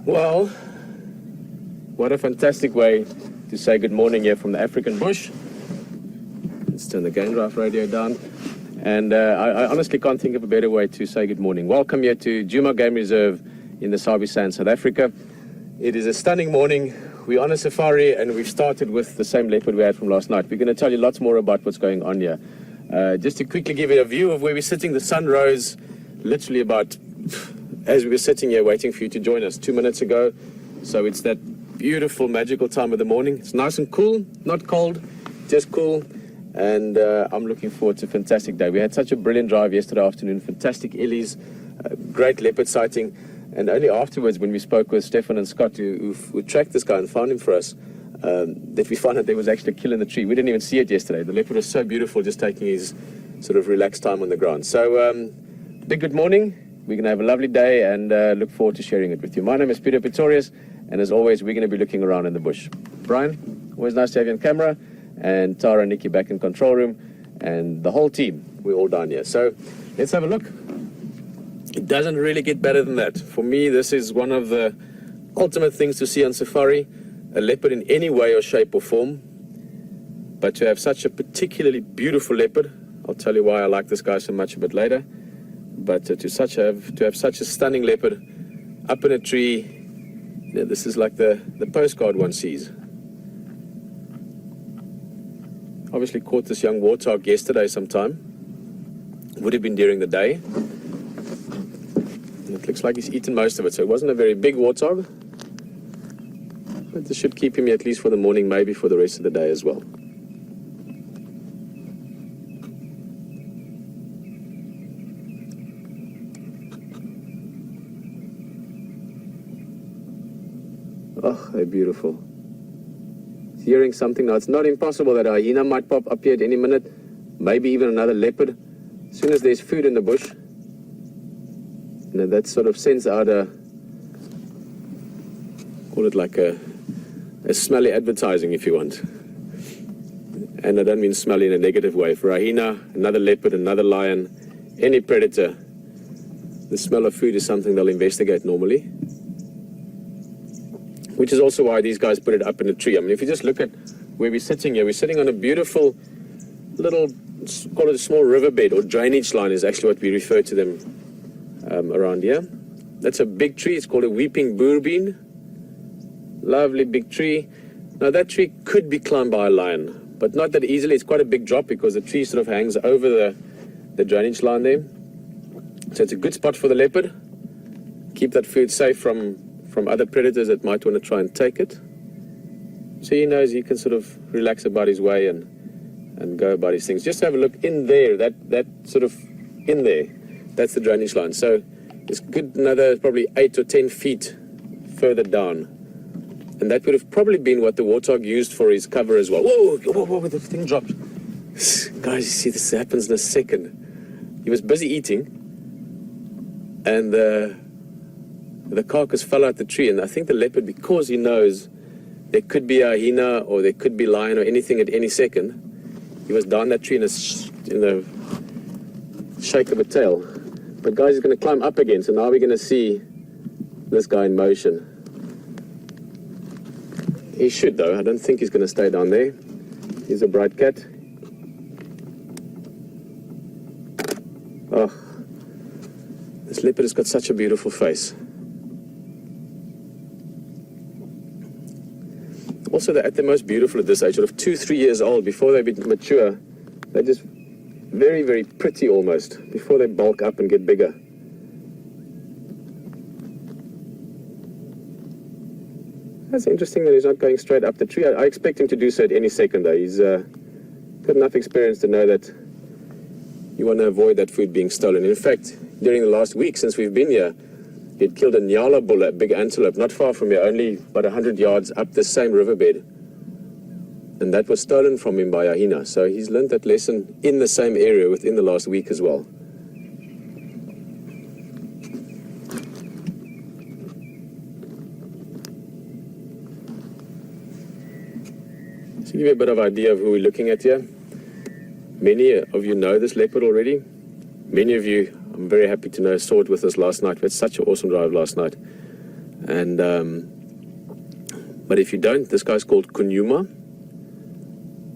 Well, what a fantastic way to say good morning here from the African bush. Let's turn the game drive radio down. And I honestly can't think of a better way to say good morning. Welcome here to Djuma Game Reserve in the Sabi Sands, South Africa. It is a stunning morning. We're on a safari and we've started with the same leopard we had from last night. We're going to tell you lots more about what's going on here. Just to quickly give you a view of where we're sitting, the sun rose literally about as we were sitting here waiting for you to join us 2 minutes ago. So it's that beautiful, magical time of the morning. It's nice and cool, not cold, just cool. And I'm looking forward to a fantastic day. We had such a brilliant drive yesterday afternoon, fantastic illies, great leopard sighting. And only afterwards, when we spoke with Stefan and Scott, who tracked this guy and found him for us, that we found out there was actually a kill in the tree. We didn't even see it yesterday. The leopard was so beautiful, just taking his sort of relaxed time on the ground. So, big good morning. We're going to have a lovely day and look forward to sharing it with you. My name is Peter Pretorius, and as always, we're going to be looking around in the bush. Brian, always nice to have you on camera, and Tara and Nikki back in control room, and the whole team, we're all down here. So let's have a look. It doesn't really get better than that. For me, this is one of the ultimate things to see on safari, a leopard in any way or shape or form. But to have such a particularly beautiful leopard, I'll tell you why I like this guy so much a bit later. But to have such a stunning leopard up in a tree, this is like the postcard one sees. Obviously caught this young warthog yesterday sometime. Would have been during the day. It looks like he's eaten most of it, so it wasn't a very big warthog. But this should keep him at least for the morning, maybe for the rest of the day as well. Oh, they're beautiful. Hearing something now. It's not impossible that a hyena might pop up here at any minute, maybe even another leopard. As soon as there's food in the bush, that sort of sends out call it like a smelly advertising if you want. And I don't mean smelly in a negative way. For a hyena, another leopard, another lion, any predator, the smell of food is something they'll investigate normally. Which is also why these guys put it up in a tree. I mean, if you just look at where we're sitting here, we're sitting on a beautiful little, call it a small riverbed, or drainage line is actually what we refer to them around here. That's a big tree. It's called a weeping boerbean. Lovely big tree. Now that tree could be climbed by a lion, but not that easily. It's quite a big drop because the tree sort of hangs over the drainage line there. So it's a good spot for the leopard. Keep that food safe from other predators that might want to try and take it. So he knows he can sort of relax about his way and go about his things. Just have a look in there, that sort of in there, that's the drainage line. So it's good, another probably 8 or 10 feet further down. And that would have probably been what the warthog used for his cover as well. Whoa, whoa, whoa, the thing dropped. Guys, you see this happens in a second. He was busy eating and the carcass fell out the tree, and I think the leopard, because he knows there could be a hyena or there could be lion or anything at any second, he was down that tree in a shake of a tail. But guys, he's going to climb up again, so now we're going to see this guy in motion. He should, though. I don't think he's going to stay down there. He's a bright cat. Oh, this leopard has got such a beautiful face. Also, they're at their most beautiful at this age, sort of 2-3 years old. Before they become mature, they're just very, very pretty almost, before they bulk up and get bigger. That's interesting that he's not going straight up the tree. I expect him to do so at any second, though. He's got enough experience to know that you want to avoid that food being stolen. In fact, during the last week since we've been here, he'd killed a nyala bull, a big antelope, not far from here, only about 100 yards up the same riverbed. And that was stolen from him by a hyena. So he's learned that lesson in the same area within the last week as well. To give you a bit of idea of who we're looking at here, many of you know this leopard already. Many of you, I'm very happy to know, saw it with us last night. We had such an awesome drive last night. And but if you don't, this guy's called Kunyuma.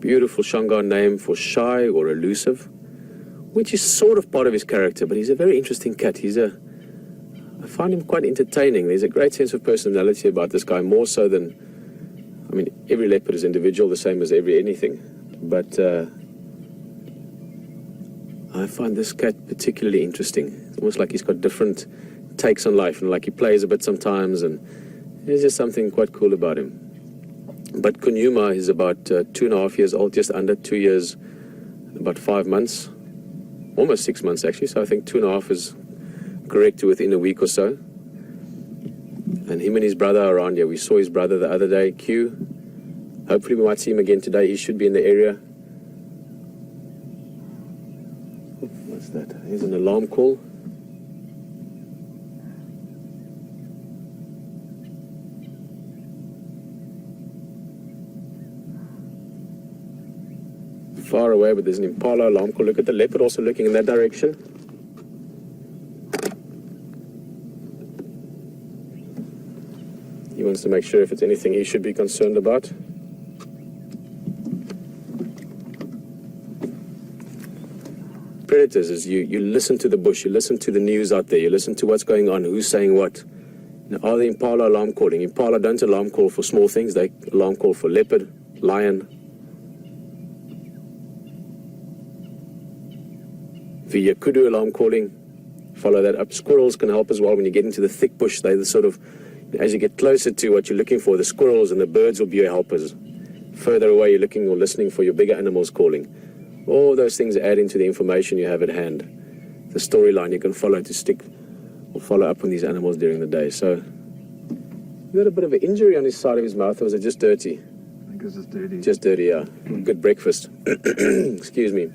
Beautiful Shangaan name for shy or elusive, which is sort of part of his character, but he's a very interesting cat. I find him quite entertaining. There's a great sense of personality about this guy, more so than, I mean, every leopard is individual, the same as anything. But I find this cat particularly interesting. It's almost like he's got different takes on life, and like he plays a bit sometimes, and there's just something quite cool about him. But Kunyuma is about 2.5 years old, just under 2 years, about 5 months, almost 6 months actually, so I think 2.5 is correct to within a week or so. And him and his brother are around here. We saw his brother the other day, Q. Hopefully we might see him again today. He should be in the area. What's that? Here's an alarm call. Far away, but there's an impala alarm call. Look at the leopard also looking in that direction. He wants to make sure if it's anything he should be concerned about. Predators is you listen to the bush, you listen to the news out there, you listen to what's going on, who's saying what. Now, are the impala alarm calling? Impala don't alarm call for small things, they alarm call for leopard, lion. The kudu alarm calling, follow that up. Squirrels can help as well when you get into the thick bush. They're the sort of, as you get closer to what you're looking for, the squirrels and the birds will be your helpers. Further away, you're looking or listening for your bigger animals calling. All those things add into the information you have at hand. The storyline you can follow to stick or follow up on these animals during the day. So, he got a bit of an injury on his side of his mouth, or was it just dirty? I think it's just dirty. Just dirty, yeah. Good breakfast. Excuse me.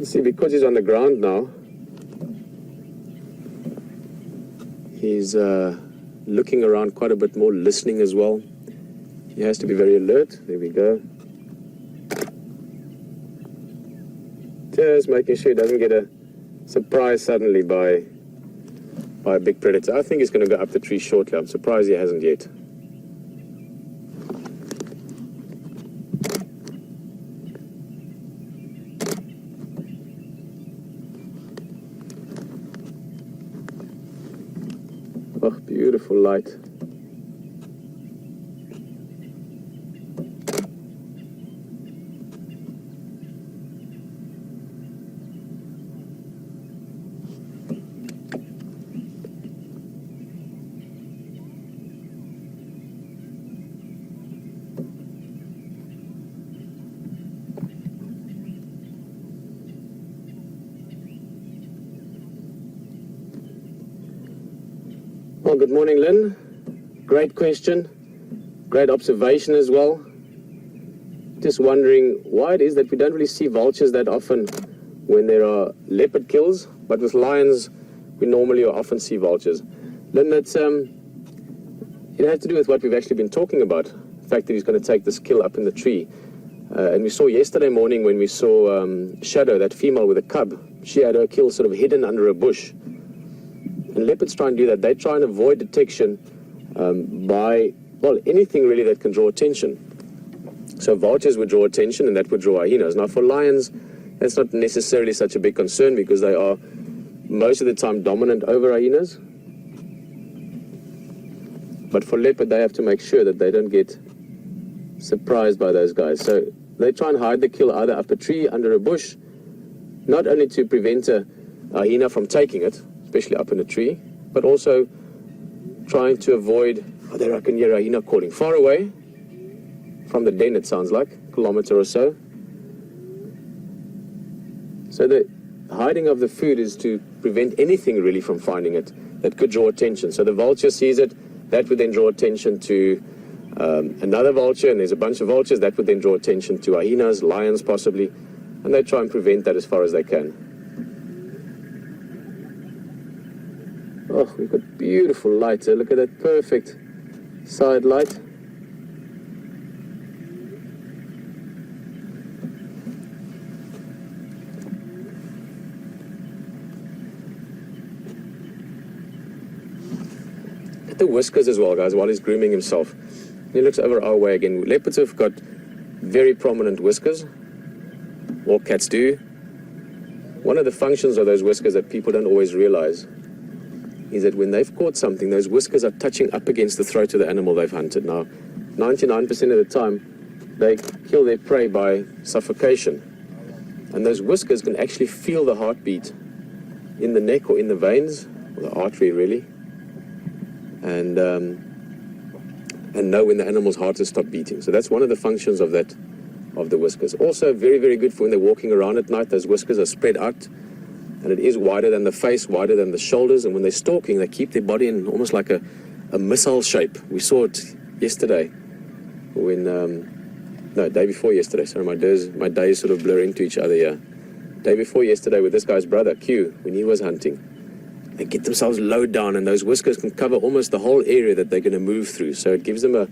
See, because he's on the ground now, he's looking around quite a bit more, listening as well. He has to be very alert. There we go. Just making sure he doesn't get a surprise suddenly by a big predator. I think he's going to go up the tree shortly. I'm surprised he hasn't yet. Oh, beautiful light. Well, good morning, Lynn. Great question. Great observation as well. Just wondering why it is that we don't really see vultures that often when there are leopard kills, but with lions, we normally or often see vultures. Lynn, it has to do with what we've actually been talking about. The fact that he's going to take this kill up in the tree. And we saw yesterday morning when we saw Shadow, that female with a cub, she had her kill sort of hidden under a bush. And leopards try and do that. They try and avoid detection by, well, anything really that can draw attention. So vultures would draw attention, and that would draw hyenas. Now for lions, that's not necessarily such a big concern because they are most of the time dominant over hyenas. But for leopard, they have to make sure that they don't get surprised by those guys. So they try and hide the kill either up a tree, under a bush, not only to prevent a hyena from taking it, especially up in a tree, but also trying to avoid, there I can hear a hyena calling far away from the den, it sounds like, a kilometer or so. So the hiding of the food is to prevent anything really from finding it that could draw attention. So the vulture sees it, that would then draw attention to another vulture, and there's a bunch of vultures, that would then draw attention to hyenas, lions possibly, and they try and prevent that as far as they can. Oh, we've got beautiful light here. Look at that perfect side light. At the whiskers as well, guys, while he's grooming himself. He looks over our way again. Leopards have got very prominent whiskers. All cats do. One of the functions of those whiskers that people don't always realize is that when they've caught something, those whiskers are touching up against the throat of the animal they've hunted. Now, 99% of the time, they kill their prey by suffocation. And those whiskers can actually feel the heartbeat in the neck or in the veins, or the artery really, and know when the animal's heart has stopped beating. So that's one of the functions of that, of the whiskers. Also very, very good for when they're walking around at night. Those whiskers are spread out, and it is wider than the face, wider than the shoulders, and when they're stalking, they keep their body in almost like a missile shape. We saw it yesterday when, no, day before yesterday, sorry, my days sort of blur into each other here. Day before yesterday with this guy's brother, Q, when he was hunting. They get themselves low down, and those whiskers can cover almost the whole area that they're going to move through. So it gives them a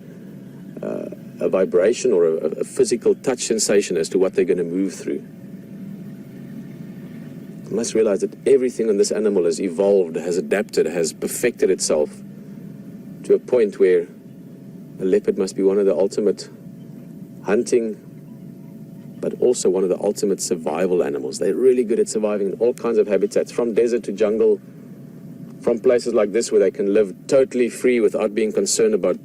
vibration or a physical touch sensation as to what they're going to move through. You must realize that everything on this animal has evolved, has adapted, has perfected itself to a point where a leopard must be one of the ultimate hunting, but also one of the ultimate survival animals. They're really good at surviving in all kinds of habitats, from desert to jungle, from places like this where they can live totally free without being concerned about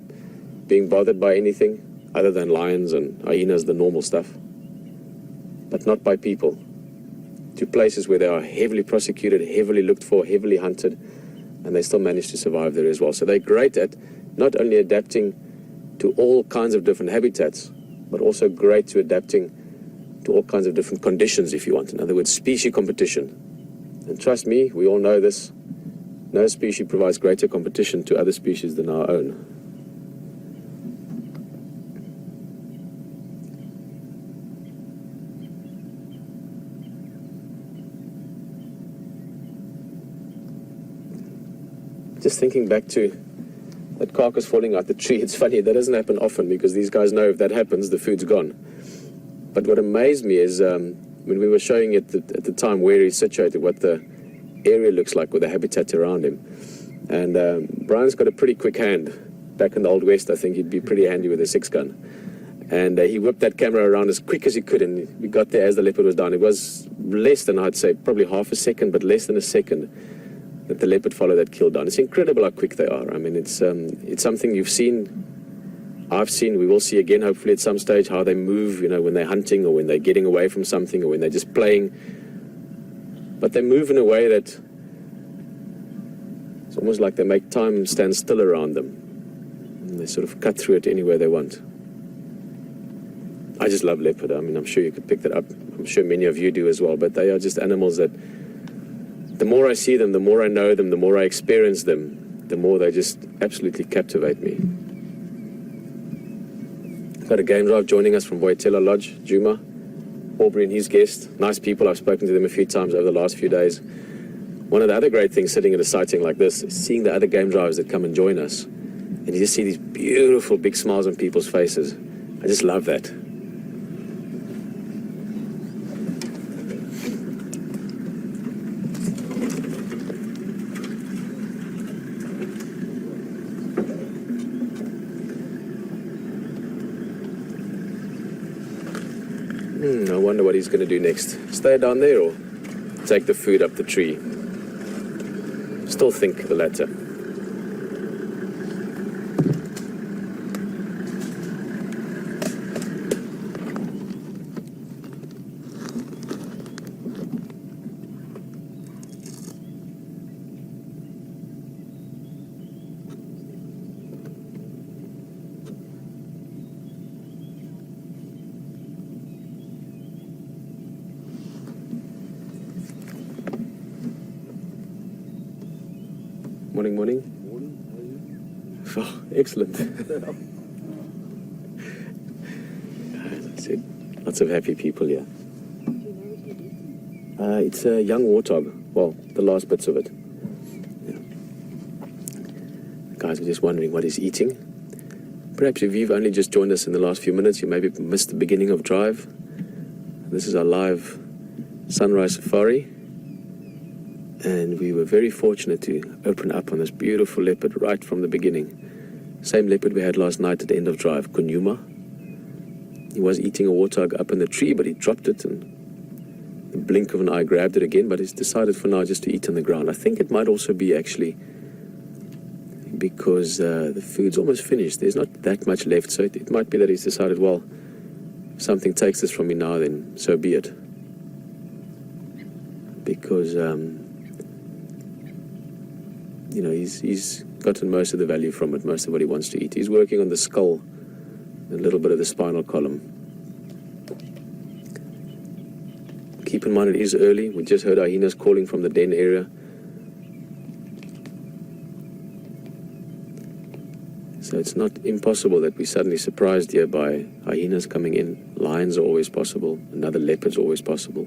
being bothered by anything other than lions and hyenas, the normal stuff, but not by people, to places where they are heavily prosecuted, heavily looked for, heavily hunted, and they still manage to survive there as well. So they're great at not only adapting to all kinds of different habitats, but also great to adapting to all kinds of different conditions, if you want. In other words, species competition. And trust me, we all know this. No species provides greater competition to other species than our own. Just thinking back to that carcass falling out the tree, it's funny, that doesn't happen often because these guys know if that happens, the food's gone. But what amazed me is when we were showing it at the time where he's situated, what the area looks like with the habitat around him. And Brian's got a pretty quick hand. Back in the Old West, I think he'd be pretty handy with a 6-gun. And he whipped that camera around as quick as he could, and we got there as the leopard was down. It was less than, I'd say, probably half a second, but less than a second that the leopard followed that kill down. It's incredible how quick they are. I mean, it's something you've seen, I've seen, we will see again, hopefully at some stage, how they move, you know, when they're hunting or when they're getting away from something or when they're just playing. But they move in a way that it's almost like they make time stand still around them. And they sort of cut through it anywhere they want. I just love leopard. I mean, I'm sure you could pick that up. I'm sure many of you do as well. But they are just animals that the more I see them, the more I know them, the more I experience them, the more they just absolutely captivate me. Got a game drive joining us from Boyatela Lodge, Juma. Aubrey and his guest. Nice people. I've spoken to them a few times over the last few days. One of the other great things sitting at a sighting like this is seeing the other game drivers that come and join us. And you just see these beautiful big smiles on people's faces. I just love that. I wonder what he's going to do next. Stay down there or take the food up the tree? Still think the latter. Morning, morning. Morning, how are you? Oh, excellent. As I said, lots of happy people here. It's a young warthog. Well, the last bits of it. Yeah. The guys were just wondering what he's eating. Perhaps if you've only just joined us in the last few minutes, you maybe missed the beginning of Drive. This is our live sunrise safari. And we were very fortunate to open up on this beautiful leopard right from the beginning. Same leopard we had last night at the end of Drive, Kunyuma. He was eating a warthog up in the tree, but he dropped it, and in the blink of an eye grabbed it again, but he's decided for now just to eat on the ground. I think it might also be actually because the food's almost finished. There's not that much left, so it might be that he's decided, well, if something takes this from me now, then so be it. Because, you know, he's gotten most of the value from it, most of what he wants to eat. He's working on the skull, a little bit of the spinal column. Keep in mind it is early. We just heard hyenas calling from the den area. So it's not impossible that we're suddenly surprised here by hyenas coming in. Lions are always possible. Another leopard's always possible.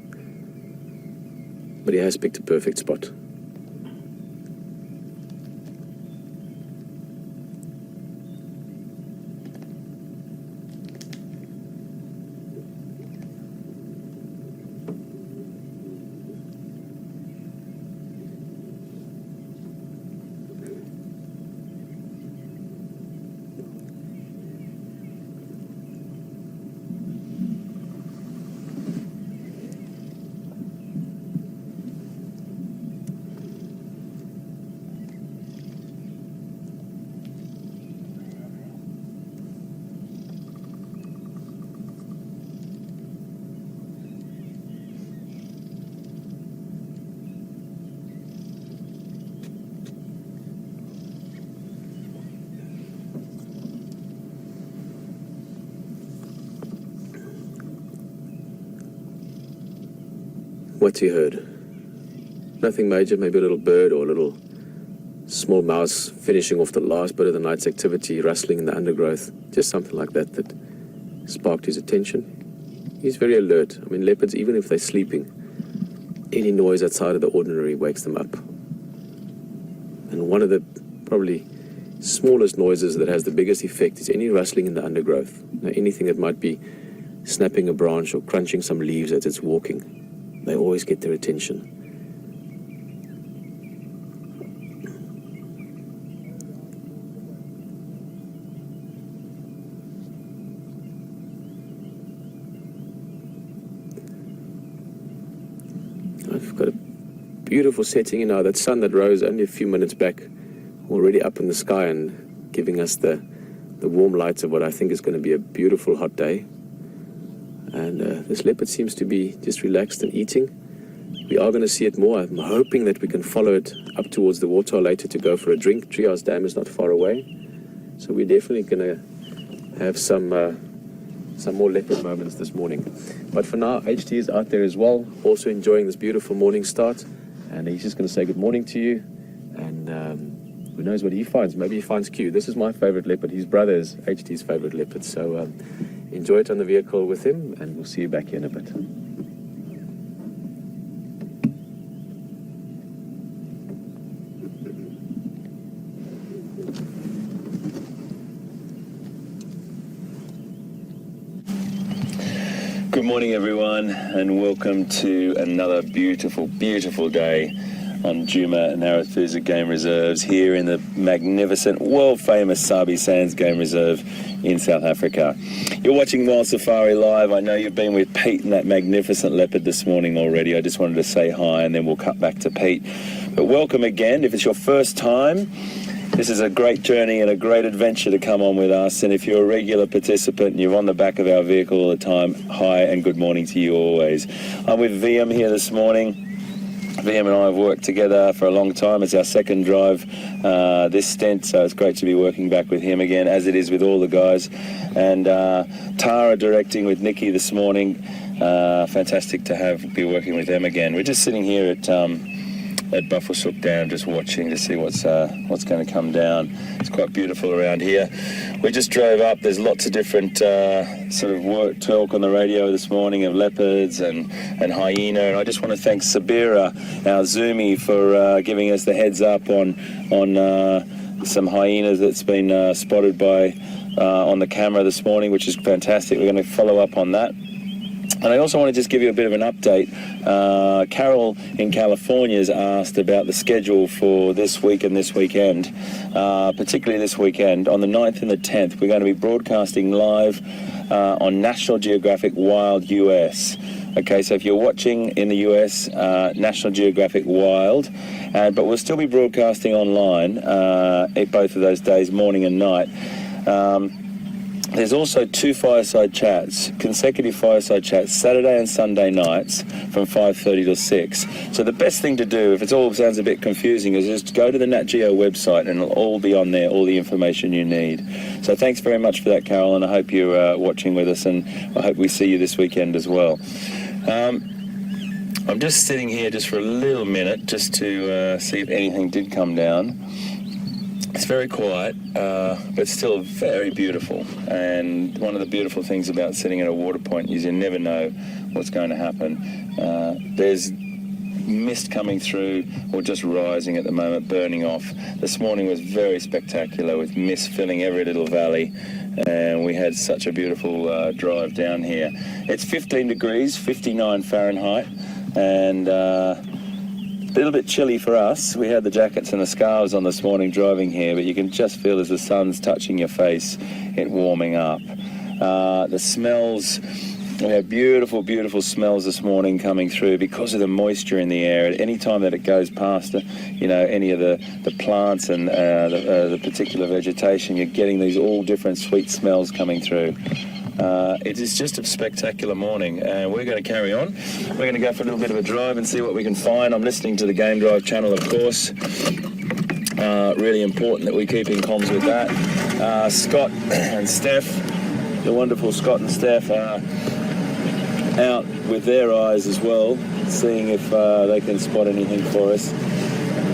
But he has picked a perfect spot. What you heard? Nothing major, maybe a little bird or a little small mouse finishing off the last bit of the night's activity, rustling in the undergrowth, just something like that that sparked his attention. He's very alert. I mean, leopards, even if they're sleeping, any noise outside of the ordinary wakes them up. And one of the probably smallest noises that has the biggest effect is any rustling in the undergrowth. Now, anything that might be snapping a branch or crunching some leaves as it's walking. They always get their attention. I've got a beautiful setting, you know, that sun that rose only a few minutes back, already up in the sky and giving us the warm lights of what I think is going to be a beautiful hot day. And this leopard seems to be just relaxed and eating. We are going to see it more. I'm hoping that we can follow it up towards the water later to go for a drink. Treehouse Dam is not far away. So we're definitely going to have some more leopard moments this morning. But for now, HT is out there as well, also enjoying this beautiful morning start. And he's just going to say good morning to you. And who knows what he finds. Maybe he finds Q. This is my favorite leopard. His brother is HT's favorite leopard. So enjoy it on the vehicle with him, and we'll see you back here in a bit. Good morning, everyone, and welcome to another beautiful, beautiful day on Djuma and Arathusa Game Reserves here in the magnificent, world-famous Sabi Sands Game Reserve in South Africa. You're watching Wild Safari Live. I know you've been with Pete and that magnificent leopard this morning already. I just wanted to say hi, and then we'll cut back to Pete. But welcome again. If it's your first time, this is a great journey and a great adventure to come on with us. And if you're a regular participant and you're on the back of our vehicle all the time, hi and good morning to you always. I'm with VM here this morning. VM and I have worked together for a long time. It's our second drive this stint, so it's great to be working back with him again, as it is with all the guys. And Tara directing with Nikki this morning. Fantastic to be working with them again. We're just sitting here at Buffelshoek Dam, just watching to see what's going to come down. It's quite beautiful around here. We just drove up. There's lots of different sort of talk on the radio this morning of leopards and hyena. And I just want to thank Sabira, our Zoomy, for giving us the heads up on some hyenas that's been spotted by on the camera this morning, which is fantastic. We're going to follow up on that. And I also want to just give you a bit of an update. Carol in California has asked about the schedule for this week and this weekend, particularly this weekend. On the 9th and the 10th, we're going to be broadcasting live on National Geographic Wild US. Okay, so if you're watching in the US, National Geographic Wild, but we'll still be broadcasting online both of those days, morning and night. There's also 2 fireside chats, consecutive fireside chats, Saturday and Sunday nights from 5:30 to 6. So the best thing to do, if it all sounds a bit confusing, is just go to the Nat Geo website and it'll all be on there, all the information you need. So thanks very much for that, Carol, and I hope you're watching with us, and I hope we see you this weekend as well. I'm just sitting here just for a little minute just to see if anything did come down. It's very quiet, but still very beautiful. And one of the beautiful things about sitting at a water point is you never know what's going to happen. There's mist coming through or just rising at the moment, burning off. This morning was very spectacular with mist filling every little valley. And we had such a beautiful drive down here. It's 15 degrees, 59 Fahrenheit, and a little bit chilly for us. We had the jackets and the scarves on this morning driving here, but you can just feel as the sun's touching your face, it warming up. The smells, we had beautiful, beautiful smells this morning coming through because of the moisture in the air. At any time that it goes past, any of the plants and the particular vegetation, you're getting these all different sweet smells coming through. It is just a spectacular morning, and we're going to carry on. We're going to go for a little bit of a drive and see what we can find. I'm listening to the Game Drive channel, of course. Really important that we keep in comms with that. Scott and Steph, the wonderful Scott and Steph, are out with their eyes as well, seeing if they can spot anything for us.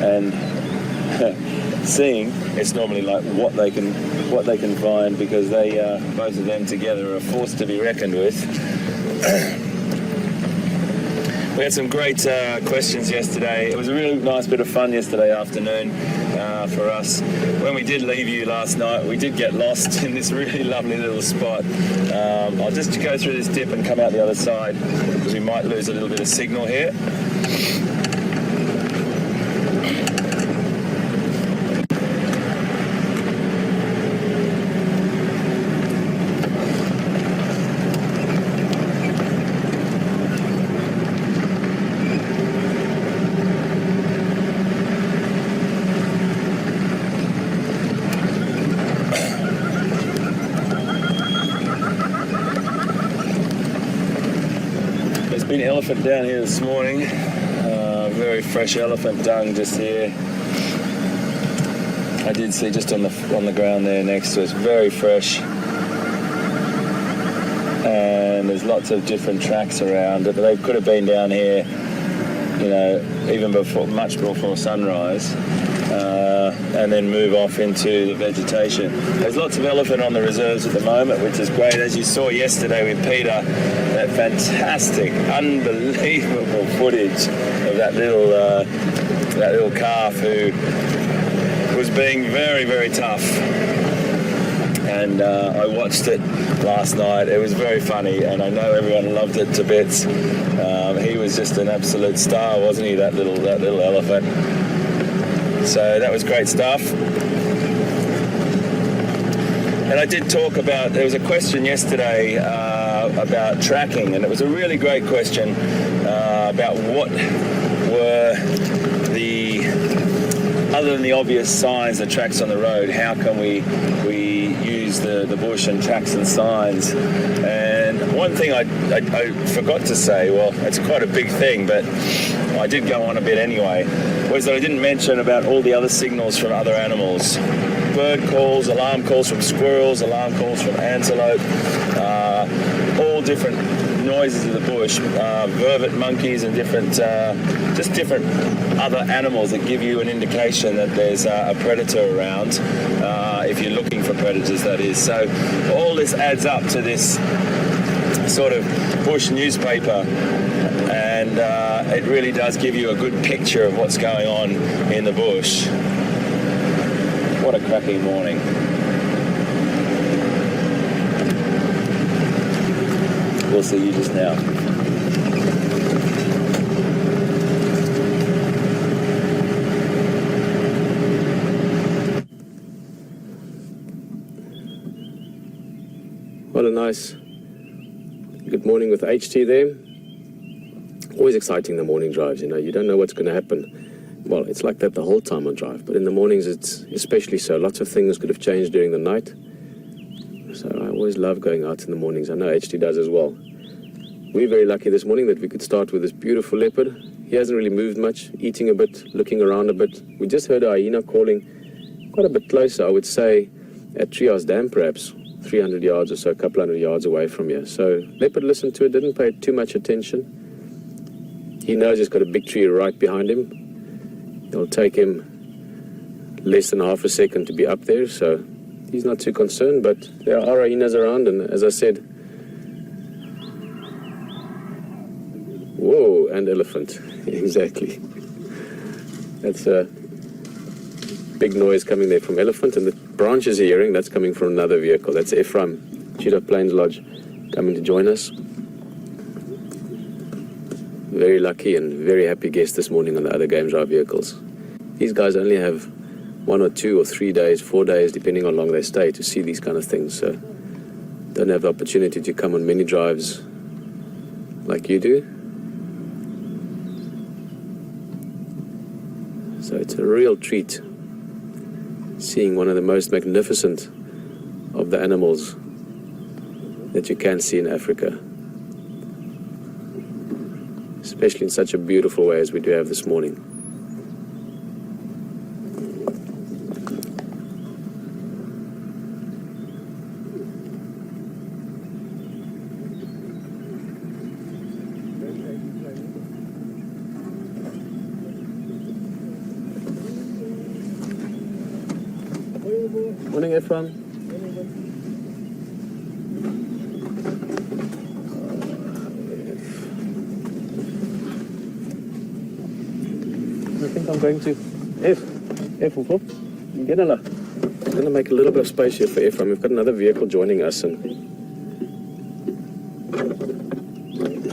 And seeing, it's normally like what they can find, because they both of them together are a force to be reckoned with. We had some great questions yesterday. It was a really nice bit of fun yesterday afternoon for us. When we did leave you last night, we did get lost in this really lovely little spot. I'll just go through this dip and come out the other side, because we might lose a little bit of signal here. Elephant down here this morning, very fresh elephant dung just here. I did see just on the ground there next to us, very fresh, and there's lots of different tracks around it, but they could have been down here, even much before sunrise, and then move off into the vegetation. There's lots of elephant on the reserves at the moment, which is great. As you saw yesterday with Peter, that fantastic, unbelievable footage of that little calf who was being very, very tough. And I watched it last night. It was very funny, and I know everyone loved it to bits. He was just an absolute star, wasn't he? That little elephant. So that was great stuff. And I did talk about, there was a question yesterday about tracking, and it was a really great question about what were other than the obvious signs and tracks on the road, how can we use the bush and tracks and signs. And one thing I forgot to say, well, it's quite a big thing, but I did go on a bit anyway, was that I didn't mention about all the other signals from other animals. Bird calls, alarm calls from squirrels, alarm calls from antelope, all different noises of the bush, vervet monkeys and different other animals that give you an indication that there's a predator around, if you're looking for predators, that is. So all this adds up to this sort of bush newspaper, and it really does give you a good picture of what's going on in the bush. What a cracking morning. We'll see you just now. What a nice good morning with HT there. Always exciting, the morning drives, you know. You don't know what's going to happen. Well, it's like that the whole time on drive, but in the mornings it's especially so. Lots of things could have changed during the night. So I always love going out in the mornings. I know HT does as well. We're very lucky this morning that we could start with this beautiful leopard. He hasn't really moved much, eating a bit, looking around a bit. We just heard a hyena calling quite a bit closer, I would say, at Trias Dam perhaps. 300 yards or so, a couple hundred yards away from here. So leopard listened to it, didn't pay too much attention. He knows he's got a big tree right behind him. It'll take him less than half a second to be up there, so he's not too concerned, but there are hyenas around, and as I said, whoa, and elephant, exactly. That's a big noise coming there from elephant, and the branches you're hearing, that's coming from another vehicle. That's Ephraim, Cheetah Plains Lodge, coming to join us. Very lucky and very happy guest this morning on the other Game Drive vehicles. These guys only have 1 or 2 or 3 days, 4 days, depending on how long they stay, to see these kind of things. So don't have the opportunity to come on many drives like you do. So it's a real treat seeing one of the most magnificent of the animals that you can see in Africa, especially in such a beautiful way as we do have this morning. Morning, Ephraim. I think I'm going to get on. I'm going to make a little bit of space here for Ephraim. We've got another vehicle joining us, and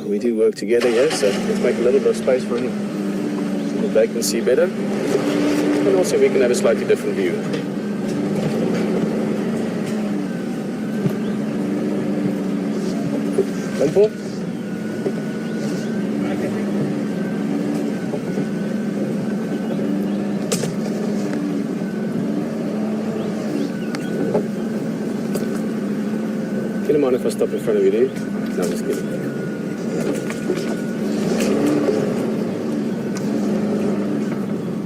we do work together, yes, so let's make a little bit of space for him so that they can see better, and also we can have a slightly different view. Tempo? Kill him on if I stop in front of you, dude. No, I'm just kidding.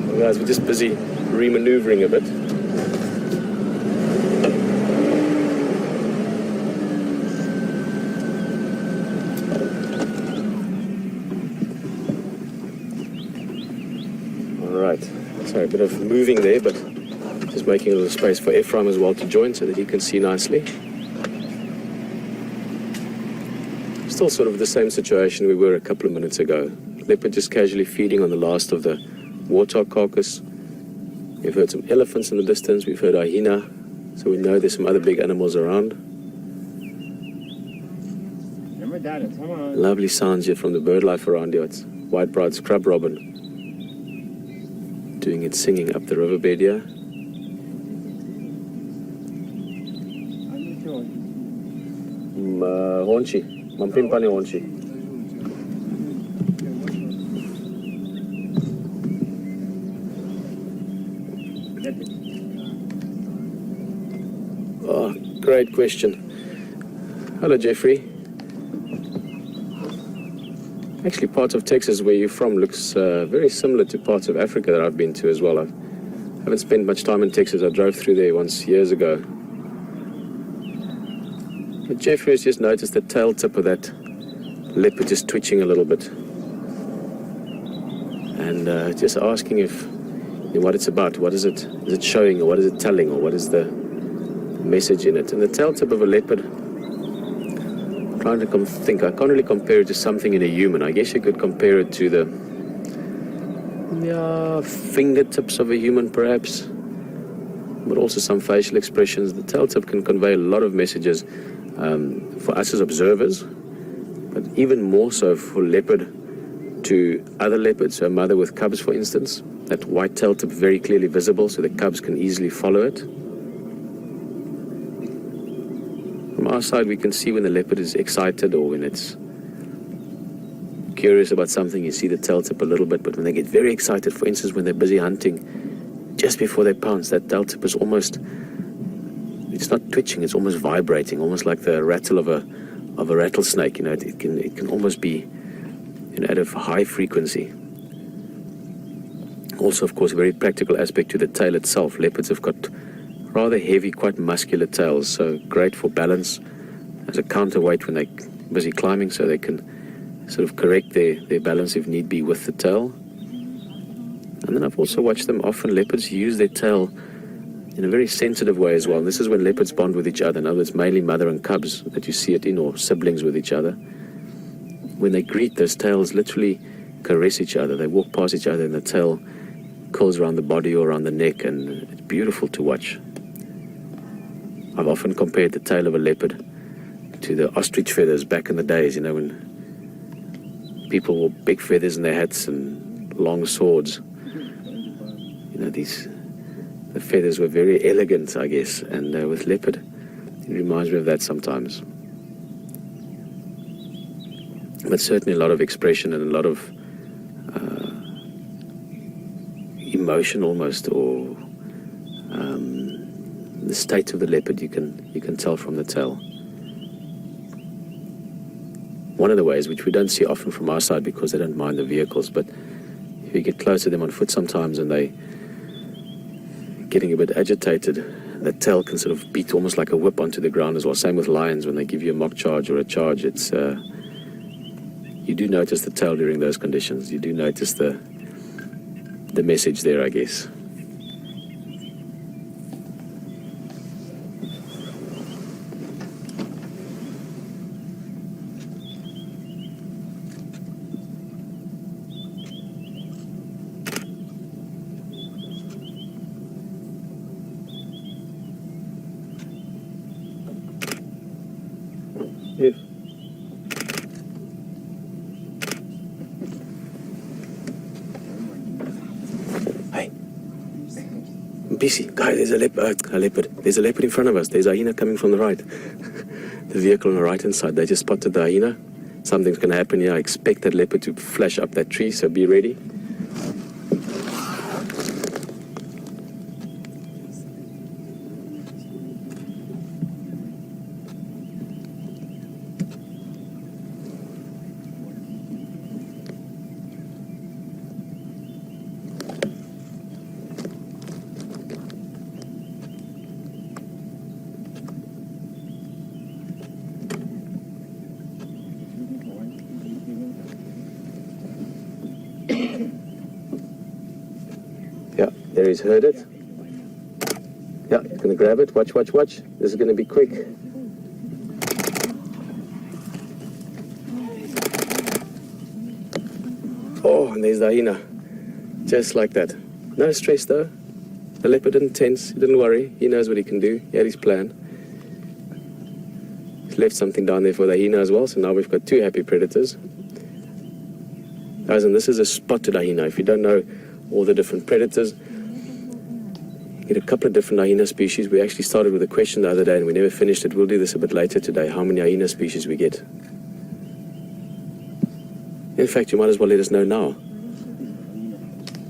Well, guys, we're just busy re-maneuvering a bit. Sorry, a bit of moving there, but just making a little space for Ephraim as well to join so that he can see nicely. Still sort of the same situation we were a couple of minutes ago. Leopard just casually feeding on the last of the warthog carcass. We've heard some elephants in the distance, we've heard hyena, so we know there's some other big animals around. Lovely sounds here from the bird life around here. It's white-browed scrub robin doing its singing up the riverbed here. Honchi, Mampimpani Honchi. Oh, great question. Hello, Jeffrey. Actually, parts of Texas where you're from looks very similar to parts of Africa that I've been to as well. I haven't spent much time in Texas. I drove through there once years ago. But Jeffrey has just noticed the tail tip of that leopard just twitching a little bit. And just asking what it's about. What is it showing, or what is it telling, or what is the message in it? And the tail tip of a leopard, trying to think, I can't really compare it to something in a human. I guess you could compare it to the fingertips of a human, perhaps, but also some facial expressions. The tail tip can convey a lot of messages for us as observers, but even more so for leopard to other leopards. So a mother with cubs, for instance, that white tail tip very clearly visible so the cubs can easily follow it. From our side, we can see when the leopard is excited or when it's curious about something. You see the tail tip a little bit, but when they get very excited, for instance, when they're busy hunting, just before they pounce, that tail tip is almost, it's not twitching, it's almost vibrating, almost like the rattle of a rattlesnake. It can almost be, at a high frequency. Also, of course, a very practical aspect to the tail itself. Leopards have got rather heavy, quite muscular tails, so great for balance as a counterweight when they're busy climbing, so they can sort of correct their balance if need be with the tail. And then I've also watched them, often leopards use their tail in a very sensitive way as well. And this is when leopards bond with each other. In other words, mainly mother and cubs that you see it in, or siblings with each other. When they greet, those tails literally caress each other. They walk past each other and the tail curls around the body or around the neck, and it's beautiful to watch. I've often compared the tail of a leopard to the ostrich feathers back in the days, when people wore big feathers in their hats and long swords. The feathers were very elegant, I guess, and with leopard, it reminds me of that sometimes. But certainly a lot of expression and a lot of emotion almost, or the state of the leopard you can tell from the tail. One of the ways, which we don't see often from our side because they don't mind the vehicles, but if you get close to them on foot sometimes and they getting a bit agitated, the tail can sort of beat almost like a whip onto the ground as well. Same with lions when they give you a mock charge or a charge. It's you do notice the tail during those conditions. You do notice the message there, I guess. Yes. Hey, busy guy. There's a leopard. There's a leopard in front of us. There's a hyena coming from the right. The vehicle on the right hand side. They just spotted the hyena. Something's going to happen here. I expect that leopard to flash up that tree. So be ready. Yeah, there he's heard it. Yeah, gonna grab it. Watch. This is gonna be quick. Oh, and there's the hyena. Just like that. No stress though. The leopard didn't tense, he didn't worry. He knows what he can do. He had his plan. He's left something down there for the hyena as well, so now we've got two happy predators. Guys, and this is a spotted hyena. If you don't know all the different predators, you get a couple of different hyena species. We actually started with a question the other day and we never finished it. We'll do this a bit later today, how many hyena species we get. In fact, you might as well let us know now.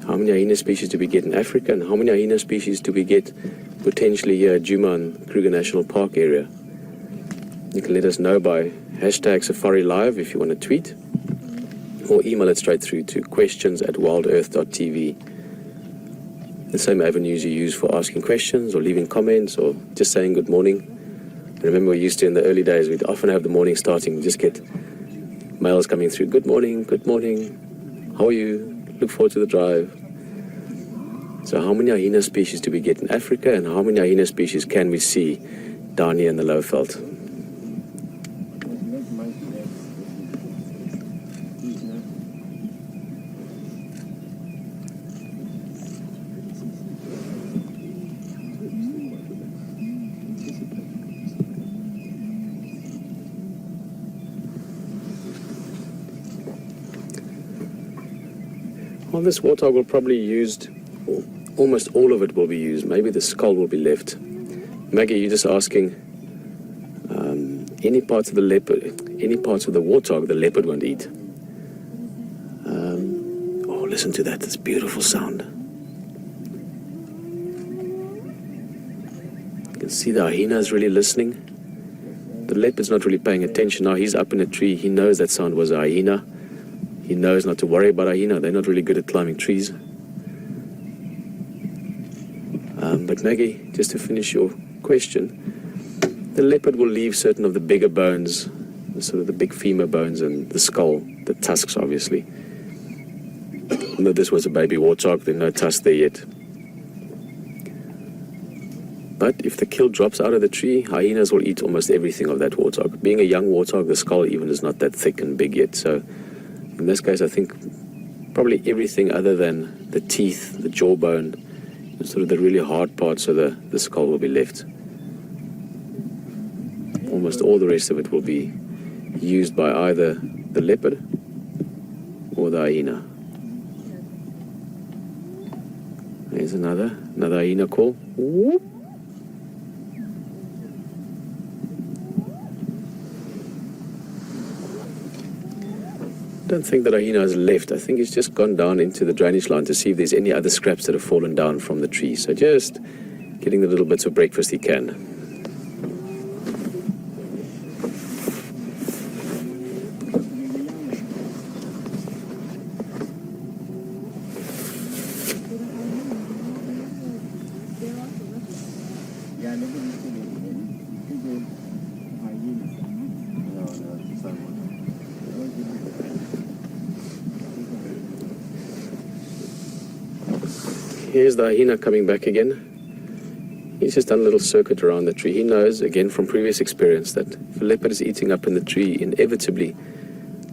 How many hyena species do we get in Africa, and how many hyena species do we get potentially here at Djuma and Kruger National Park area? You can let us know by hashtag Safari Live if you want to tweet, or email it straight through to questions@wildearth.tv. The same avenues you use for asking questions or leaving comments or just saying good morning. I remember we used to, in the early days, we'd often have the morning starting, we just get mails coming through. Good morning, how are you? Look forward to the drive. So how many hyena species do we get in Africa, and how many hyena species can we see down here in the Lowveld? Well, this warthog will probably used, or almost all of it will be used. Maybe the skull will be left. Maggie, you're just asking, any parts of the leopard, any parts of the warthog the leopard won't eat. Oh, listen to that. It's beautiful sound. You can see the hyena is really listening. The leopard's not really paying attention now. He's up in a tree. He knows that sound was a hyena. He knows not to worry about hyena. They're not really good at climbing trees. But Maggie, just to finish your question, the leopard will leave certain of the bigger bones, sort of the big femur bones and the skull, the tusks obviously. No, this was a baby warthog, there are no tusks there yet. But if the kill drops out of the tree, hyenas will eat almost everything of that warthog. Being a young warthog, the skull even is not that thick and big yet. So in this case, I think probably everything other than the teeth, the jawbone, sort of the really hard parts of the skull will be left. Almost all the rest of it will be used by either the leopard or the hyena. There's another hyena call. Whoop. I don't think that hyena has left. I think he's just gone down into the drainage line to see if there's any other scraps that have fallen down from the tree. So just getting the little bits of breakfast he can. Here's the hyena coming back again. He's just done a little circuit around the tree. He knows, again from previous experience, that if a leopard is eating up in the tree, inevitably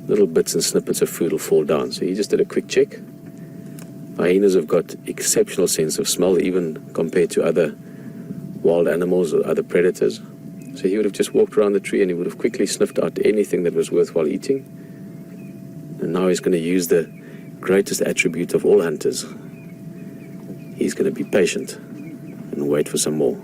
little bits and snippets of food will fall down. So he just did a quick check. Hyenas have got exceptional sense of smell, even compared to other wild animals or other predators. So he would have just walked around the tree and he would have quickly sniffed out anything that was worthwhile eating. And now he's going to use the greatest attribute of all hunters. He's going to be patient and wait for some more.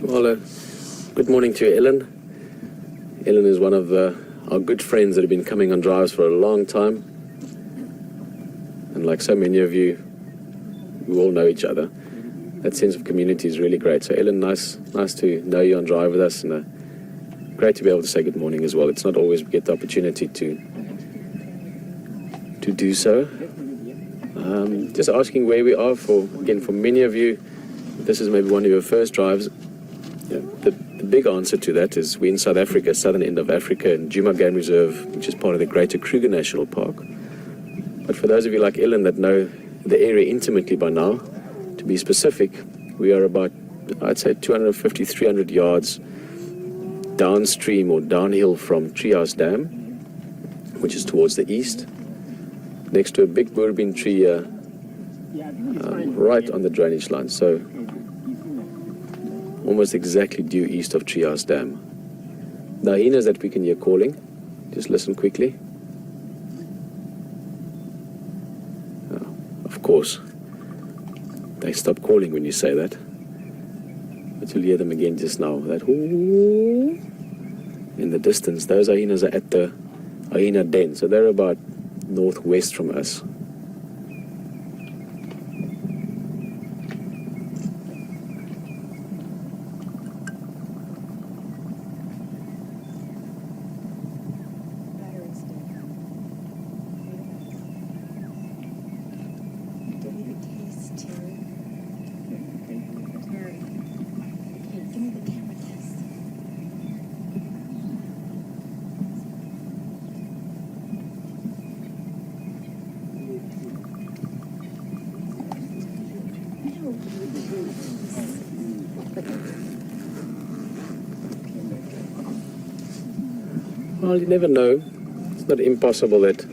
Well, good morning to you, Ellen. Ellen is one of our good friends that have been coming on drives for a long time. And like so many of you, we all know each other. That sense of community is really great. So Ellen, nice to know you on drive with us, and great to be able to say good morning as well. It's not always we get the opportunity to do so. Just asking where we are for many of you, this is maybe one of your first drives. Yeah, the big answer to that is we're in South Africa, southern end of Africa, in Djuma Game Reserve, which is part of the Greater Kruger National Park. But for those of you like Ellen that know the area intimately by now, to be specific, we are about, I'd say, 250, 300 yards downstream or downhill from Treehouse Dam, which is towards the east, next to a big bourbon tree right on the drainage line. So almost exactly due east of Treehouse Dam. The hyenas that we can hear calling, just listen quickly. Of course, they stop calling when you say that. But you'll hear them again just now. That whoo in the distance. Those hyenas are at the hyena den, so they're about northwest from us. Well, you never know. It's not impossible that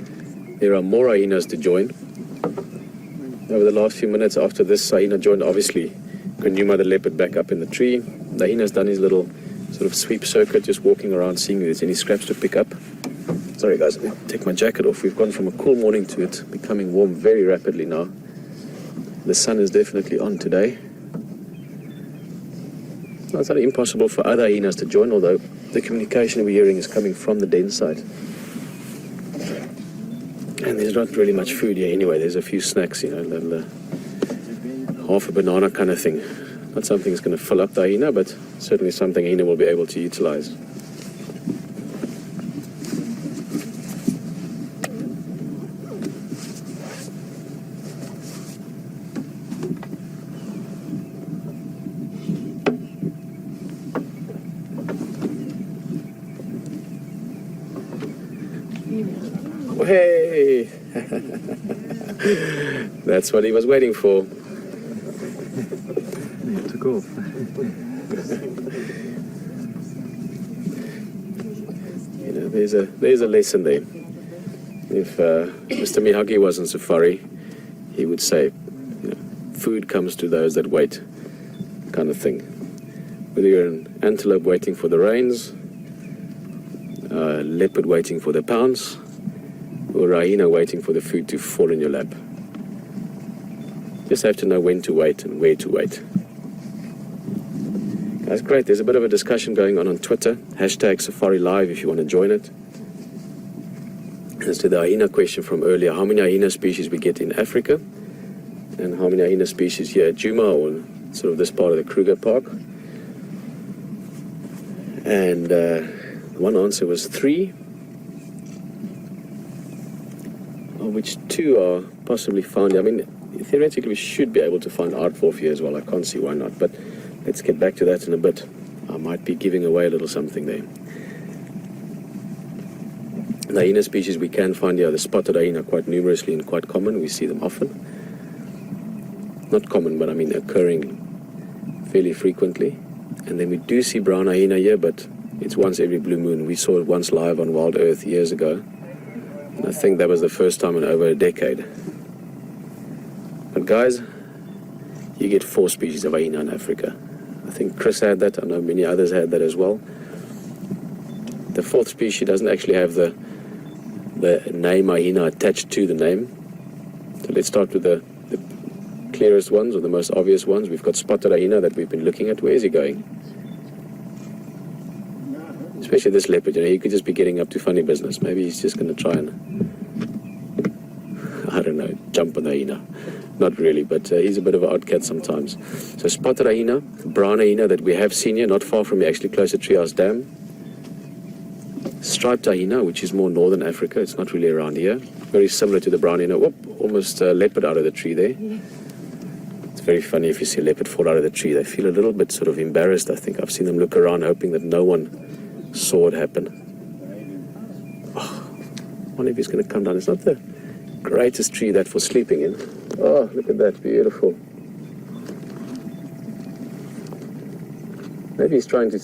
there are more hyenas to join. Over the last few minutes after this hyena joined, obviously, Kanuma the leopard back up in the tree. The hyena's done his little sort of sweep circuit, just walking around, seeing if there's any scraps to pick up. Sorry guys, let me take my jacket off. We've gone from a cool morning to it becoming warm very rapidly now. The sun is definitely on today. Well, it's not impossible for other hyenas to join, although the communication we're hearing is coming from the den side. And there's not really much food here anyway. There's a few snacks, you know, half a banana kind of thing. Not something that's going to fill up the hyena, but certainly something hyena will be able to utilize. Hey! That's what he was waiting for. Took off. You know, there's a lesson there. If Mr. Miyagi was on safari, he would say, you know, food comes to those that wait, kind of thing. Whether you're an antelope waiting for the rains, a leopard waiting for the pounce, or a hyena waiting for the food to fall in your lap. Just have to know when to wait and where to wait. That's great. There's a bit of a discussion going on Twitter. Hashtag Safari Live if you want to join it. As to the hyena question from earlier, how many hyena species we get in Africa and how many hyena species here at Djuma or sort of this part of the Kruger Park. And one answer was 3. Of which 2 are possibly found. I mean, theoretically we should be able to find aardwolf here as well. I can't see why not, but let's get back to that in a bit. I might be giving away a little something there. The hyena species we can find here, the spotted hyena, quite numerously and quite common. We see them often. Not common, but I mean occurring fairly frequently. And then we do see brown hyena here, but it's once every blue moon. We saw it once live on WildEarth years ago. I think that was the first time in over a decade. But guys, you get 4 species of hyena in Africa. I think Chris had that. I know many others had that as well. The 4th species doesn't actually have the name hyena attached to the name. So let's start with the clearest ones or the most obvious ones. We've got spotted hyena that we've been looking at. Where is he going? Especially this leopard, you know, he could just be getting up to funny business. Maybe he's just going to try and, I don't know, jump on the hyena. Not really, but he's a bit of an odd cat sometimes. So spotted hyena, brown hyena that we have seen here, not far from here, actually close to Treehouse Dam. Striped hyena, which is more northern Africa. It's not really around here. Very similar to the brown hyena. Whoop, almost a leopard out of the tree there. It's very funny if you see a leopard fall out of the tree. They feel a little bit sort of embarrassed, I think. I've seen them look around hoping that no one saw it happen. Oh, I wonder if he's going to come down. It's not the greatest tree that for sleeping in. Oh, look at that, beautiful. Maybe he's trying to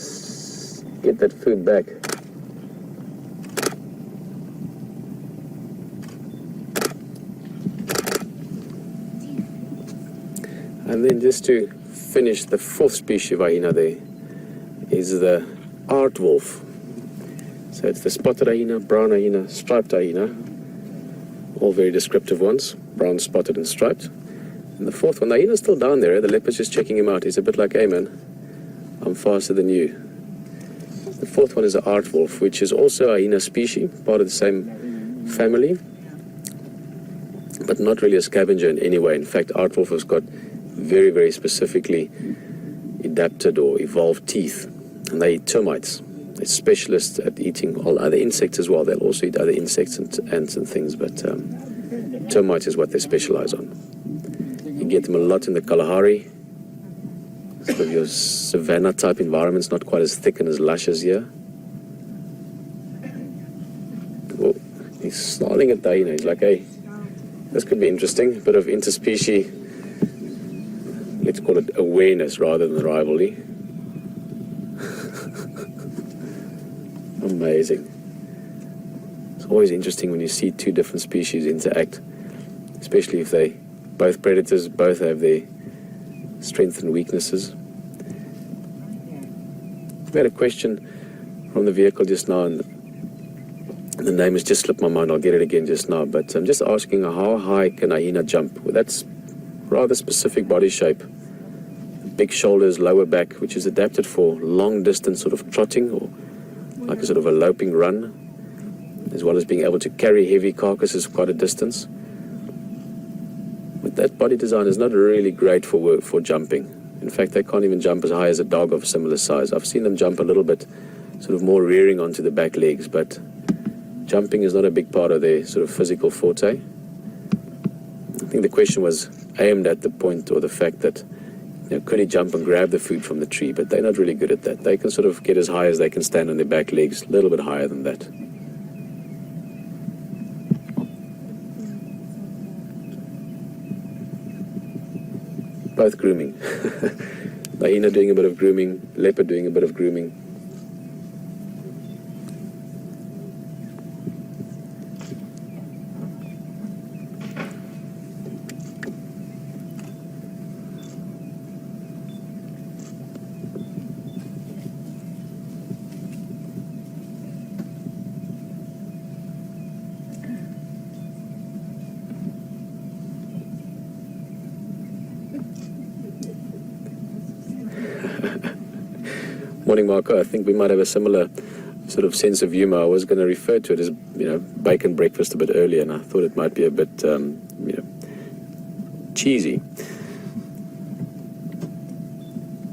get that food back. And then just to finish, the 4th species of hyena there is the aardwolf. So it's the spotted hyena, brown hyena, striped hyena, all very descriptive ones, brown, spotted and striped. And the 4th one, the hyena's still down there, the leopard's just checking him out. He's a bit like, hey man, I'm faster than you. The 4th one is the aardwolf, which is also a hyena species, part of the same family, but not really a scavenger in any way. In fact, aardwolf has got very, very specifically adapted or evolved teeth. And they eat termites. They're specialists at eating all other insects as well. They'll also eat other insects and ants and things, but termites is what they specialize on. You get them a lot in the Kalahari. Sort of your savanna type environments, not quite as thick and as lush as here. Oh, he's snarling at the hyena. He's like, hey, this could be interesting. A bit of interspecies, let's call it awareness rather than rivalry. Amazing. always interesting when you see two different species interact, especially if they both predators, both have their strengths and weaknesses. We had a question from the vehicle just now, and the name has just slipped my mind. I'll get it again just now, but I'm just asking how high can a hyena jump? Well, that's rather specific body shape. Big shoulders, lower back, which is adapted for long distance sort of trotting or like a sort of a loping run, as well as being able to carry heavy carcasses quite a distance. But that body design is not really great for jumping. In fact, they can't even jump as high as a dog of similar size. I've seen them jump a little bit, sort of more rearing onto the back legs, but jumping is not a big part of their sort of physical forte. I think the question was aimed at the point or the fact that, could he jump and grab the food from the tree? But they're not really good at that. They can sort of get as high as they can stand on their back legs, a little bit higher than that. Both grooming. The hyena doing a bit of grooming, leopard doing a bit of grooming. Morning, Marco. I think we might have a similar sort of sense of humor. I was going to refer to it as, bacon breakfast a bit earlier, and I thought it might be a bit, cheesy.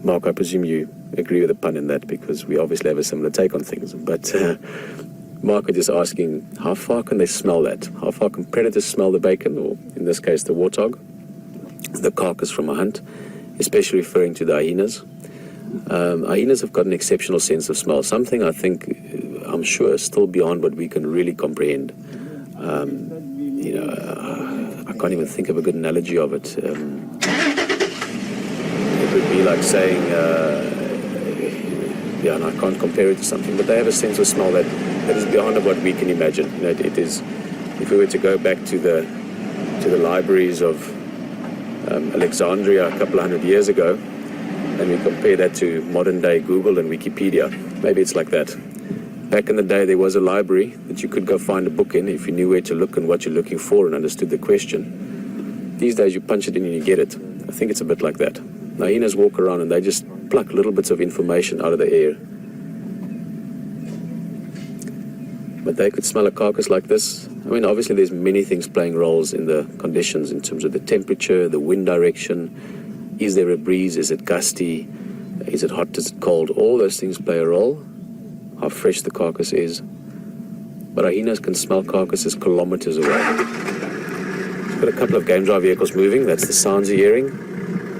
Mark, I presume you agree with the pun in that, because we obviously have a similar take on things. But Mark was just asking, how far can they smell that? How far can predators smell the bacon, or in this case, the warthog, the carcass from a hunt, especially referring to the hyenas? Hyenas have got an exceptional sense of smell, something I think, I'm sure, is still beyond what we can really comprehend. I can't even think of a good analogy of it. It would be like saying, and I can't compare it to something, but they have a sense of smell that is beyond what we can imagine. It is, if we were to go back to the libraries of Alexandria a couple of hundred years ago, and we compare that to modern day Google and Wikipedia, maybe it's like that. Back in the day, there was a library that you could go find a book in if you knew where to look and what you're looking for and understood the question. These days, you punch it in and you get it. I think it's a bit like that. Now, hyenas walk around and they just pluck little bits of information out of the air. But they could smell a carcass like this. I mean, obviously, there's many things playing roles in the conditions in terms of the temperature, the wind direction. Is there a breeze? Is it gusty? Is it hot? Is it cold? All those things play a role. How fresh the carcass is. But hyenas can smell carcasses kilometers away. We've got a couple of game drive vehicles moving. That's the sounds you're hearing.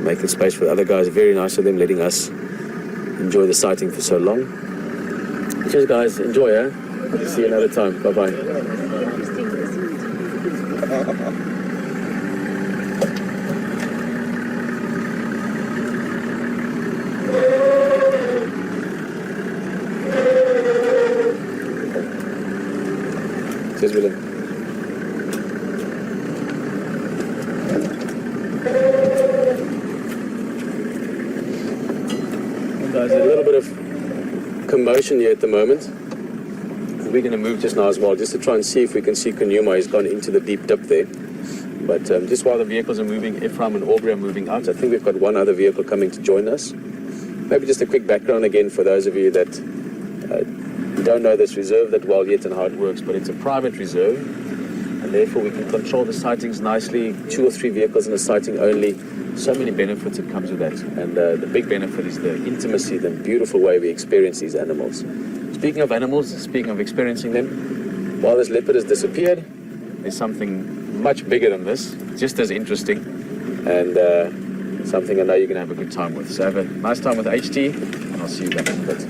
Making space for the other guys. Very nice of them letting us enjoy the sighting for so long. Cheers, guys. Enjoy, eh? See you another time. Bye-bye. Cheers, William. There's a little bit of commotion here at the moment. We're going to move just now as well, just to try and see if we can see Kunuma. He's gone into the deep dip there. But just while the vehicles are moving, Ephraim and Aubrey are moving out. I think we've got one other vehicle coming to join us. Maybe just a quick background again for those of you that don't know this reserve that well yet and how it works, but it's a private reserve, and therefore we can control the sightings nicely, 2 or 3 vehicles in a sighting only. So many benefits that comes with that, and the big benefit is the intimacy, the beautiful way we experience these animals. Speaking of animals, speaking of experiencing them, while this leopard has disappeared, there's something much bigger than this, just as interesting, and something I know you're going to have a good time with. So have a nice time with HT, and I'll see you back in a bit.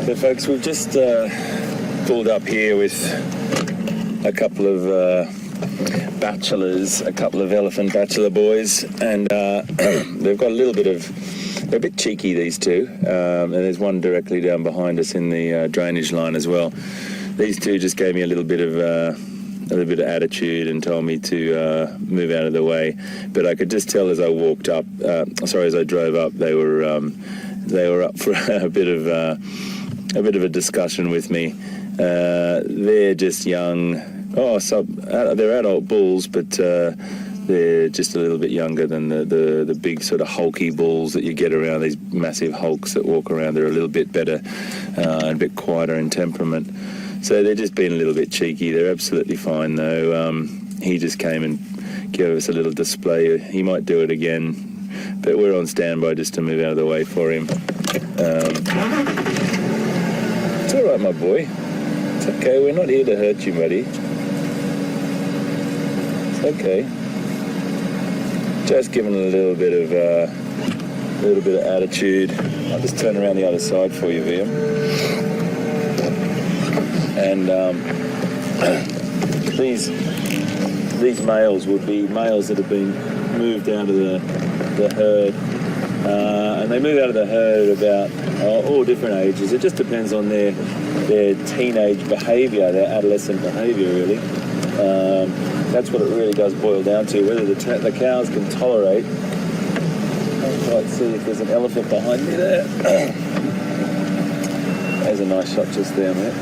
So folks, we've just pulled up here with a couple of bachelors, a couple of elephant bachelor boys, and they've got a little bit of, they're a bit cheeky, these two, and there's one directly down behind us in the drainage line as well. These two just gave me a little bit of attitude and told me to move out of the way, but I could just tell as I walked up, as I drove up, they were up for a bit of a discussion with me. They're just young. They're adult bulls, but they're just a little bit younger than the big sort of hulky bulls that you get around, these massive hulks that walk around. They're a little bit better and a bit quieter in temperament. So they're just being a little bit cheeky. They're absolutely fine, though. He just came and gave us a little display. He might do it again, but we're on standby just to move out of the way for him. It's all right, my boy. It's okay. We're not here to hurt you, buddy. It's okay. Just giving a little bit of attitude. I'll just turn around the other side for you, Liam. And these males would be males that have been moved out of the herd, and they move out of the herd about all different ages. It just depends on their teenage behaviour, their adolescent behaviour, really. That's what it really does boil down to, whether the cows can tolerate. I'll try to see if there's an elephant behind me there. There's a nice shot just there, mate.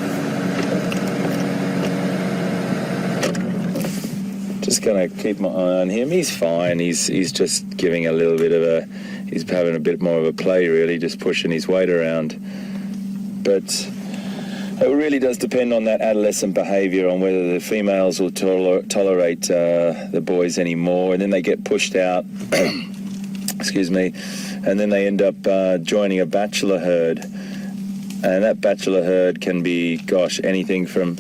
Just going to keep my eye on him. He's fine. He's just giving a little bit of he's having a bit more of a play, really, just pushing his weight around. But it really does depend on that adolescent behaviour, on whether the females will tolerate the boys anymore, and then they get pushed out, excuse me, and then they end up joining a bachelor herd. And that bachelor herd can be, gosh, anything from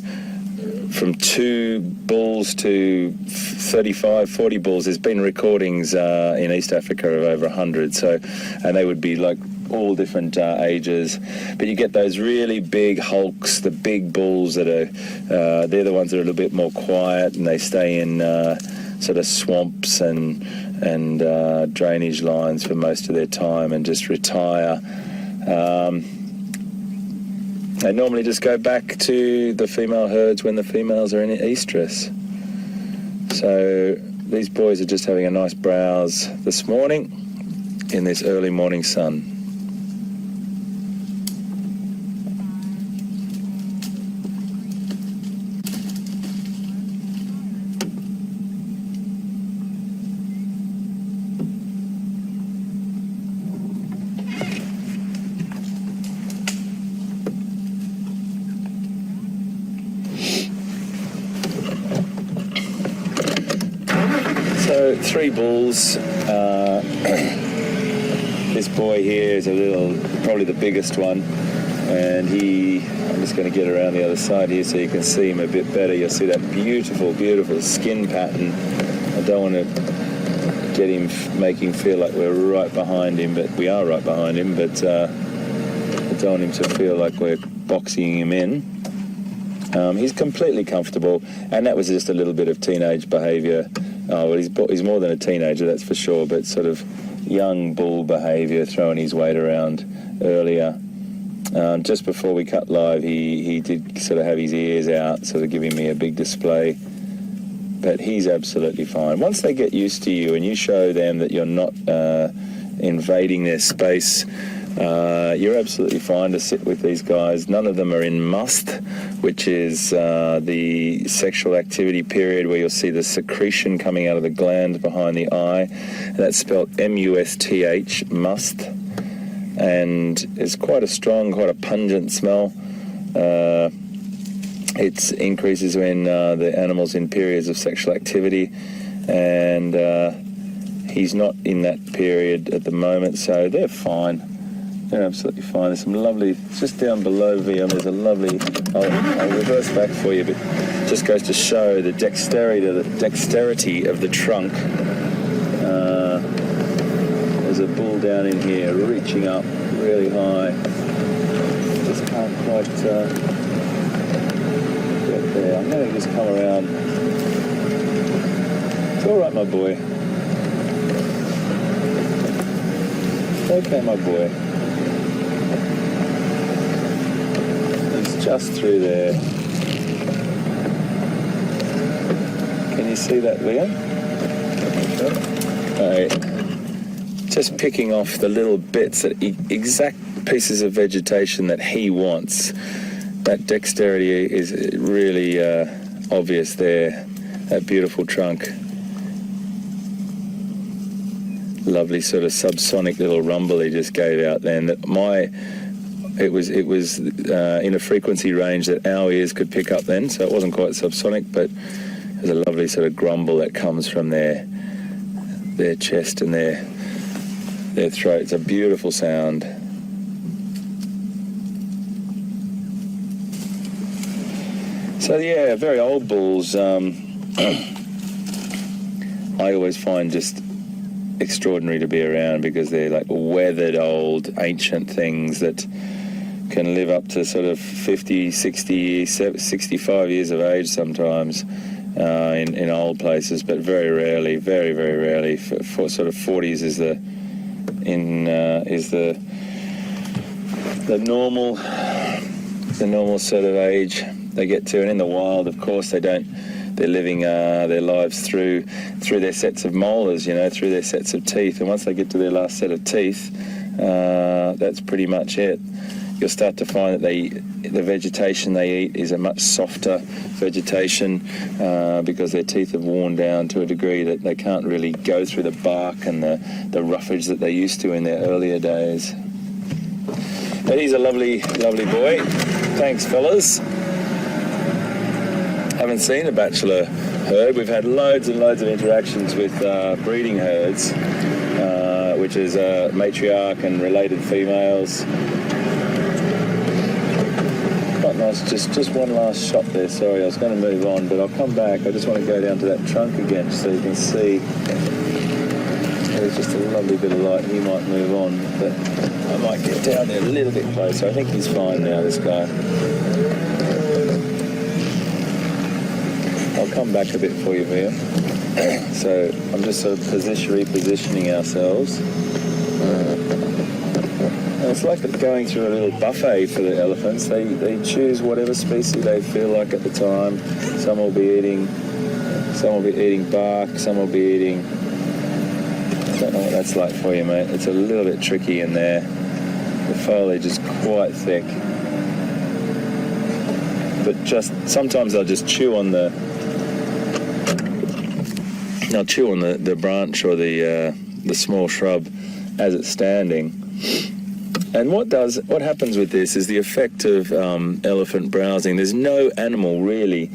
2 bulls to 35, 40 bulls. There's been recordings in East Africa of over 100. So, and they would be like all different ages. But you get those really big hulks, the big bulls that are, they're the ones that are a little bit more quiet, and they stay in sort of swamps and drainage lines for most of their time and just retire. They normally just go back to the female herds when the females are in estrus. So these boys are just having a nice browse this morning in this early morning sun. So 3 bulls. This boy here is probably the biggest one, and I'm just going to get around the other side here so you can see him a bit better. You'll see that beautiful, beautiful skin pattern. I don't want to make him feel like we're right behind him, but we are right behind him, but I don't want him to feel like we're boxing him in. He's completely comfortable, and that was just a little bit of teenage behaviour. Well, he's more than a teenager, that's for sure, but sort of young bull behaviour, throwing his weight around earlier. Just before we cut live, he did sort of have his ears out, sort of giving me a big display. But he's absolutely fine. Once they get used to you and you show them that you're not invading their space, you're absolutely fine to sit with these guys. None of them are in must, which is the sexual activity period where you'll see the secretion coming out of the gland behind the eye. And that's spelled M-U-S-T-H, must. And it's quite a strong, quite a pungent smell. It increases when the animal's in periods of sexual activity, and he's not in that period at the moment, so they're fine. They're absolutely fine. There's some lovely, just down below VM, there's a lovely, I'll reverse back for you, but it just goes to show the dexterity of the trunk. There's a bull down in here reaching up really high. Just can't quite get there. I'm going to just come around all right, my boy. Okay, my boy. He's just through there. Can you see that, Leon? Right. Just picking off the little bits, that exact pieces of vegetation that he wants. That dexterity is really obvious there. That beautiful trunk. Lovely sort of subsonic little rumble he just gave out then. It was in a frequency range that our ears could pick up then, so it wasn't quite subsonic, but there's a lovely sort of grumble that comes from their chest and their throat. It's a beautiful sound. So yeah, very old bulls. I always find just extraordinary to be around because they're like weathered old ancient things that can live up to sort of 50, 60, 65 years of age sometimes in old places, but very rarely, very, very rarely. For sort of 40s is the normal sort of age they get to. And in the wild, of course, they're living their lives through their sets of molars, through their sets of teeth. And once they get to their last set of teeth, that's pretty much it. You'll start to find that the vegetation they eat is a much softer vegetation because their teeth have worn down to a degree that they can't really go through the bark and the roughage that they used to in their earlier days. But he's a lovely, lovely boy. Thanks, fellas. Haven't seen a bachelor herd. We've had loads and loads of interactions with breeding herds, which is matriarch and related females. Quite nice. Just one last shot there. Sorry, I was going to move on, but I'll come back. I just want to go down to that trunk again so you can see. There's just a lovely bit of light. He might move on, but I might get down there a little bit closer. I think he's fine now, this guy. I'll come back a bit for you, Mia. So I'm just sort of repositioning ourselves. And it's like going through a little buffet for the elephants. They choose whatever species they feel like at the time. Some will be eating bark. Some will be eating. I don't know what that's like for you, mate. It's a little bit tricky in there. The foliage is quite thick. But just sometimes I'll just chew on the branch or the small shrub as it's standing. And what happens with this is the effect of elephant browsing. There's no animal really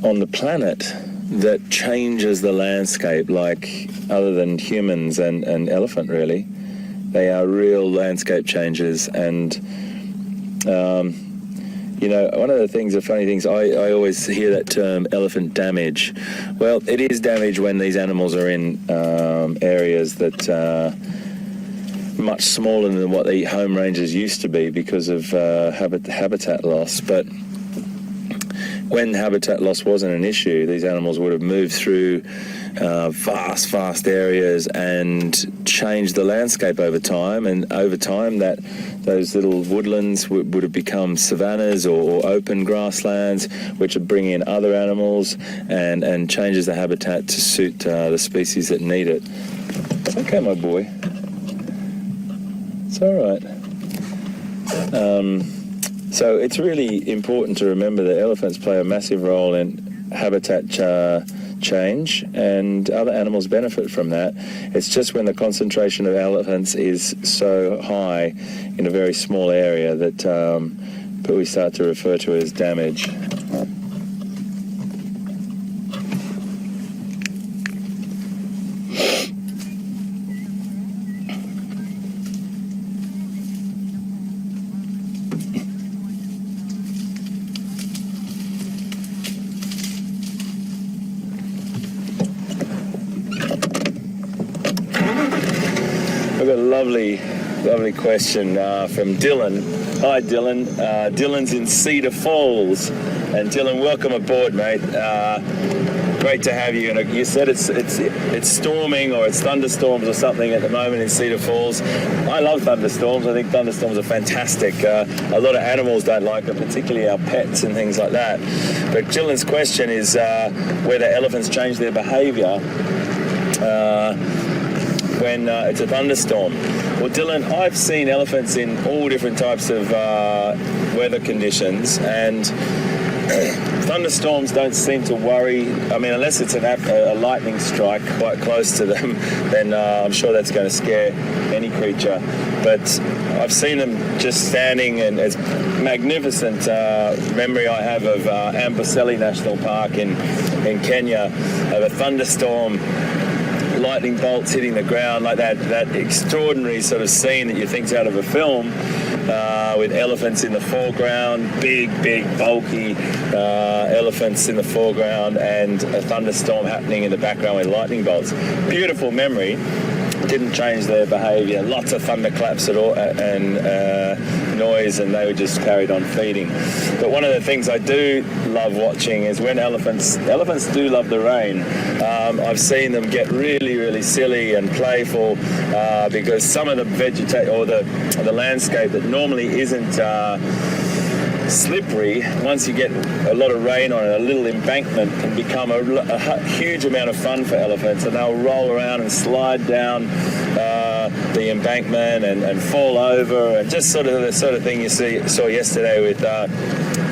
on the planet that changes the landscape other than humans and elephant really. They are real landscape changers. And one of the funny things, I always hear that term elephant damage. Well, it is damage when these animals are in areas that are much smaller than what the home ranges used to be because of habitat loss. But when habitat loss wasn't an issue, these animals would have moved through vast areas and changed the landscape over time. And over time, those little woodlands would have become savannas or open grasslands, which would bring in other animals and changes the habitat to suit the species that need it. Okay, my boy. It's all right. So it's really important to remember that elephants play a massive role in habitat change, and other animals benefit from that. It's just when the concentration of elephants is so high in a very small area that we start to refer to as damage. I've got a lovely Lovely question from Dylan. Hi, Dylan. Dylan's in Cedar Falls. And Dylan, welcome aboard, mate. Great to have you. And you said it's storming or it's thunderstorms or something at the moment in Cedar Falls. I love thunderstorms. I think thunderstorms are fantastic. A lot of animals don't like them, particularly our pets and things like that. But Dylan's question is whether elephants change their behaviour when it's a thunderstorm. Well, Dylan, I've seen elephants in all different types of weather conditions, and thunderstorms don't seem to worry. I mean, unless it's a lightning strike quite close to them, then I'm sure that's going to scare any creature. But I've seen them just standing, and it's magnificent memory I have of Amboseli National Park in Kenya, of a thunderstorm, lightning bolts hitting the ground, like that extraordinary sort of scene that you think's out of a film, with elephants in the foreground, big, bulky elephants in the foreground, and a thunderstorm happening in the background with lightning bolts. Beautiful memory. Didn't change their behaviour. Lots of thunderclaps and noise, and they were just carried on feeding. But one of the things I do love watching is when elephants do love the rain. I've seen them get really silly and playful because some of the vegetation or the landscape that normally isn't slippery, once you get a lot of rain on it, a little embankment can become a huge amount of fun for elephants, and they'll roll around and slide down the embankment and fall over, and just sort of the sort of thing you saw yesterday with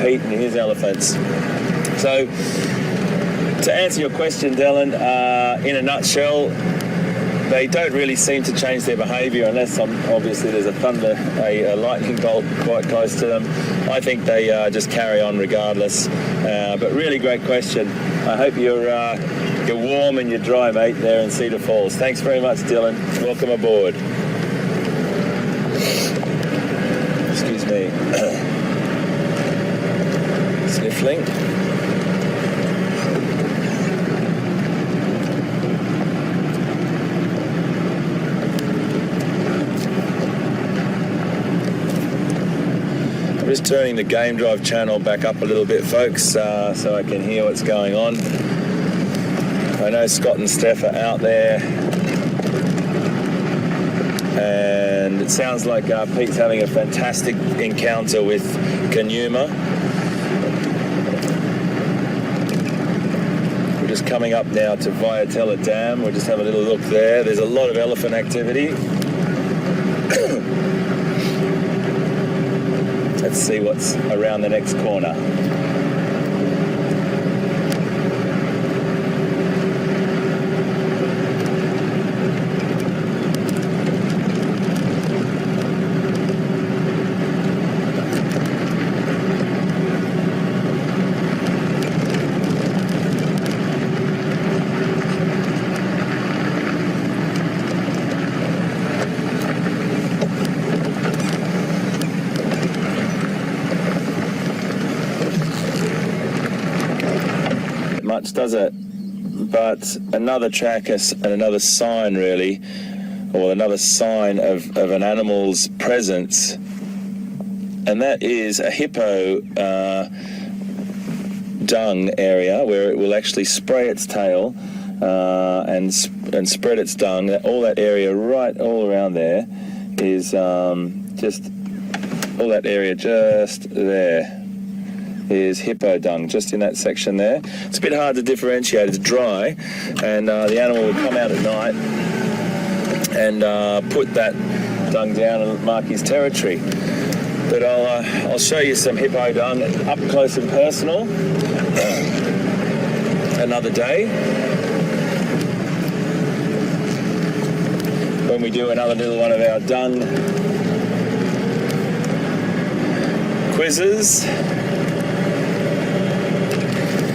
Pete and his elephants. So to answer your question, Dylan, in a nutshell, they don't really seem to change their behaviour unless obviously there's a lightning bolt quite close to them. I think they just carry on regardless. But really great question. I hope you're warm and you're dry, mate, there in Cedar Falls. Thanks very much, Dylan. Welcome aboard. Excuse me. Sniffling. Just turning the Game Drive channel back up a little bit, folks, so I can hear what's going on. I know Scott and Steph are out there, and it sounds like Pete's having a fantastic encounter with Kanuma. We're just coming up now to Viatella Dam. We'll just have a little look there. There's a lot of elephant activity. Let's see what's around the next corner. Much, does it? But another track and another sign, really, or another sign of an animal's presence, and that is a hippo dung area where it will actually spray its tail and spread its dung. All that area right all around there is just all that area just there is hippo dung, just in that section there. It's a bit hard to differentiate. It's dry, and the animal will come out at night and put that dung down and mark his territory. But I'll show you some hippo dung up close and personal another day when we do another little one of our dung quizzes.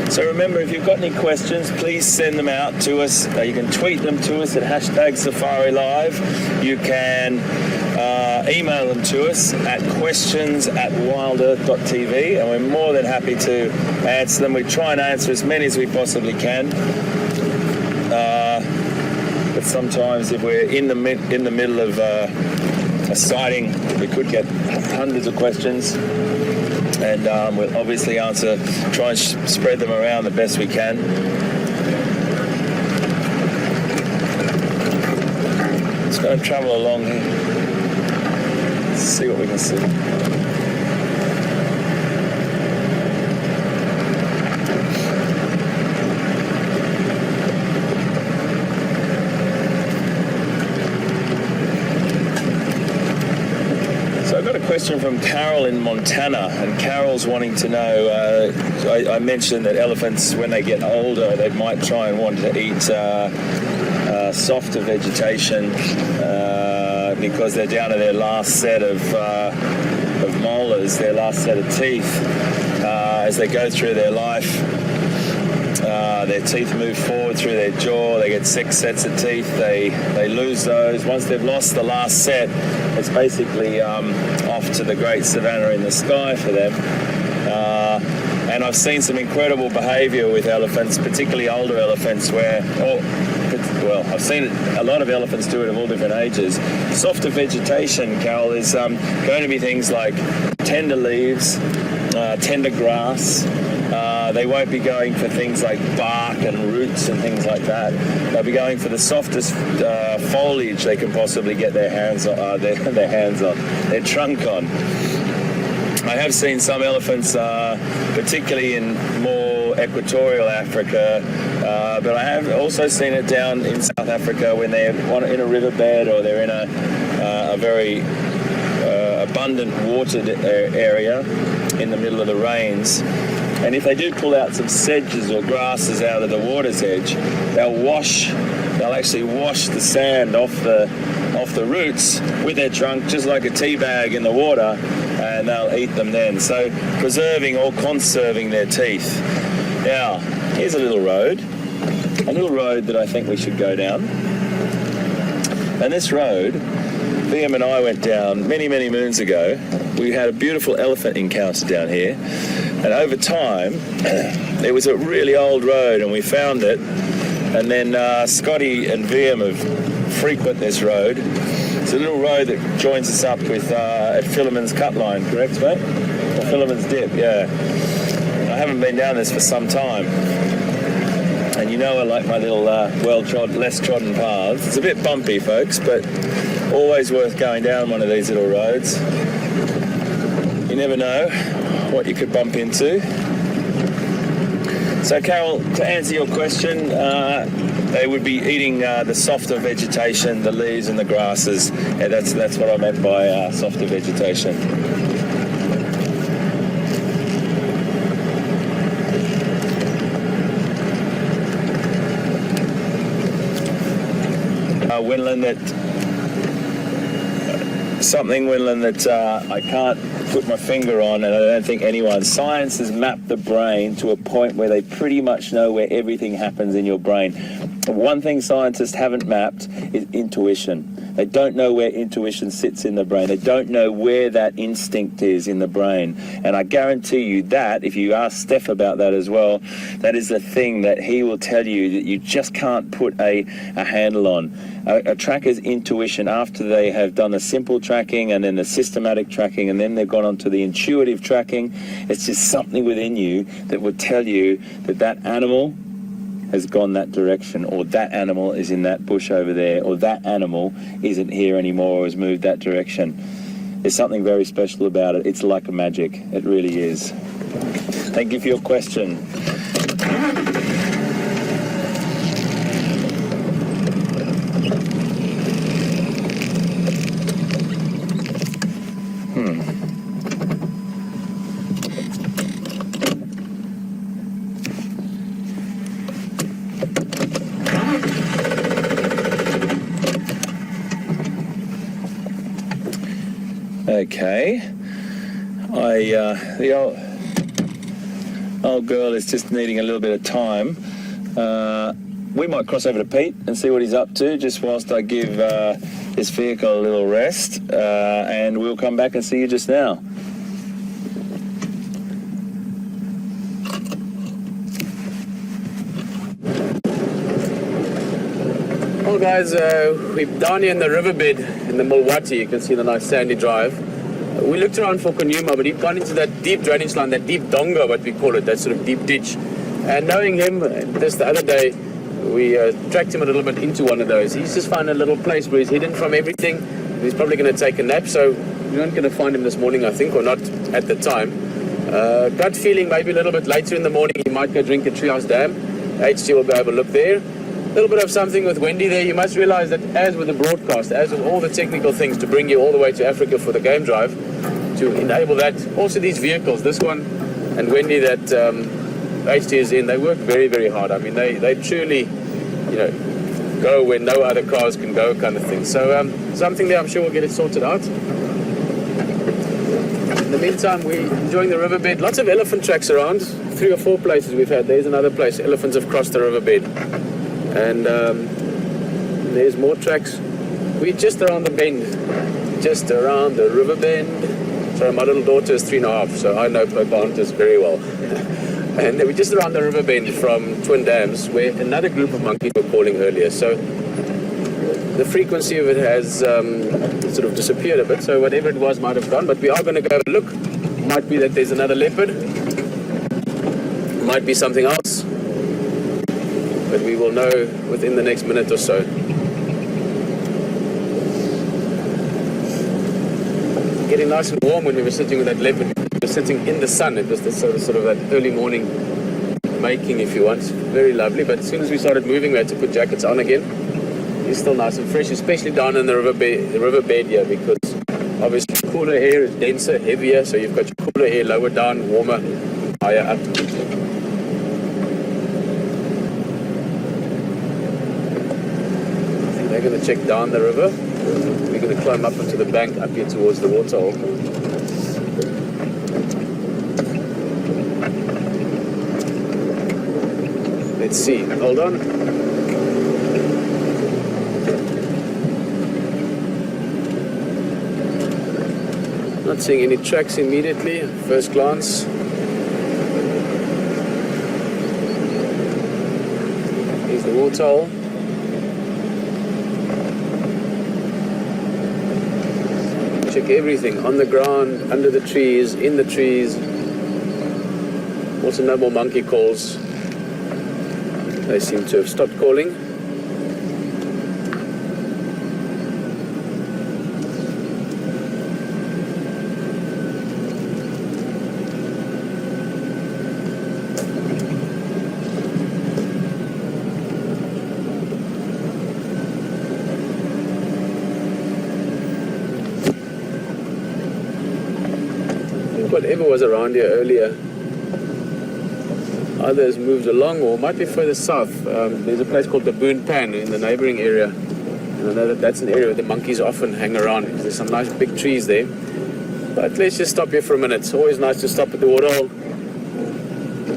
So remember, if you've got any questions, please send them out to us. You can tweet them to us at #SafariLive. You can email them to us at questions@wildearth.tv, and we're more than happy to answer them. We try and answer as many as we possibly can. But sometimes if we're in the middle of a sighting, we could get hundreds of questions, and we'll obviously try and spread them around the best we can. Just going to travel along here, see what we can see. Question from Carol in Montana, and Carol's wanting to know, I mentioned that elephants, when they get older, they might try and want to eat softer vegetation because they're down to their last set of molars, their last set of teeth. As they go through their life, their teeth move forward through their jaw, they get 6 sets of teeth, they lose those. Once they've lost the last set, it's basically off to the great savannah in the sky for them. And I've seen some incredible behaviour with elephants, particularly older elephants, I've seen a lot of elephants do it of all different ages. Softer vegetation, Carol, is going to be things like tender leaves, tender grass. They won't be going for things like bark and roots and things like that. They'll be going for the softest foliage they can possibly get their trunk on. I have seen some elephants, particularly in more equatorial Africa, but I have also seen it down in South Africa when they're in a riverbed or they're in a very abundant watered area in the middle of the rains. And if they do pull out some sedges or grasses out of the water's edge, they'll actually wash the sand off the roots with their trunk, just like a tea bag in the water, and they'll eat them then. So preserving or conserving their teeth. Now, here's a little road that I think we should go down. And this road, Liam and I went down many, many moons ago. We had a beautiful elephant encounter down here. And over time, it was a really old road, and we found it. And then Scotty and VM have frequent this road. It's a little road that joins us up with at Philemon's Cut Line, correct, mate? Or Philemon's Dip, yeah. I haven't been down this for some time. And you know I like my little less trodden paths. It's a bit bumpy, folks, but always worth going down one of these little roads. You never know what you could bump into. So Carol, to answer your question, they would be eating the softer vegetation, the leaves and the grasses. Yeah, that's what I meant by softer vegetation. Winland, that I can't put my finger on, and I don't think anyone. Science has mapped the brain to a point where they pretty much know where everything happens in your brain. One thing scientists haven't mapped is intuition. They don't know where intuition sits in the brain. They don't know where that instinct is in the brain. And I guarantee you that, if you ask Steph about that as well, that is the thing that he will tell you that you just can't put a handle on. A tracker's intuition, after they have done the simple tracking and then the systematic tracking and then they've gone on to the intuitive tracking, it's just something within you that would tell you that that animal has gone that direction, or that animal is in that bush over there, or that animal isn't here anymore or has moved that direction. There's something very special about it. It's like a magic. It really is. Thank you for your question. Okay, the old girl is just needing a little bit of time. We might cross over to Pete and see what he's up to, just whilst I give this vehicle a little rest, and we'll come back and see you just now. Well guys, we're down here in the riverbed in the Mulwati. You can see the nice sandy drive. We looked around for Konuma, but he'd gone into that deep drainage line, that deep donga, what we call it, that sort of deep ditch. And knowing him, just the other day, we tracked him a little bit into one of those. He's just found a little place where he's hidden from everything. He's probably going to take a nap, so we aren't going to find him this morning, I think, or not at the time. Gut feeling, maybe a little bit later in the morning, he might go drink at Treehouse Dam. HT will go have a look there. A little bit of something with Wendy there. You must realize that as with the broadcast, as with all the technical things to bring you all the way to Africa for the game drive, to enable that, also these vehicles, this one and Wendy that HT is in, they work very, very hard. I mean, they truly, you know, go where no other cars can go kind of thing. So something there, I'm sure we'll get it sorted out. In the meantime, we're enjoying the riverbed. Lots of elephant tracks around. 3 or 4 places we've had. There's another place. Elephants have crossed the riverbed. And there's more tracks. We're just around the bend. Just around the river bend. So my little daughter is 3.5, so I know Pocahontas very well. And we're just around the river bend from Twin Dams, where another group of monkeys were calling earlier. So the frequency of it has sort of disappeared a bit, so whatever it was might have gone, but we are going to go have a look. Might be that there's another leopard. Might be something else. But we will know within the next minute or so. Getting nice and warm when we were sitting with that leopard. We were sitting in the sun. It was the sort of that early morning making, if you want. Very lovely. But as soon as we started moving, we had to put jackets on again. It's still nice and fresh, especially down in the riverbed here, because obviously cooler air is denser, heavier, so you've got your cooler air lower down, warmer, higher up. They're going to check down the river. We're going to climb up onto the bank up here towards the waterhole. Let's see. Hold on. Not seeing any tracks immediately. First glance. Here's the waterhole. Check everything on the ground, under the trees, in the trees. Also no more monkey calls. They seem to have stopped calling. Whatever was around here earlier either has moved along or might be further south. There's a place called the Boon Pan in the neighboring area, and I know that that's an area where the monkeys often hang around because there's some nice big trees there. But let's just stop here for a minute. It's always nice to stop at the waterhole.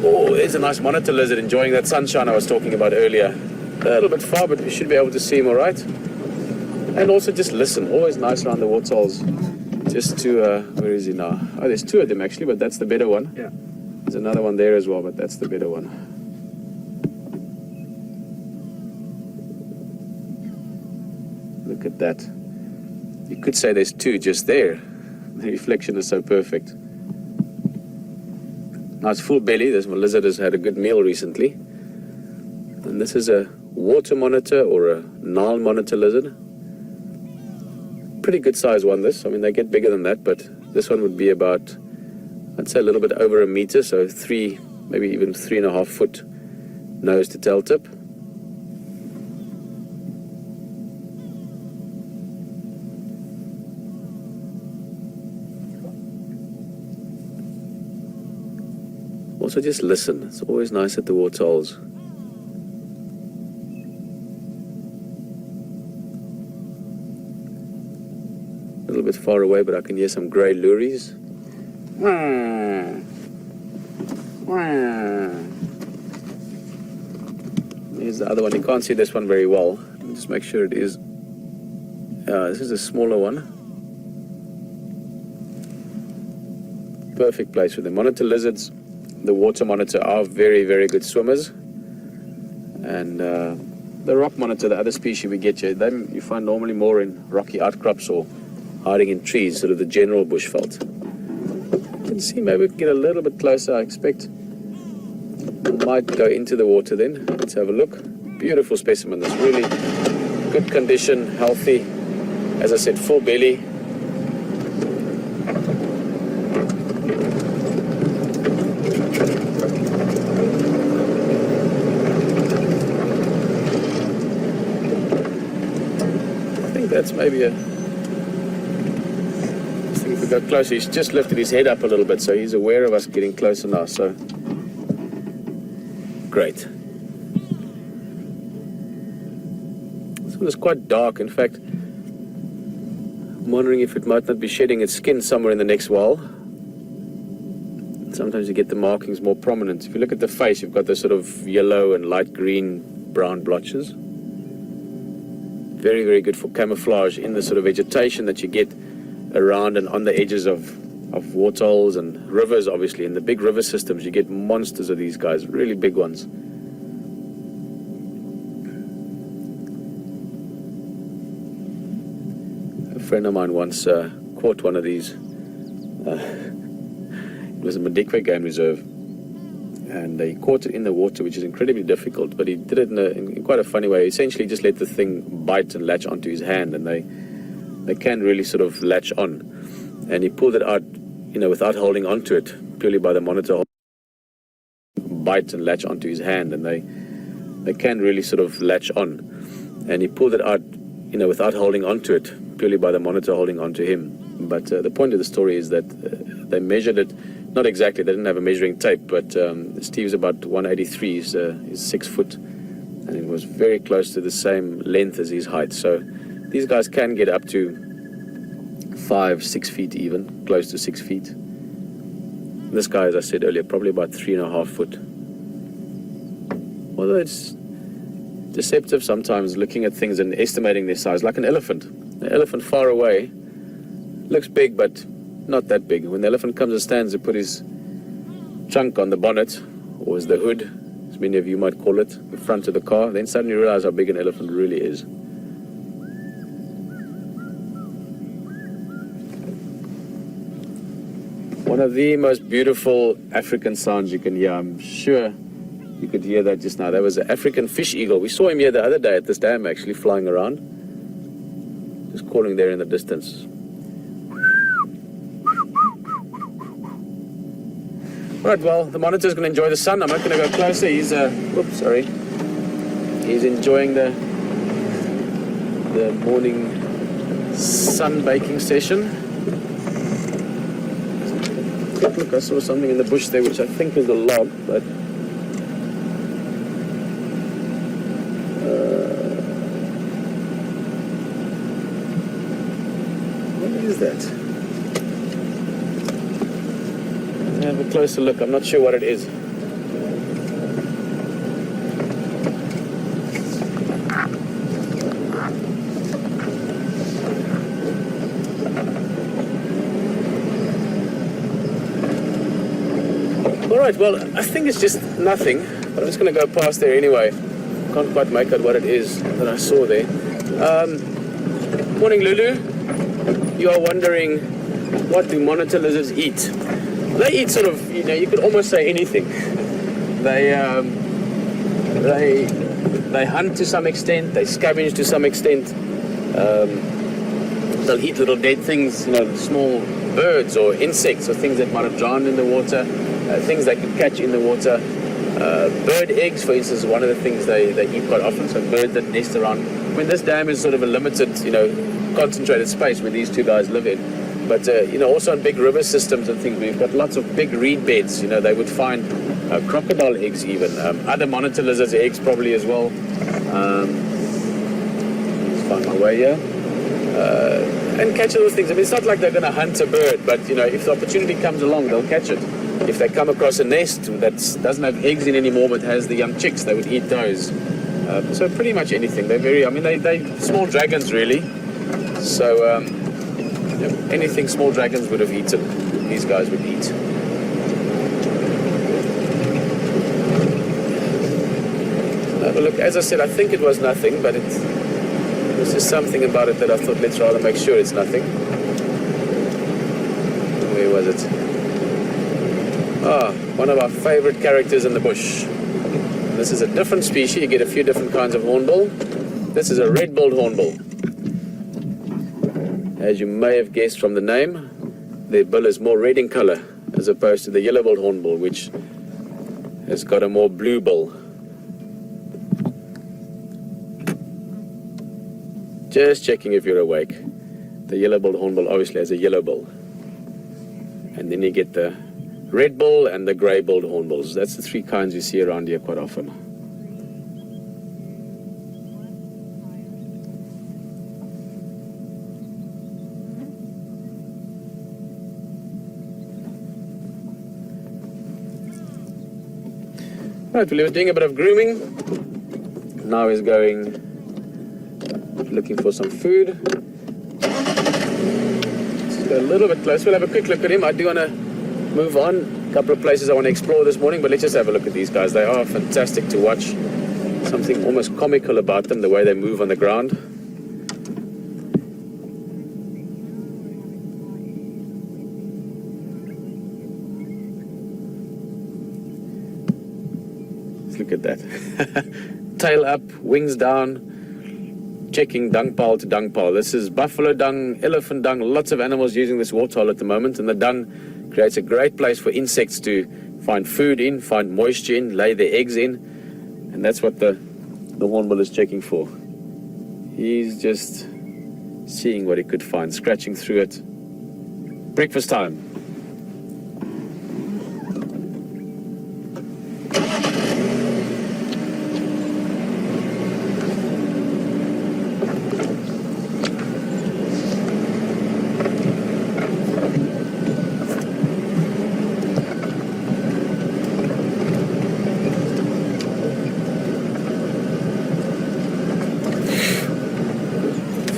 Oh, there's a nice monitor lizard enjoying that sunshine I was talking about earlier. A little bit far, but we should be able to see him all right. And also just listen. Always nice around the waterholes. Just to, where is he now? Oh, there's 2 of them actually, but that's the better one. Yeah. There's another one there as well, but that's the better one. Look at that. You could say there's 2 just there. The reflection is so perfect. Now it's full belly. This lizard has had a good meal recently. And this is a water monitor or a Nile monitor lizard. Pretty good size one, this. I mean, they get bigger than that, but this one would be about, I'd say a little bit over a meter, so 3, maybe even 3.5 foot nose to tail tip. Also just listen. It's always nice at the waterholes. A little bit far away, but I can hear some grey lories. Here's the other one. You can't see this one very well. Let me just make sure it is. This is a smaller one. Perfect place for them. Monitor lizards, the water monitor, are very, very good swimmers. And the rock monitor, the other species we get here, them you find normally more in rocky outcrops or hiding in trees, sort of the general bush veld. You can see maybe we can get a little bit closer. I expect we might go into the water then. Let's have a look. Beautiful specimen. That's really good condition, healthy. As I said, full belly. I think that's maybe a... I think if we go closer, he's just lifted his head up a little bit, so he's aware of us getting closer now, so... Great. This one is quite dark. In fact, I'm wondering if it might not be shedding its skin somewhere in the next while. Sometimes you get the markings more prominent. If you look at the face, you've got the sort of yellow and light green, brown blotches. Very, very good for camouflage in the sort of vegetation that you get around and on the edges of waterholes and rivers. Obviously in the big river systems you get monsters of these guys, really big ones. A friend of mine once caught one of these. It was a Madikwe game reserve, and he caught it in the water, which is incredibly difficult, but he did it in quite a funny way. He essentially just let the thing bite and latch onto his hand, and they can really sort of latch on, and he pulled it out, you know, without holding onto it, purely by the monitor. Bite and latch onto his hand, and they can really sort of latch on, and he pulled it out, you know, without holding onto it, purely by the monitor holding onto him. But the point of the story is that they measured it, not exactly, they didn't have a measuring tape, but Steve's about 183, he's 6 foot, and it was very close to the same length as his height. So these guys can get up to 5-6 feet, even close to 6 feet. This guy, as I said earlier, probably about 3.5 foot. Although it's deceptive sometimes looking at things and estimating their size, like an elephant. An elephant far away looks big, but not that big. When the elephant comes and stands to put his trunk on the bonnet, or as the hood, as many of you might call it, the front of the car, then suddenly you realize how big an elephant really is. One of the most beautiful African sounds you can hear. I'm sure you could hear that just now. That was an African fish eagle. We saw him here the other day at this dam, actually, flying around. Just calling there in the distance. Right, well, the monitor's going to enjoy the sun. I'm not going to go closer. He's, He's enjoying the morning sun baking session. Look, I saw something in the bush there, which I think is a log, but what is that? Have a closer look. I'm not sure what it is. Alright, well, I think it's just nothing, but I'm just going to go past there anyway. Can't quite make out what it is that I saw there. Morning, Lulu. You are wondering, what do monitor lizards eat? They eat sort of, you know, you could almost say anything. They hunt to some extent, they scavenge to some extent. They'll eat little dead things, you know, small birds or insects or things that might have drowned in the water, things they could catch in the water. Bird eggs, for instance, is one of the things they eat quite often, so birds that nest around. I mean, this dam is sort of a limited, you know, concentrated space where these two guys live in. But, you know, also on big river systems and things, we've got lots of big reed beds. You know, they would find crocodile eggs even. Other monitor lizards' eggs probably as well. Just find my way here. And catch those things. I mean, it's not like they're going to hunt a bird, but, you know, if the opportunity comes along, they'll catch it. If they come across a nest that doesn't have eggs in anymore but has the young chicks, they would eat those. So pretty much anything. They're very, I mean, they small dragons really. So, anything small dragons would have eaten, these guys would eat. Well, look, as I said, I think it was nothing, but there's just something about it that I thought, let's rather make sure it's nothing. Where was it? Ah, one of our favorite characters in the bush. This is a different species. You get a few different kinds of hornbill. This is a red-billed hornbill. As you may have guessed from the name, their bill is more red in color as opposed to the yellow-billed hornbill, which has got a more blue bill. Just checking if you're awake. The yellow-billed hornbill obviously has a yellow bill. And then you get the red bill and the grey-billed hornbills. That's the three kinds you see around here quite often. Right, well, he was doing a bit of grooming. Now he's going looking for some food. Let's go a little bit closer. We'll have a quick look at him. I do want to move on. A couple of places I want to explore this morning, but let's just have a look at these guys. They are fantastic to watch. Something almost comical about them, the way they move on the ground. Look at that. Tail up, wings down, checking dung pile to dung pile. This is buffalo dung, elephant dung, lots of animals using this waterhole at the moment, and the dung creates a great place for insects to find food in, find moisture in, lay their eggs in, and that's what the hornbill is checking for. He's just seeing what he could find, scratching through it. Breakfast time.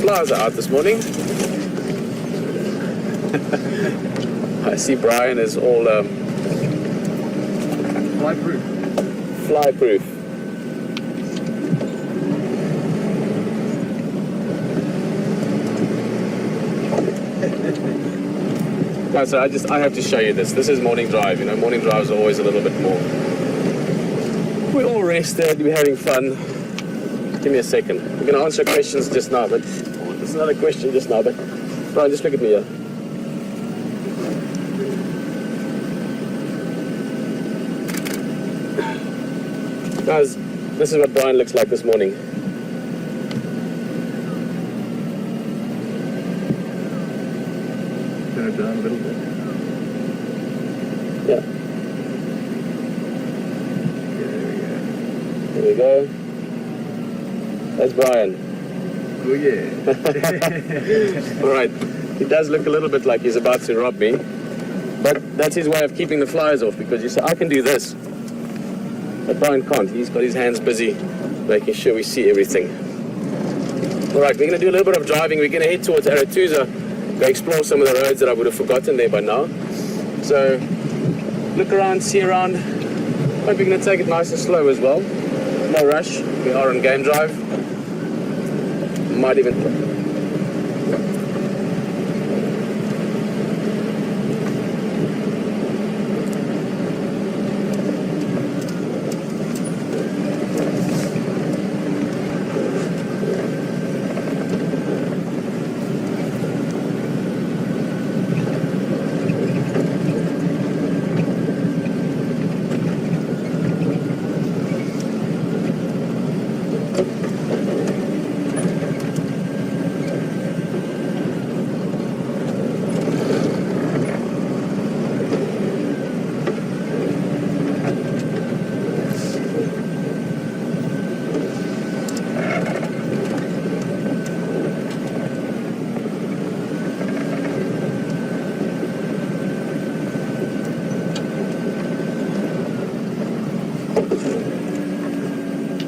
Flowers are out this morning. I see Brian is all Fly-proof. fly-proof. Guys, so I have to show you this. This is morning drive. You know, morning drives are always a little bit more. We're all rested. We're having fun. Give me a second. We're going to answer questions just now, but there's another question just now. But Brian, just look at me here. Guys, this is what Brian looks like this morning. Turn it down a little bit. Yeah. There we go. That's Brian. Oh yeah. All right. He does look a little bit like he's about to rob me. But that's his way of keeping the flies off, because you say, I can do this. But Brian can't. He's got his hands busy making sure we see everything. All right, we're going to do a little bit of driving. We're going to head towards Aratuza, go explore some of the roads that I would have forgotten there by now. So look around, see around. But we're going to take it nice and slow as well. No rush. We are on game drive. Might even...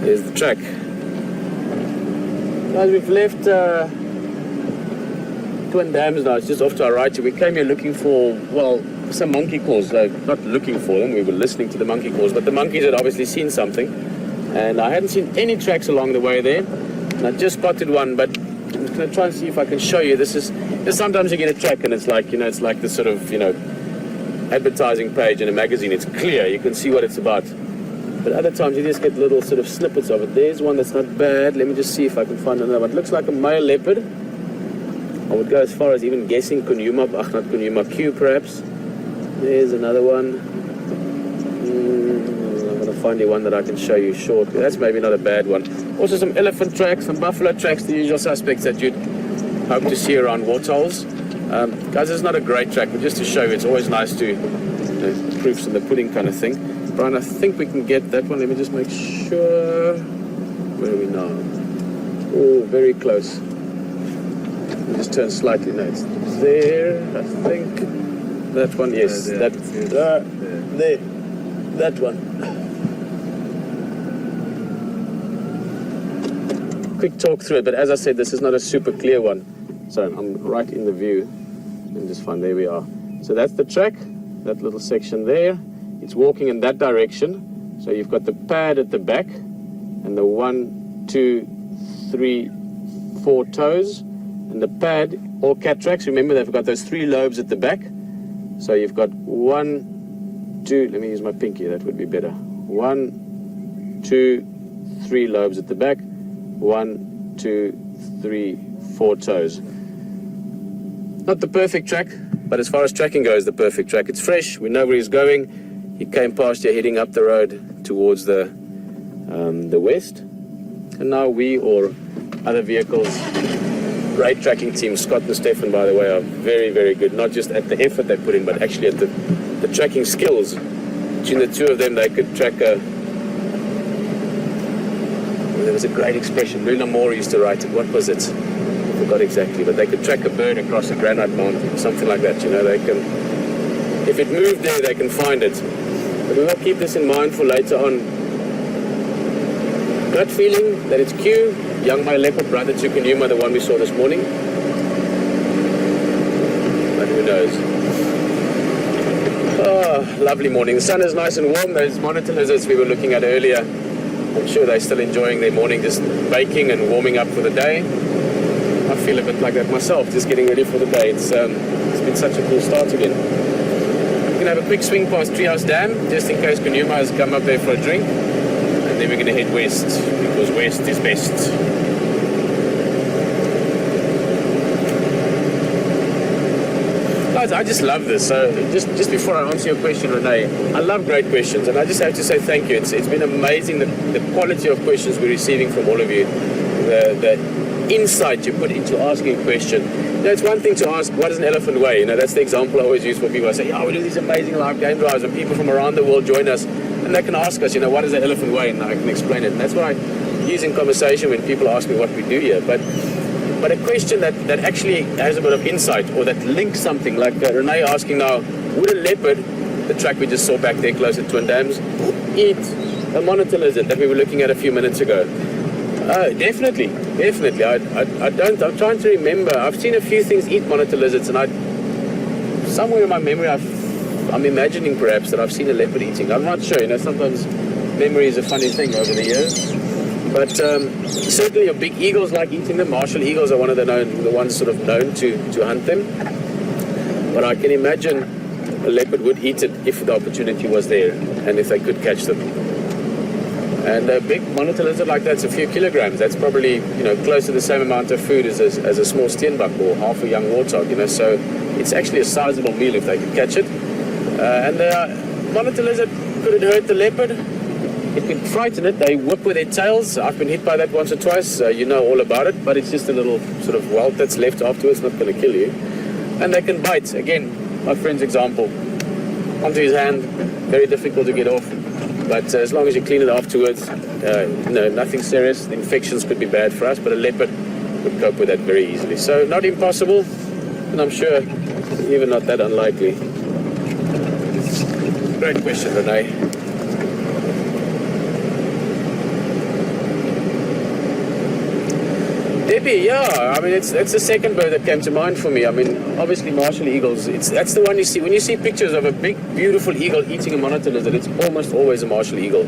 Here's the track. Guys, we've left Twin Dams now. It's just off to our right. We came here looking for, well, some monkey calls. Not looking for them. We were listening to the monkey calls, but the monkeys had obviously seen something. And I hadn't seen any tracks along the way there. And I just spotted one, but I'm going to try and see if I can show you. This is, sometimes you get a track and it's like, it's like the sort of, advertising page in a magazine. It's clear, you can see what it's about. But other times you just get little sort of snippets of it. There's one that's not bad. Let me just see if I can find another one. It looks like a male leopard. I would go as far as even guessing Q perhaps. There's another one. I'm going to find you one that I can show you shortly. That's maybe not a bad one. Also some elephant tracks, some buffalo tracks, the usual suspects that you'd hope to see around waterholes. Guys, it's not a great track, but just to show you, it's always nice to proofs in the pudding kind of thing. Brian, I think we can get that one. Let me just make sure. Where are we now? Oh, very close. Let me just turn slightly. No, it's there, I think. That one, yes. There. There. That one. Quick talk through it, but as I said, this is not a super clear one. So I'm right in the view. Let me just find, there we are. So that's the track, that little section there. It's walking in that direction. So you've got the pad at the back and the 1, 2, 3, 4 toes. And the pad, all cat tracks, remember they've got those 3 lobes at the back. So you've got 1, 2, let me use my pinky, that would be better. 1, 2, 3 lobes at the back. 1, 2, 3, 4 toes. Not the perfect track, but as far as tracking goes, the perfect track. It's fresh, we know where he's going. He came past here heading up the road towards the west. And now we or other vehicles, great tracking team, Scott and Stefan, by the way, are very, very good. Not just at the effort they put in, but actually at the tracking skills. Between the two of them, they could track a... Well, there was a great expression. Luna Moore used to write it. What was it? I forgot exactly. But they could track a bird across a granite mountain or something like that. They can... If it moved there, they can find it. But we will keep this in mind for later on. Gut feeling that it's Q, young male leopard, brother to Kanuma, the one we saw this morning. But who knows? Oh, lovely morning. The sun is nice and warm. Those monitor lizards we were looking at earlier, I'm sure they're still enjoying their morning, just baking and warming up for the day. I feel a bit like that myself, just getting ready for the day. It's been such a cool start again. We're going to have a quick swing past Treehouse Dam, just in case Kanuma has come up there for a drink. And then we're going to head west, because west is best. Guys, I just love this. So just before I answer your question, Renee, I love great questions, and I just have to say thank you. It's been amazing, the quality of questions we're receiving from all of you, the insight you put into asking a question. It's one thing to ask, what does an elephant weigh? That's the example I always use for people. I say, we do these amazing live game drives, and people from around the world join us, and they can ask us, what does an elephant weigh? And I can explain it. And that's what I use in conversation when people ask me what we do here. But a question that actually has a bit of insight, or that links something, like Renee asking now, would a leopard, the track we just saw back there close to Twin Dams, eat a monitor lizard that we were looking at a few minutes ago? Definitely. I'm trying to remember. I've seen a few things eat monitor lizards, and somewhere in my memory, I'm imagining perhaps that I've seen a leopard eating. I'm not sure. Sometimes memory is a funny thing over the years. But certainly, your big eagles like eating them. Martial eagles are one of the ones sort of known to hunt them. But I can imagine a leopard would eat it if the opportunity was there, and if they could catch them. And a big monitor lizard like that's a few kilograms. That's probably, close to the same amount of food as a small steenbok or half a young warthog, So it's actually a sizable meal if they could catch it. And the monitor lizard, could it hurt the leopard? It can frighten it. They whip with their tails. I've been hit by that once or twice. You know all about it. But it's just a little sort of welt that's left afterwards. Not going to kill you. And they can bite. Again, my friend's example. Onto his hand. Very difficult to get off. But as long as you clean it afterwards, nothing serious. The infections could be bad for us, but a leopard would cope with that very easily. So not impossible, and I'm sure even not that unlikely. Great question, Renee. Debbie, it's the second bird that came to mind for me. Obviously martial eagles, that's the one you see. When you see pictures of a big, beautiful eagle eating a monitor lizard, it's almost always a martial eagle.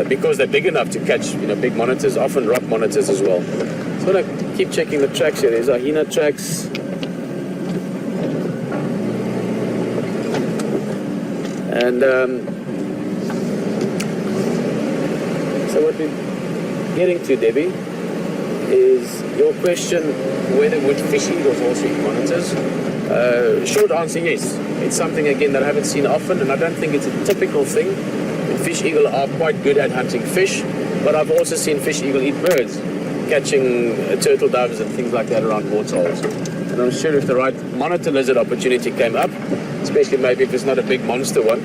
because they're big enough to catch, big monitors, often rock monitors as well. So I'm gonna keep checking the tracks here. There's Ahina tracks. And so what we're getting to, Debbie, is your question whether would fish eagles also eat monitors. Short answer, yes. It's something, again, that I haven't seen often, and I don't think it's a typical thing. Fish eagle are quite good at hunting fish, but I've also seen fish eagle eat birds, catching turtle doves and things like that around waterholes. And I'm sure if the right monitor lizard opportunity came up, especially maybe if it's not a big monster one,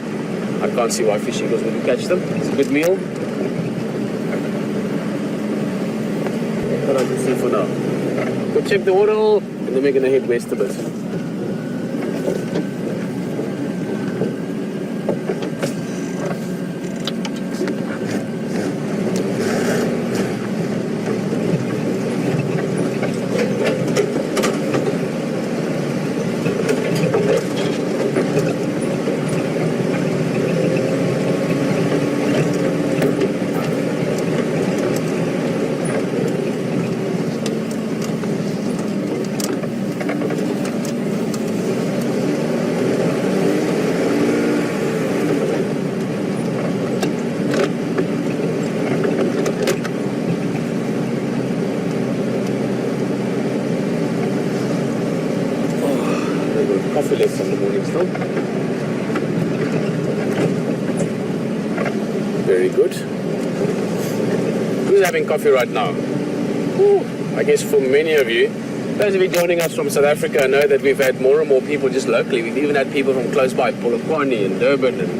I can't see why fish eagles wouldn't catch them. It's a good meal. That's what I can see for now. Go check the waterhole, and then we're going to head west a bit. Coffee left on the morning still. Very good. Who's having coffee right now? Ooh, I guess for many of you, those of you joining us from South Africa know that we've had more and more people just locally. We've even had people from close by, Polokwane and Durban and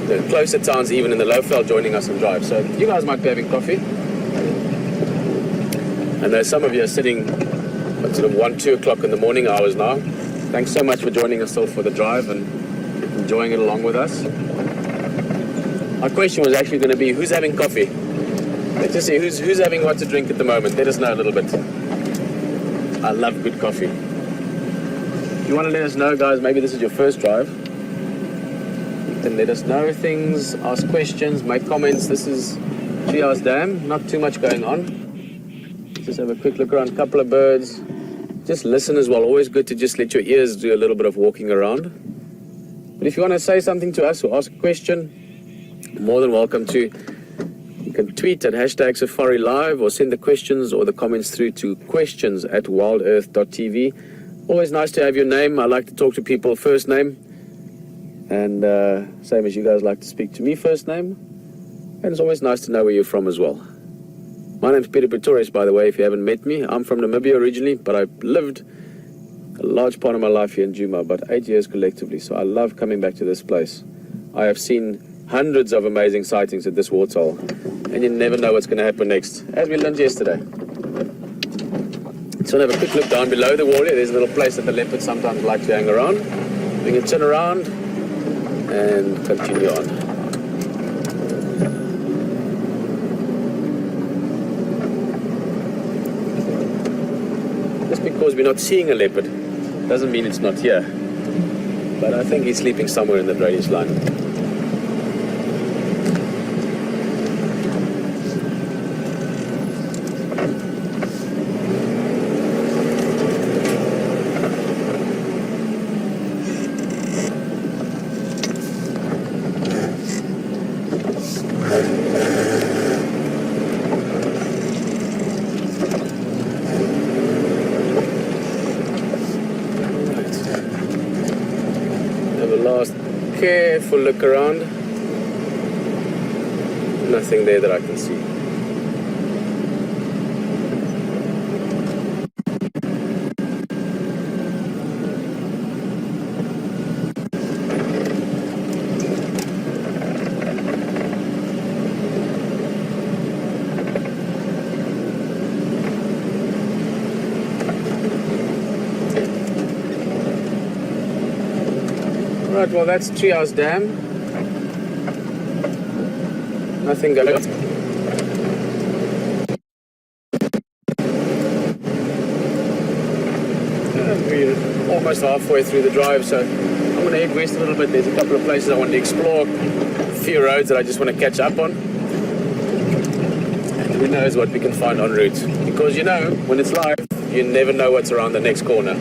the closer towns even in the Lowveld joining us on drive. So you guys might be having coffee. And there's some of you are sitting at sort of 1, 2 o'clock in the morning hours now. Thanks so much for joining us all for the drive and enjoying it along with us. Our question was actually going to be, who's having coffee? Let's just see, who's having what to drink at the moment? Let us know a little bit. I love good coffee. If you want to let us know, guys, maybe this is your first drive, you can let us know things, ask questions, make comments. This is Trias Dam, not too much going on. Just have a quick look around, a couple of birds. Just listen as well. Always good to just let your ears do a little bit of walking around. But if you want to say something to us or ask a question, more than welcome to. You can tweet at #SafariLive or send the questions or the comments through to questions@wildearth.tv. Always nice to have your name. I like to talk to people first name. And same as you guys like to speak to me first name. And it's always nice to know where you're from as well. My name's Peter Pretorius, by the way, if you haven't met me. I'm from Namibia originally, but I've lived a large part of my life here in Djuma, about 8 years collectively, so I love coming back to this place. I have seen hundreds of amazing sightings at this waterhole, and you never know what's going to happen next, as we learned yesterday. So have a quick look down below the wall here. There's a little place that the leopards sometimes like to hang around. We can turn around and continue on. Because we're not seeing a leopard doesn't mean it's not here, but I think he's sleeping somewhere in the drainage line. Careful look around. Nothing there that I can see. Right, well, that's Trias Dam. Nothing going on. We're almost halfway through the drive, so I going to head west a little bit. There's a couple of places I want to explore, a few roads that I just want to catch up on. And who knows what we can find en route. Because you know, when it's live, you never know what's around the next corner.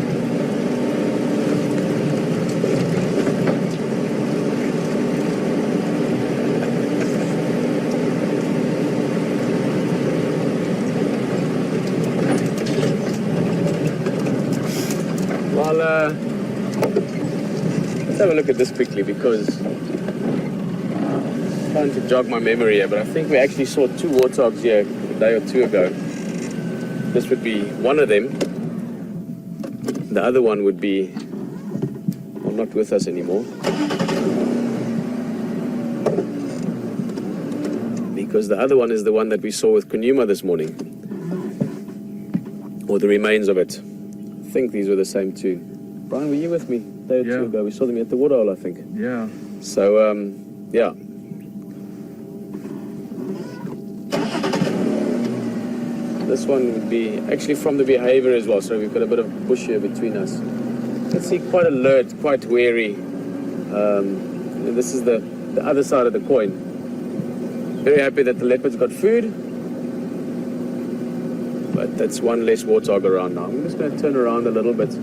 Let's have a look at this quickly because I'm trying to jog my memory here, but I think we actually saw 2 warthogs here a day or 2 ago. This would be one of them. The other one would be, well, not with us anymore. Because the other one is the one that we saw with Kunuma this morning. Or the remains of it. I think these were the same 2. Brian, were you with me a day or 2 ago? We saw them at the waterhole, I think. Yeah. So, yeah. This one would be actually from the behavior as well, so we've got a bit of bush here between us. Let's see, quite alert, quite wary. And this is the other side of the coin. Very happy that the leopard's got food. But that's one less warthog around now. I'm just going to turn around a little bit.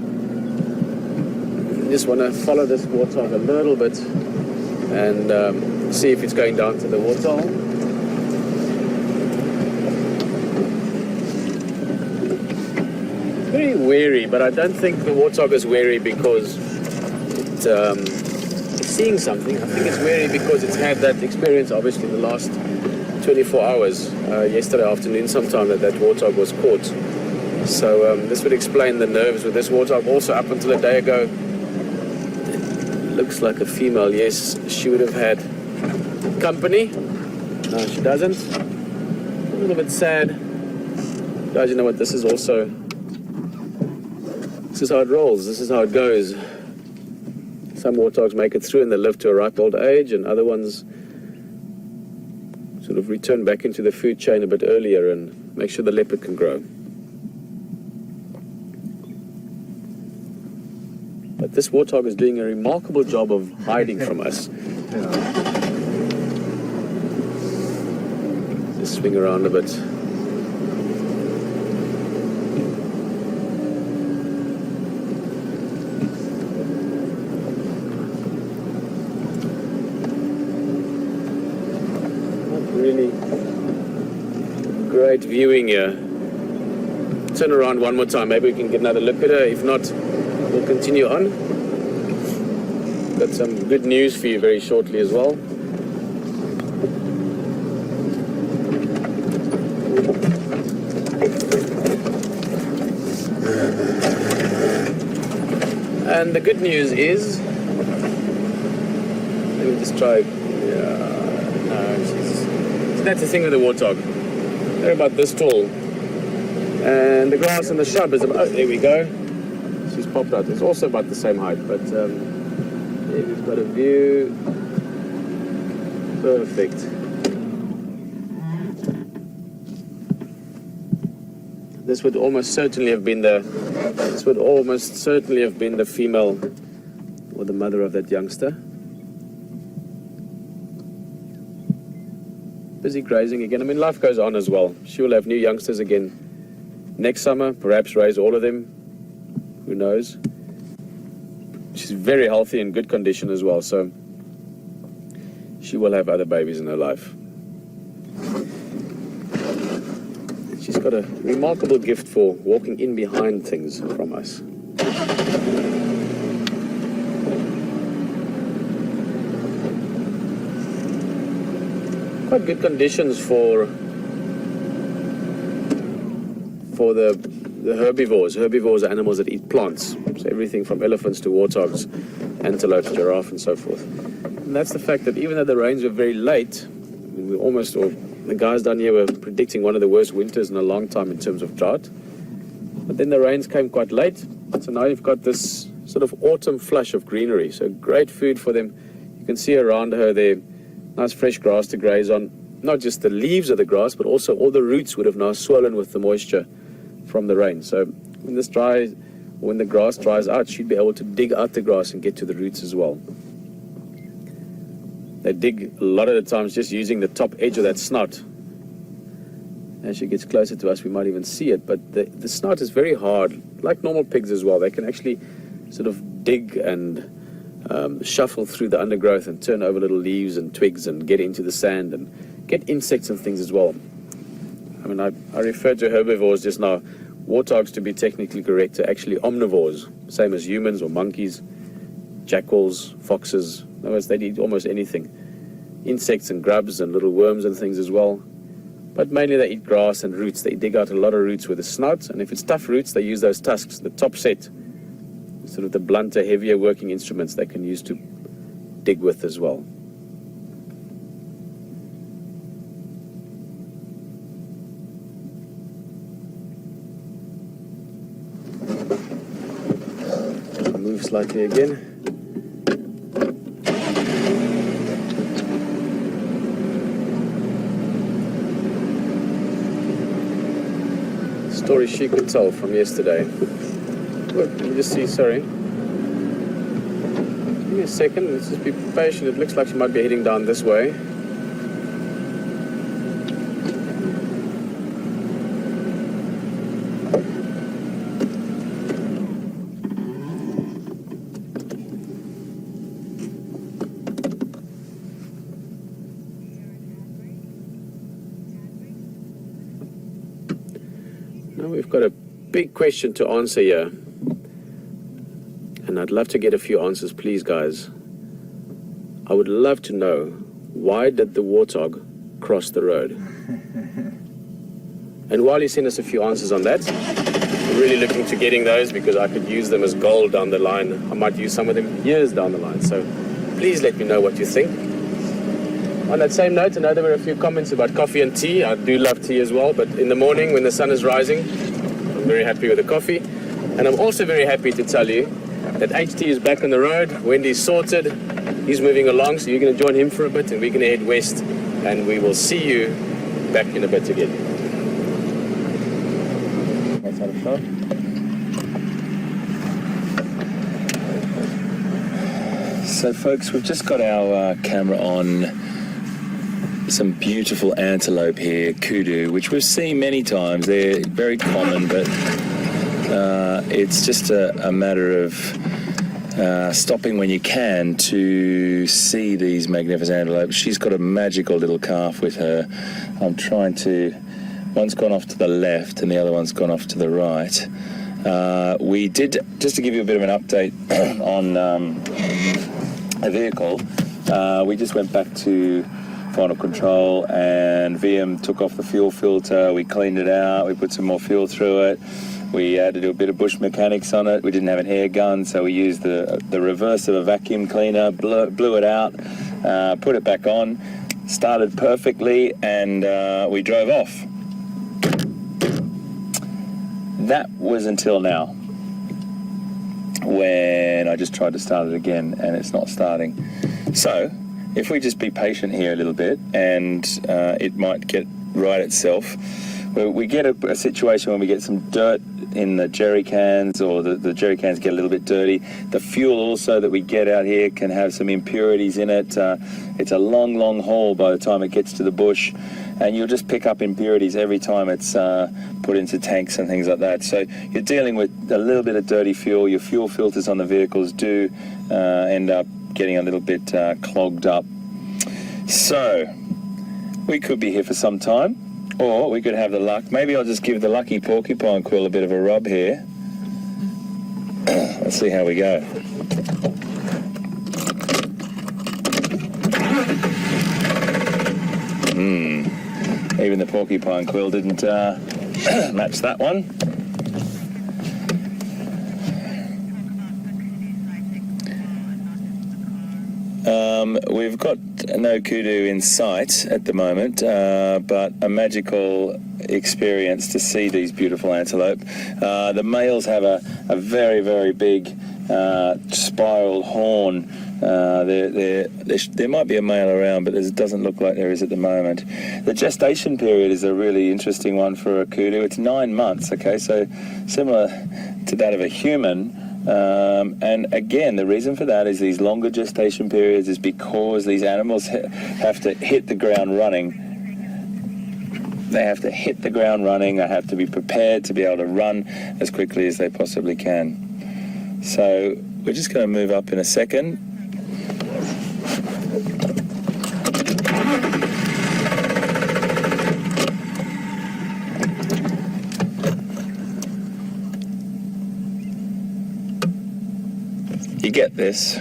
I just want to follow this warthog a little bit and see if it's going down to the waterhole. Very wary, but I don't think the warthog is wary because it's seeing something. I think it's wary because it's had that experience, obviously, in the last 24 hours. Yesterday afternoon sometime that warthog was caught. So this would explain the nerves with this warthog. Also, up until a day ago, looks like a female. Yes, she would have had company. No, she doesn't. A little bit sad. Guys, you know what? This is also... This is how it rolls. This is how it goes. Some warthogs make it through and they live to a ripe old age, and other ones sort of return back into the food chain a bit earlier and make sure the leopard can grow. But this warthog is doing a remarkable job of hiding from us. Just swing around a bit. Not really great viewing here. Turn around one more time. Maybe we can get another look at her. If not, we'll continue on. Got some good news for you very shortly as well. And the good news is, let me just try. That's the thing with the warthog. They're about this tall. And the grass and the shrub is about, oh, there we go. She's popped out. It's also about the same height, but there we've got a view. Perfect. This would almost certainly have been the female or the mother of that youngster. Busy grazing again. I mean, life goes on as well. She will have new youngsters again next summer, perhaps raise all of them. Who knows? She's very healthy and good condition as well, so she will have other babies in her life. She's got a remarkable gift for walking in behind things from us. Quite good conditions for the herbivores. Herbivores are animals that eat plants. So everything from elephants to warthogs, antelopes, giraffe, and so forth. And that's the fact that even though the rains were very late, the guys down here were predicting one of the worst winters in a long time in terms of drought. But then the rains came quite late. So now you've got this sort of autumn flush of greenery. So great food for them. You can see around her there, nice fresh grass to graze on. Not just the leaves of the grass, but also all the roots would have now swollen with the moisture from the rain. So when this dry when the grass dries out, she'd be able to dig out the grass and get to the roots as well. They dig a lot of the times just using the top edge of that snout. As she gets closer to us, we might even see it, but the snout is very hard, like normal pigs as well. They can actually sort of dig and shuffle through the undergrowth and turn over little leaves and twigs and get into the sand and get insects and things as well. I mean, I referred to herbivores just now. Warthogs, to be technically correct, are actually omnivores, same as humans or monkeys, jackals, foxes. In other words, they eat almost anything. Insects and grubs and little worms and things as well. But mainly they eat grass and roots. They dig out a lot of roots with a snout, and if it's tough roots, they use those tusks, the top set, sort of the blunter, heavier working instruments they can use to dig with as well. Move slightly again. Story she could tell from yesterday. Look, let me just see, sorry. Give me a second, let's just be patient. It looks like she might be heading down this way. Now we've got a big question to answer here, and I'd love to get a few answers, please, guys. I would love to know, why did the warthog cross the road? And while you send us a few answers on that, I'm really looking to getting those because I could use them as gold down the line. I might use some of them years down the line, so please let me know what you think. On that same note, I know there were a few comments about coffee and tea. I do love tea as well, but in the morning when the sun is rising, I'm very happy with the coffee. And I'm also very happy to tell you that HT is back on the road. Wendy's sorted. He's moving along, so you're going to join him for a bit, and we're going to head west, and we will see you back in a bit again. That's out of shot. So folks, we've just got our camera on some beautiful antelope here, kudu, which we've seen many times. They're very common, but it's just a matter of stopping when you can to see these magnificent antelopes. She's got a magical little calf with her. I'm trying to... One's gone off to the left and the other one's gone off to the right. We did, just to give you a bit of an update on a vehicle, we just went back to final control and VM took off the fuel filter. We cleaned it out, we put some more fuel through it, we had to do a bit of bush mechanics on it. We didn't have an air gun, so we used the reverse of a vacuum cleaner, blew it out, put it back on, started perfectly, and we drove off. That was until now, when I just tried to start it again and it's not starting. So if we just be patient here a little bit, and it might get right itself. We get a situation when we get some dirt in the jerry cans, or the jerry cans get a little bit dirty. The fuel also that we get out here can have some impurities in it. It's a long haul by the time it gets to the bush, and you'll just pick up impurities every time it's put into tanks and things like that. So you're dealing with a little bit of dirty fuel. Your fuel filters on the vehicles do end up getting a little bit clogged up. So we could be here for some time, or we could have the luck. Maybe I'll just give the lucky porcupine quill a bit of a rub here. Let's see how we go. Even the porcupine quill didn't match that one. We've got no kudu in sight at the moment, but a magical experience to see these beautiful antelope. The males have a very big spiral horn There might be a male around, but it doesn't look like there is at the moment. The gestation period is a really interesting one for a kudu. It's 9 months, okay, so similar to that of a human. And again, the reason for that is these longer gestation periods is because these animals have to hit the ground running. They have to hit the ground running. They have to be prepared to be able to run as quickly as they possibly can. So we're just going to move up in a second. You get this.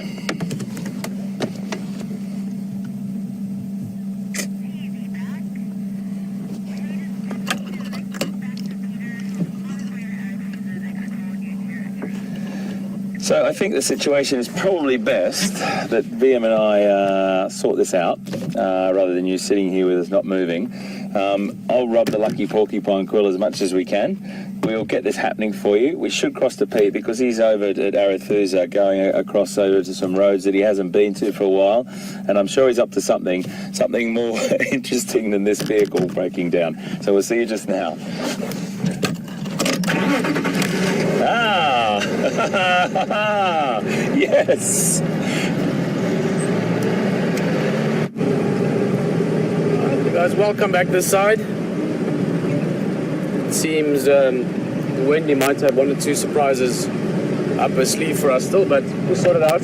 So I think the situation is probably best that VM and I sort this out rather than you sitting here with us not moving. I'll rub the lucky porcupine quill as much as we can. We'll get this happening for you. We should cross to Pete because he's over at Arathusa going across over to some roads that he hasn't been to for a while, and I'm sure he's up to something more interesting than this vehicle breaking down. So we'll see you just now. Ah! Yes! Alright, you guys, welcome back this side. It seems Wendy might have 1 or 2 surprises up her sleeve for us still, but we'll sort it out.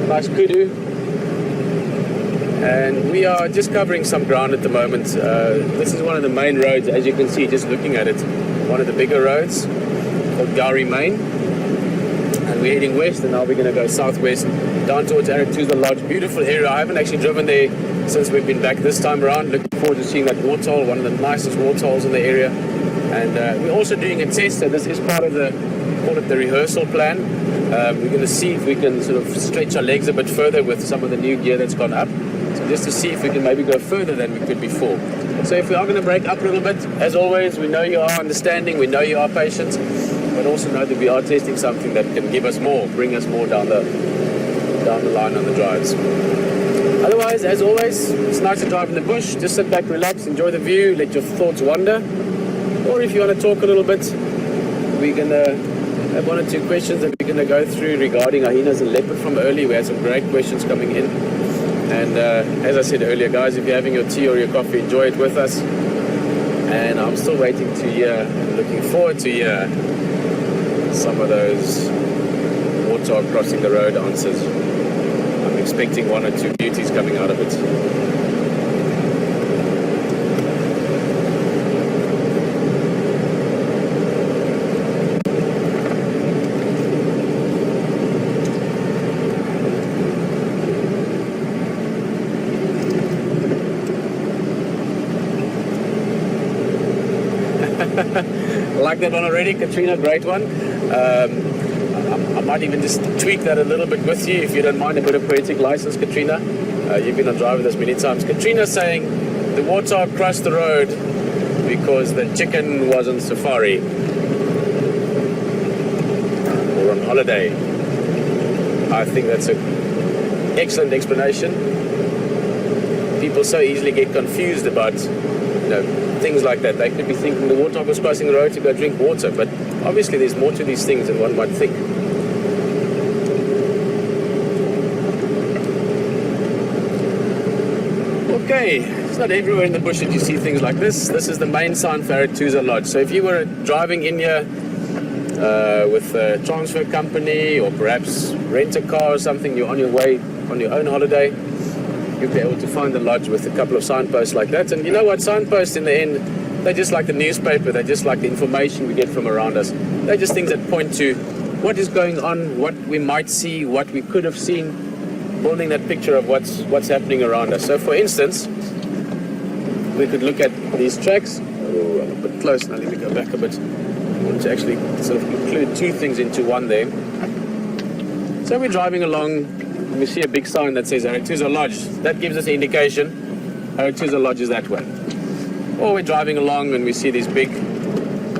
Nice kudu. And we are just covering some ground at the moment. This is one of the main roads, as you can see, just looking at it. One of the bigger roads called Gowrie Main. And we're heading west, and now we're going to go southwest down towards Arathusa Lodge. Beautiful area. I haven't actually driven there since we've been back this time around. Looking forward to seeing that waterhole, one of the nicest waterholes in the area. And we're also doing a test, so this is part of the, call it the rehearsal plan. We're going to see if we can sort of stretch our legs a bit further with some of the new gear that's gone up. So just to see if we can maybe go further than we could before. So if we are going to break up a little bit, as always, we know you are understanding, we know you are patient, but also know that we are testing something that can give us more, bring us more down the line on the drives. Otherwise, as always, it's nice to drive in the bush. Just sit back, relax, enjoy the view, let your thoughts wander. Or if you want to talk a little bit, we're going to have 1 or 2 questions that we're going to go through regarding hyenas and leopard from early. We had some great questions coming in. And as I said earlier, guys, if you're having your tea or your coffee, enjoy it with us. And I'm still waiting to hear, looking forward to hear some of those warthog crossing the road answers. I'm expecting 1 or 2 beauties coming out of it. Like that one already, Katrina, great one. I might even just tweak that a little bit with you, if you don't mind, a bit of poetic license, Katrina. You've been on drive with us many times. Katrina saying the warthog crossed the road because the chicken was on safari or on holiday. I think that's an excellent explanation. People so easily get confused about, things like that. They could be thinking the warthog was crossing the road to go drink water, but obviously there's more to these things than one might think. Okay, it's not everywhere in the bush that you see things like this. This is the main sign for Arathusa Lodge. So if you were driving in here with a transfer company or perhaps rent a car or something, you're on your way on your own holiday, you'll be able to find the lodge with a couple of signposts like that. And you know what, signposts in the end, they're just like the newspaper, they're just like the information we get from around us. They're just things that point to what is going on, what we might see, what we could have seen, building that picture of what's happening around us. So for instance, we could look at these tracks. Oh, I'm a bit close now, let me go back a bit. I want to actually sort of include 2 things into one there. So we're driving along, and we see a big sign that says Arathusa Lodge. That gives us an indication Arathusa Lodge is that way. Or we're driving along and we see these big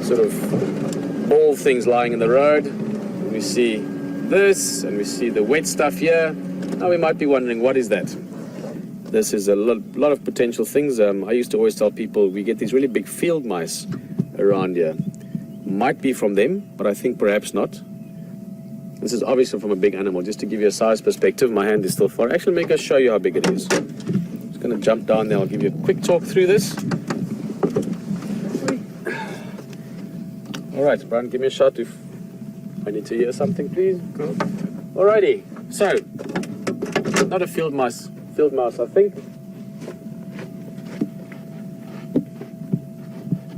sort of ball things lying in the road. And we see this, and we see the wet stuff here. Now we might be wondering, what is that? This is a lot of potential things. I used to always tell people we get these really big field mice around here. Might be from them, but I think perhaps not. This is obviously from a big animal. Just to give you a size perspective, my hand is still far. Actually, let me go show you how big it is. I'm just going to jump down there. I'll give you a quick talk through this. All right, Brian, give me a shot if I need to hear something, please. Alrighty, so, not a field mouse, I think.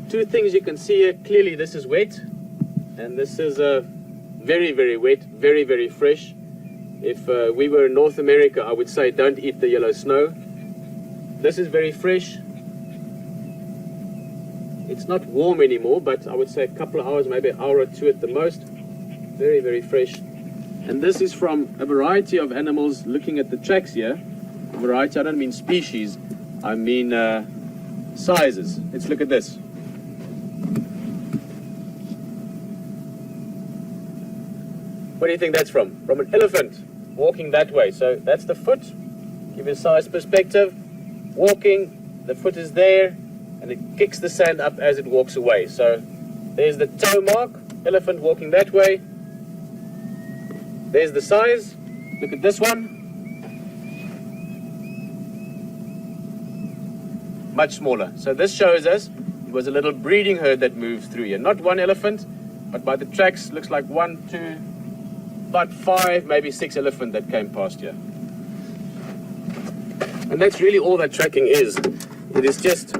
Two things you can see here. Clearly this is wet, and this is very, very wet, very, very fresh. If we were in North America, I would say don't eat the yellow snow. This is very fresh. It's not warm anymore, but I would say a couple of hours, maybe an hour or two at the most. Very, very fresh. And this is from a variety of animals. Looking at the tracks here, a variety, I don't mean species, I mean sizes. Let's look at this. What do you think that's from? From an elephant walking that way. So that's the foot. Give you a size perspective. Walking, the foot is there, and it kicks the sand up as it walks away. So there's the toe mark, elephant walking that way. There's the size. Look at this one. Much smaller. So this shows us it was a little breeding herd that moved through here. Not one elephant, but by the tracks, looks like 1, 2, about 5, maybe 6 elephants that came past here. And that's really all that tracking is. It is just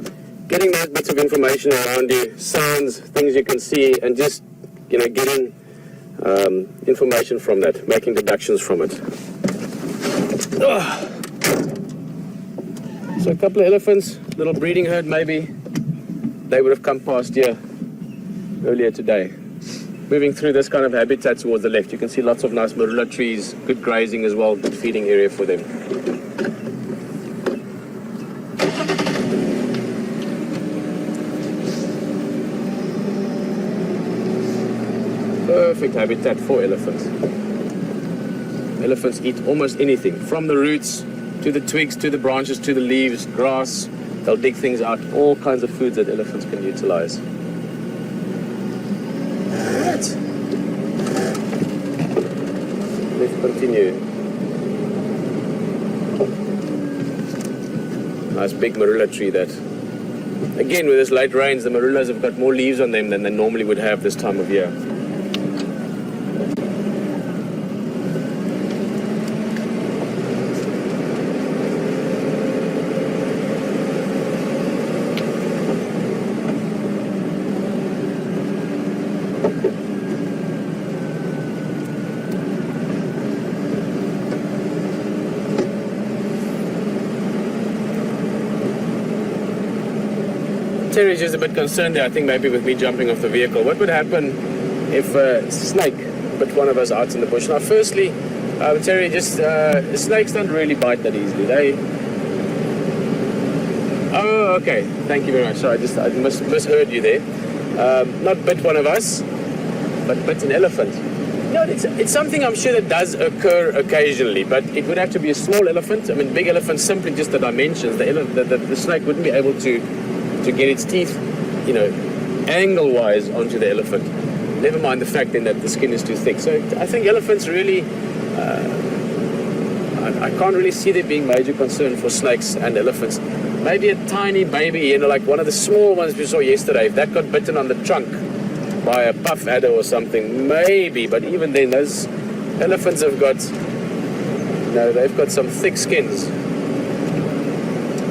getting those bits of information around you, sounds, things you can see, and just, getting information from that, making deductions from it. So a couple of elephants, little breeding herd maybe, they would have come past here earlier today. Moving through this kind of habitat towards the left, you can see lots of nice marula trees, good grazing as well, good feeding area for them. Perfect habitat for elephants. Elephants eat almost anything, from the roots to the twigs, to the branches, to the leaves, grass. They'll dig things out, all kinds of foods that elephants can utilize. Right. Let's continue. Nice big marula tree that. Again, with this late rains, the marulas have got more leaves on them than they normally would have this time of year. Terry's just a bit concerned there, I think maybe with me jumping off the vehicle. What would happen if a snake bit one of us out in the bush? Now firstly, Terry, snakes don't really bite that easily. Oh, okay, thank you very much. Sorry, I misheard you there. Not bit one of us, but bit an elephant. It's something I'm sure that does occur occasionally, but it would have to be a small elephant. I mean, big elephants, simply just the dimensions. The snake wouldn't be able to get its teeth, angle-wise onto the elephant. Never mind the fact then that the skin is too thick. So I think elephants really, I can't really see there being major concern for snakes and elephants. Maybe a tiny baby, like one of the small ones we saw yesterday, if that got bitten on the trunk by a puff adder or something, maybe. But even then, those elephants have got, they've got some thick skins.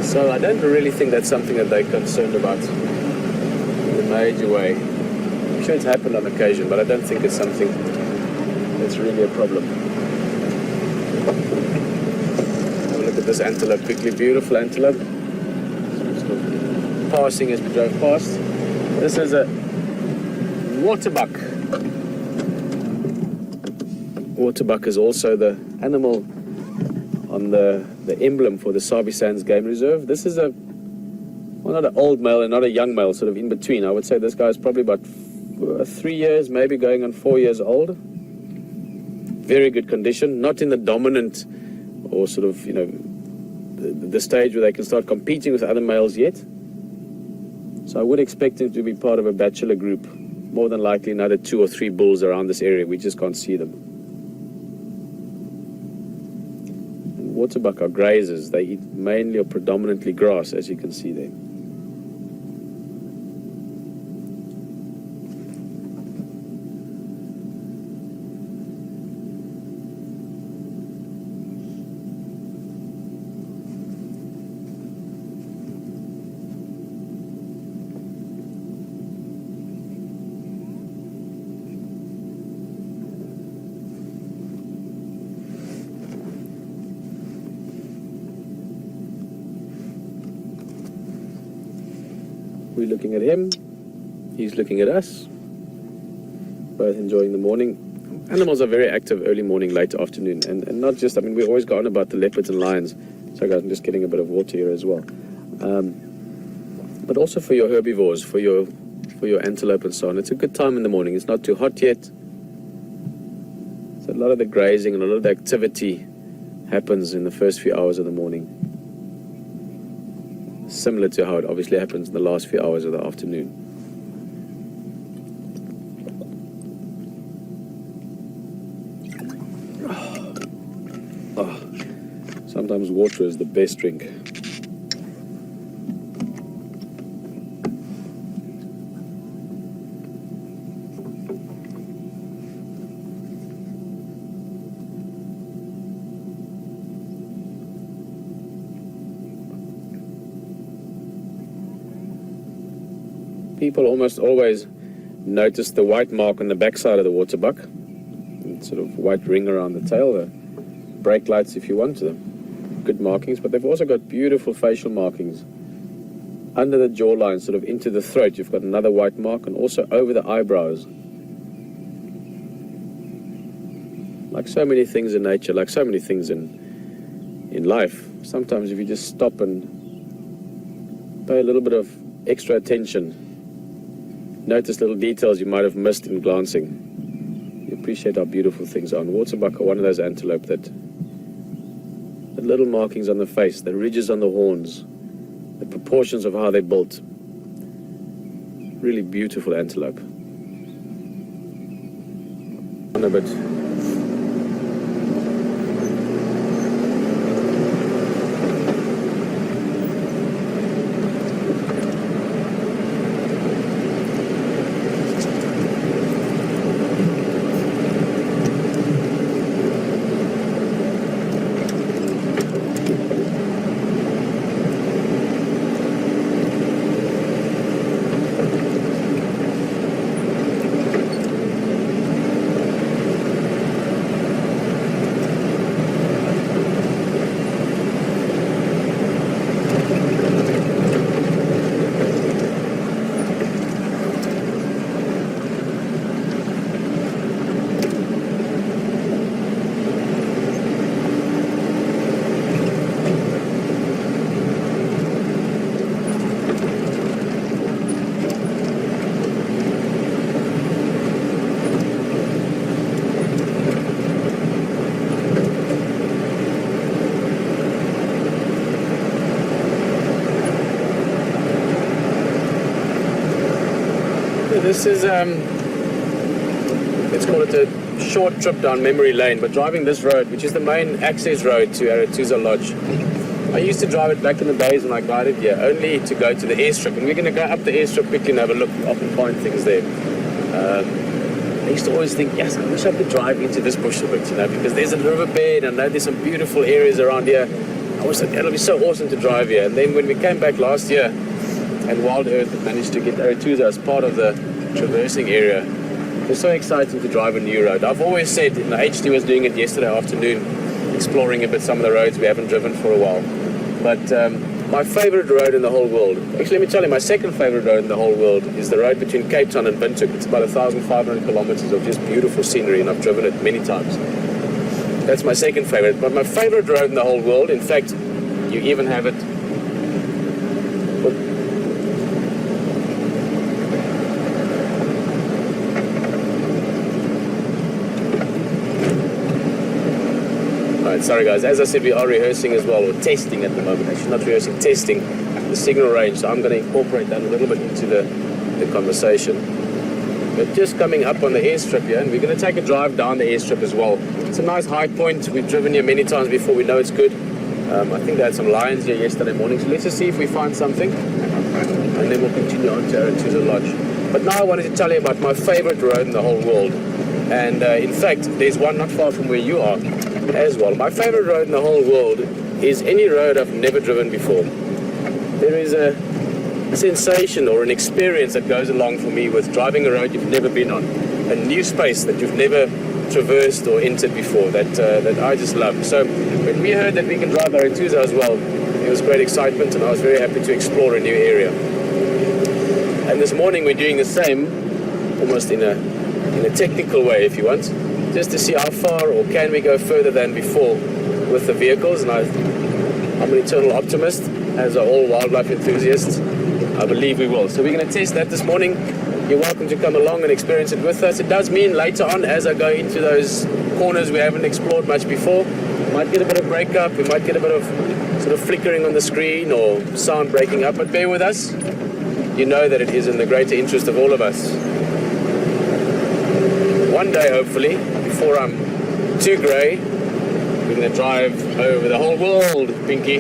So I don't really think that's something that they're concerned about in a major way. I'm sure it's happened on occasion, but I don't think it's something that's really a problem. Have a look at this antelope quickly. Beautiful antelope. Passing as we drove past. This is a waterbuck. Waterbuck is also the animal on the emblem for the Sabi Sands Game Reserve. This is not an old male and not a young male, sort of in between. I would say this guy's probably about 3 years, maybe going on 4 years old. Very good condition, not in the dominant or sort of, the stage where they can start competing with other males yet. So I would expect him to be part of a bachelor group. More than likely another 2 or 3 bulls around this area. We just can't see them. And waterbuck are grazers. They eat mainly or predominantly grass, as you can see there. We're looking at him, he's looking at us, both enjoying the morning. Animals are very active early morning, late afternoon, and not just, we always go on about the leopards and lions. So guys, I'm just getting a bit of water here as well. But also for your herbivores, for your antelope and so on. It's a good time in the morning. It's not too hot yet. So a lot of the grazing and a lot of the activity happens in the first few hours of the morning. Similar to how it obviously happens in the last few hours of the afternoon. Sometimes water is the best drink. People almost always notice the white mark on the backside of the waterbuck, sort of white ring around the tail, the brake lights if you want to them. Good markings, but they've also got beautiful facial markings. Under the jawline, sort of into the throat, you've got another white mark, and also over the eyebrows. Like so many things in nature, like so many things in life, sometimes if you just stop and pay a little bit of extra attention, notice little details you might have missed in glancing, you appreciate how beautiful things are. And waterbuck are one of those antelope that the little markings on the face, the ridges on the horns, the proportions of how they're built, really beautiful antelope. On a bit. This is, let's call it a short trip down memory lane, but driving this road, which is the main access road to Arathusa Lodge. I used to drive it back in the days when I guided here, only to go to the airstrip, and we're going to go up the airstrip quickly and have a look. We often find things there. I used to always think, yes, I wish I could drive into this bush a bit, because there's a riverbed, and I know there's some beautiful areas around here. I always thought, it'll be so awesome to drive here. And then when we came back last year, and WildEarth had managed to get Arathusa as part of the traversing area, it was so exciting to drive a new road. I've always said, HD was doing it yesterday afternoon, exploring a bit some of the roads we haven't driven for a while. But my favorite road in the whole world, actually let me tell you, my second favorite road in the whole world is the road between Cape Town and Windhoek. It's about 1,500 kilometers of just beautiful scenery, and I've driven it many times. That's my second favorite. But my favorite road in the whole world, in fact, you even have it. sorry guys, as I said, we are rehearsing as well, or testing at the moment. Actually, not rehearsing, testing the signal range. So I'm going to incorporate that a little bit into the conversation. But just coming up on the airstrip here, and we're going to take a drive down the airstrip as well. It's a nice high point. We've driven here many times before. We know it's good. I think they had some lions here yesterday morning. So let's just see if we find something, and then we'll continue on to Aratuza Lodge. But now I wanted to tell you about my favorite road in the whole world. And in fact, there's one not far from where you are as well. My favorite road in the whole world is any road I've never driven before. There is a sensation or an experience that goes along for me with driving a road you've never been on, a new space that you've never traversed or entered before, that I just love. So when we heard that we can drive Aratuza as well, it was great excitement, and I was very happy to explore a new area. And this morning we're doing the same, almost in a technical way, if you want, just to see how far or can we go further than before with the vehicles. And I'm an eternal optimist, as are all wildlife enthusiasts. I believe we will. So we're going to test that this morning. You're welcome to come along and experience it with us. It does mean later on, as I go into those corners we haven't explored much before, we might get a bit of breakup, we might get a bit of sort of flickering on the screen or sound breaking up, but bear with us. You know that it is in the greater interest of all of us. One day, hopefully, before I'm too grey, we're going to drive over the whole world, Pinky.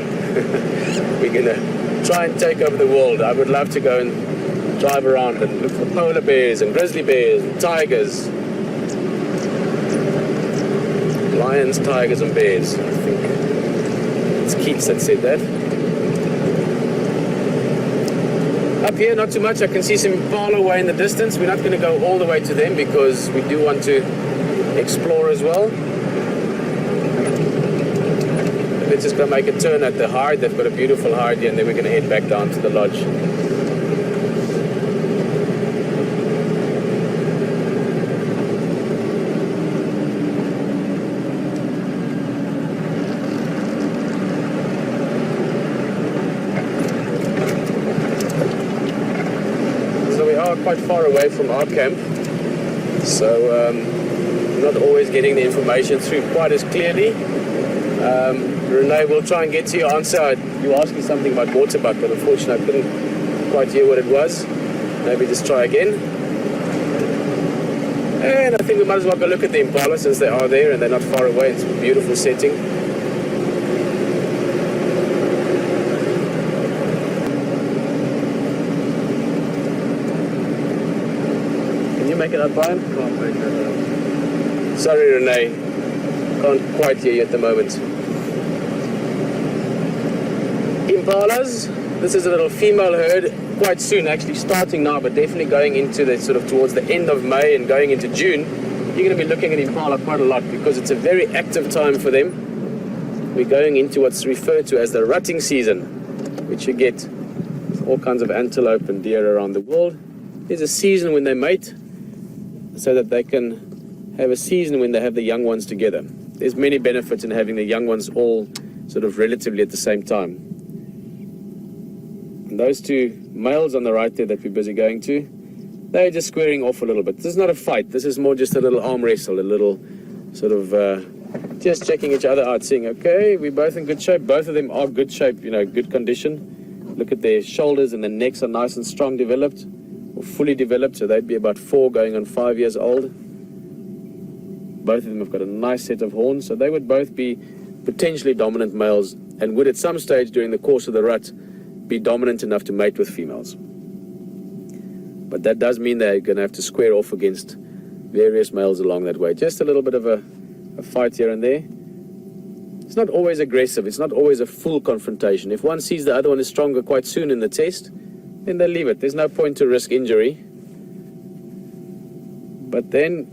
We're going to try and take over the world. I would love to go and drive around and look for polar bears and grizzly bears and tigers. Lions, tigers and bears. I think it's Keats that said that. Up here, not too much. I can see some impala away in the distance. We're not going to go all the way to them because we do want to explore as well. Let's just go make a turn at the hide. They've got a beautiful hide here, and then we're going to head back down to the lodge. Quite far away from our camp, so we're not always getting the information through quite as clearly. Renee, we'll try and get to your answer. You were asking something about waterbuck, but unfortunately I couldn't quite hear what it was. Maybe just try again. And I think we might as well go look at the impala since they are there and they're not far away. It's a beautiful setting. Make it up, Brian? Can't make that out. Sorry, Renee. Can't quite hear you at the moment. Impalas. This is a little female herd. Quite soon, actually starting now, but definitely going into the sort of towards the end of May and going into June. You're going to be looking at impala quite a lot because it's a very active time for them. We're going into what's referred to as the rutting season, which you get all kinds of antelope and deer around the world. There's a season when they mate, so that they can have a season when they have the young ones together. There's many benefits in having the young ones all sort of relatively at the same time. And those two males on the right there that we're busy going to, they're just squaring off a little bit. This is not a fight. This is more just a little arm wrestle, a little sort of just checking each other out, saying, okay, we're both in good shape. Both of them are good shape, good condition. Look at their shoulders and their necks are nice and strong developed. Or fully developed, so they'd be about 4 going on 5 years old. Both of them have got a nice set of horns, so they would both be potentially dominant males and would at some stage during the course of the rut be dominant enough to mate with females. But that does mean they're going to have to square off against various males along that way. Just a little bit of a fight here and there. It's not always aggressive, it's not always a full confrontation. If one sees the other one is stronger quite soon in the test, then they leave it. There's no point to risk injury. But then,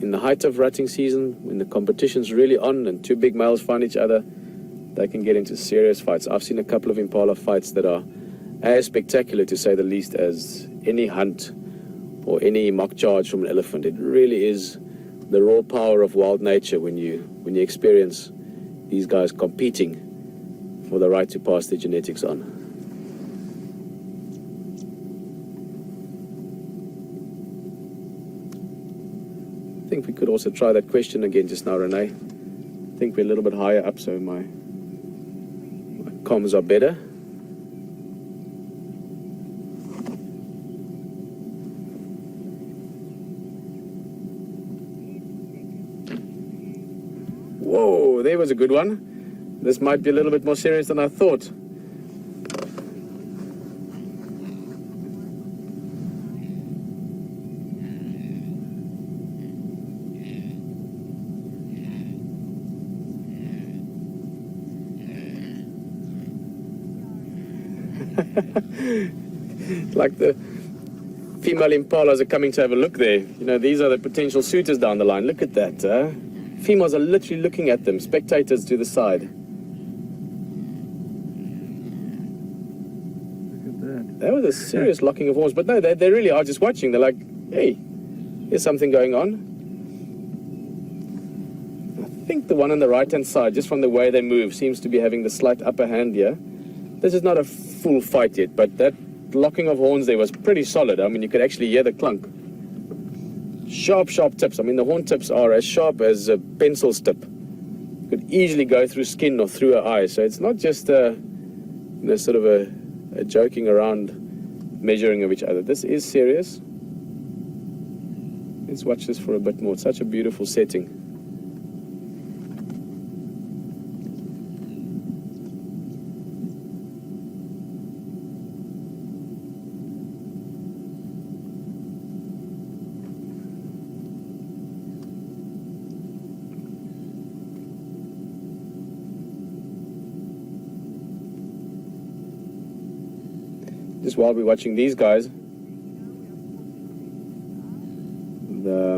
in the height of rutting season, when the competition's really on and two big males find each other, they can get into serious fights. I've seen a couple of impala fights that are as spectacular, to say the least, as any hunt or any mock charge from an elephant. It really is the raw power of wild nature when you experience these guys competing for the right to pass their genetics on. I think we could also try that question again just now, Renee. I think think we're a little bit higher up, so my comms are better. Whoa, there was a good one. This might be a little bit more serious than I thought. Like the female impalas are coming to have a look there. You know, these are the potential suitors down the line. Look at that. Females are literally looking at them, spectators to the side. That was a serious locking of horns, but no, they really are just watching. They're like, hey, there's something going on. I think the one on the right-hand side, just from the way they move, seems to be having the slight upper hand here. This is not a full fight yet, but that locking of horns there was pretty solid. I mean, you could actually hear the clunk. Sharp, sharp tips. I mean, the horn tips are as sharp as a pencil's tip. Could easily go through skin or through an eye. So it's not just sort of a joking around measuring of each other. This is serious. Let's watch this for a bit more. It's such a beautiful setting. Just while we're watching these guys, the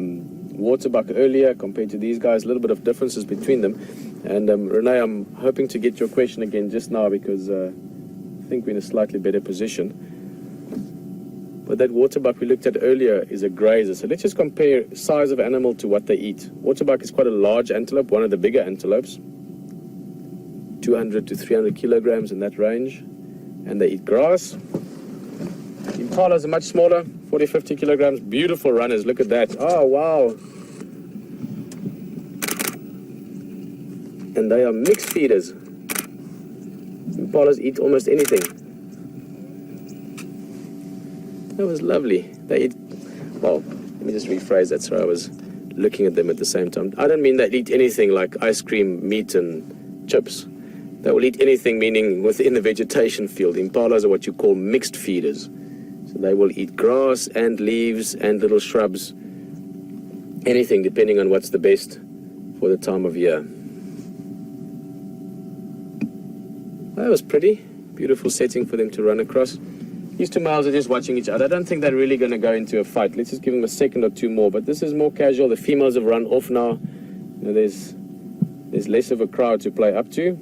waterbuck earlier compared to these guys, a little bit of differences between them. And Renee, I'm hoping to get your question again just now because I think we're in a slightly better position. But that waterbuck we looked at earlier is a grazer. So let's just compare size of animal to what they eat. Waterbuck is quite a large antelope, one of the bigger antelopes, 200 to 300 kilograms in that range, and they eat grass. Impalas are much smaller, 40, 50 kilograms, beautiful runners. Look at that. Oh, wow. And they are mixed feeders. Impalas eat almost anything. That was lovely. They eat, well, let me just rephrase that. Sorry, I was looking at them at the same time. I don't mean they eat anything like ice cream, meat, and chips. They will eat anything, meaning within the vegetation field. Impalas are what you call mixed feeders. So they will eat grass and leaves and little shrubs, anything depending on what's the best for the time of year. That was pretty. Beautiful setting for them to run across. These two males are just watching each other. I don't think they're really going to go into a fight. Let's just give them a second or two more. But this is more casual. The females have run off now. You know, there's less of a crowd to play up to.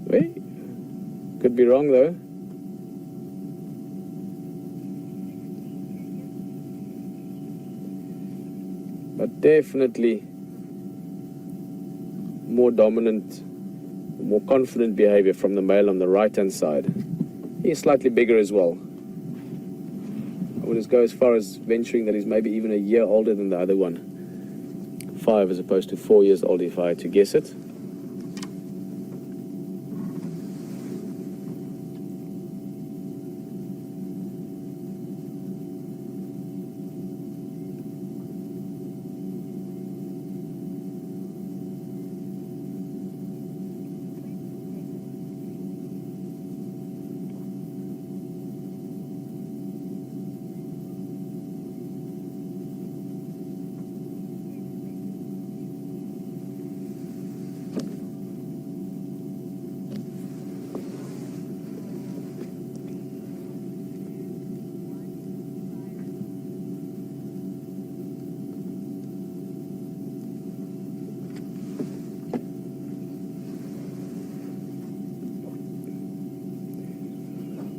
Wait, could be wrong though. But definitely more dominant, more confident behavior from the male on the right-hand side. He's slightly bigger as well. I would just go as far as venturing that he's maybe even a year older than the other one. 5 as opposed to 4 years old if I had to guess it.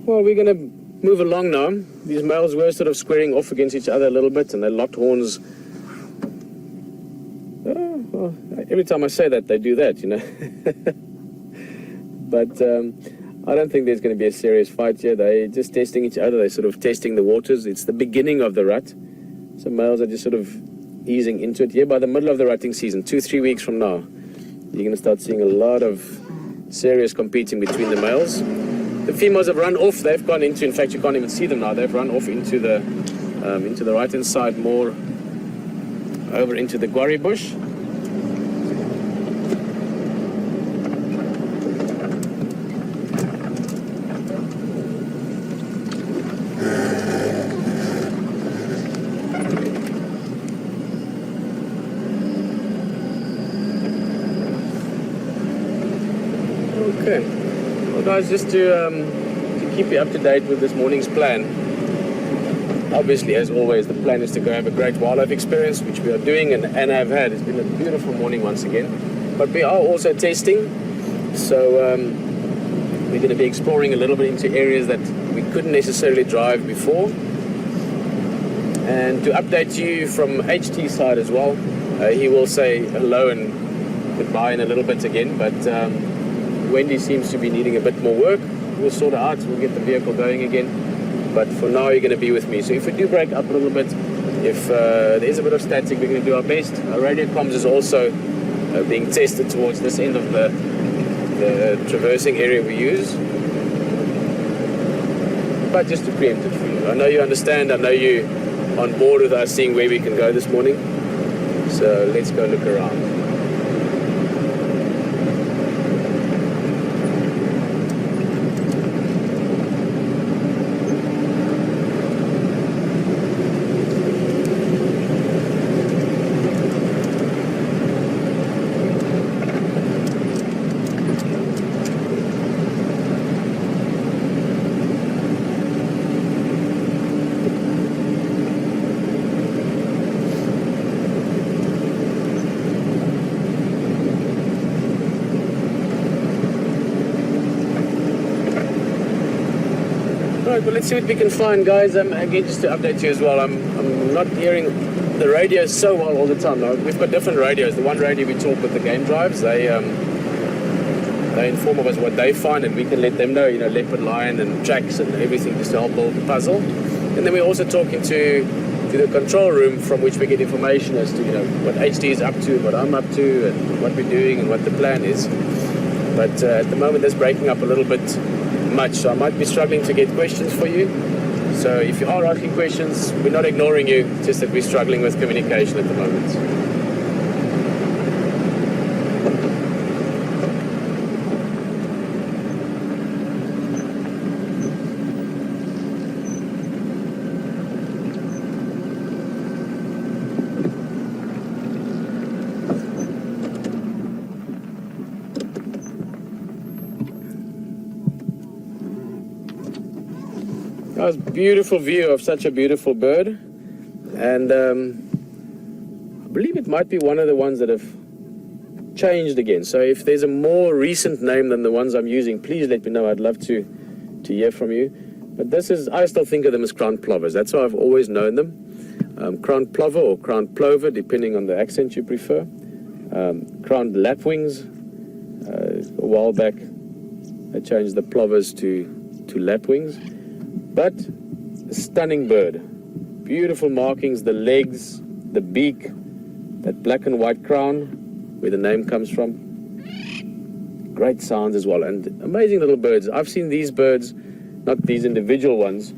Well, we're going to move along now. These males were sort of squaring off against each other a little bit, and they locked horns. Well, every time I say that, they do that, you know. But I don't think there's going to be a serious fight here. They're just testing each other. They're sort of testing the waters. It's the beginning of the rut. So males are just sort of easing into it. Here by the middle of the rutting season, 2-3 weeks from now, you're going to start seeing a lot of serious competing between the males. The females have run off. They've gone into, in fact, you can't even see them now. They've run off into the right-hand side, more over into the guarri bush. Okay, well guys, just to keep you up to date with this morning's plan, obviously as always the plan is to go have a great wildlife experience, which we are doing and have had. It's been a beautiful morning once again, but we are also testing, so we're going to be exploring a little bit into areas that we couldn't necessarily drive before. And to update you from HT's side as well, he will say hello and goodbye in a little bit again, but Wendy seems to be needing a bit more work. We'll sort it out, we'll get the vehicle going again. But for now, you're going to be with me. So if we do break up a little bit, if there is a bit of static, we're going to do our best. Our radio comms is also being tested towards this end of the traversing area we use. But just to preempt it for you. I know you understand, I know you're on board with us seeing where we can go this morning. So let's go look around. Right, well, let's see what we can find, guys. Again, just to update you as well, I'm not hearing the radio so well all the time. Now, we've got different radios. The one radio we talk with the game drives, they inform of us what they find, and we can let them know, you know, leopard, lion, and tracks and everything, just to help build the puzzle. And then we're also talking to the control room, from which we get information as to, you know, what HD is up to, what I'm up to, and what we're doing, and what the plan is. But at the moment, that's breaking up a little bit much, so I might be struggling to get questions for you. So if you are asking questions, we're not ignoring you, it's just that we're struggling with communication at the moment. Guys, beautiful view of such a beautiful bird, and I believe it might be one of the ones that have changed again. So if there's a more recent name than the ones I'm using, please let me know. I'd love to hear from you. But this is, I still think of them as crowned plovers. That's how I've always known them. Crowned plover or crowned plover, depending on the accent you prefer. Crowned lapwings. A while back, I changed the plovers to lapwings. But a stunning bird. Beautiful markings, the legs, the beak, that black and white crown, where the name comes from. Great sounds as well, and amazing little birds. I've seen these birds, not these individual ones,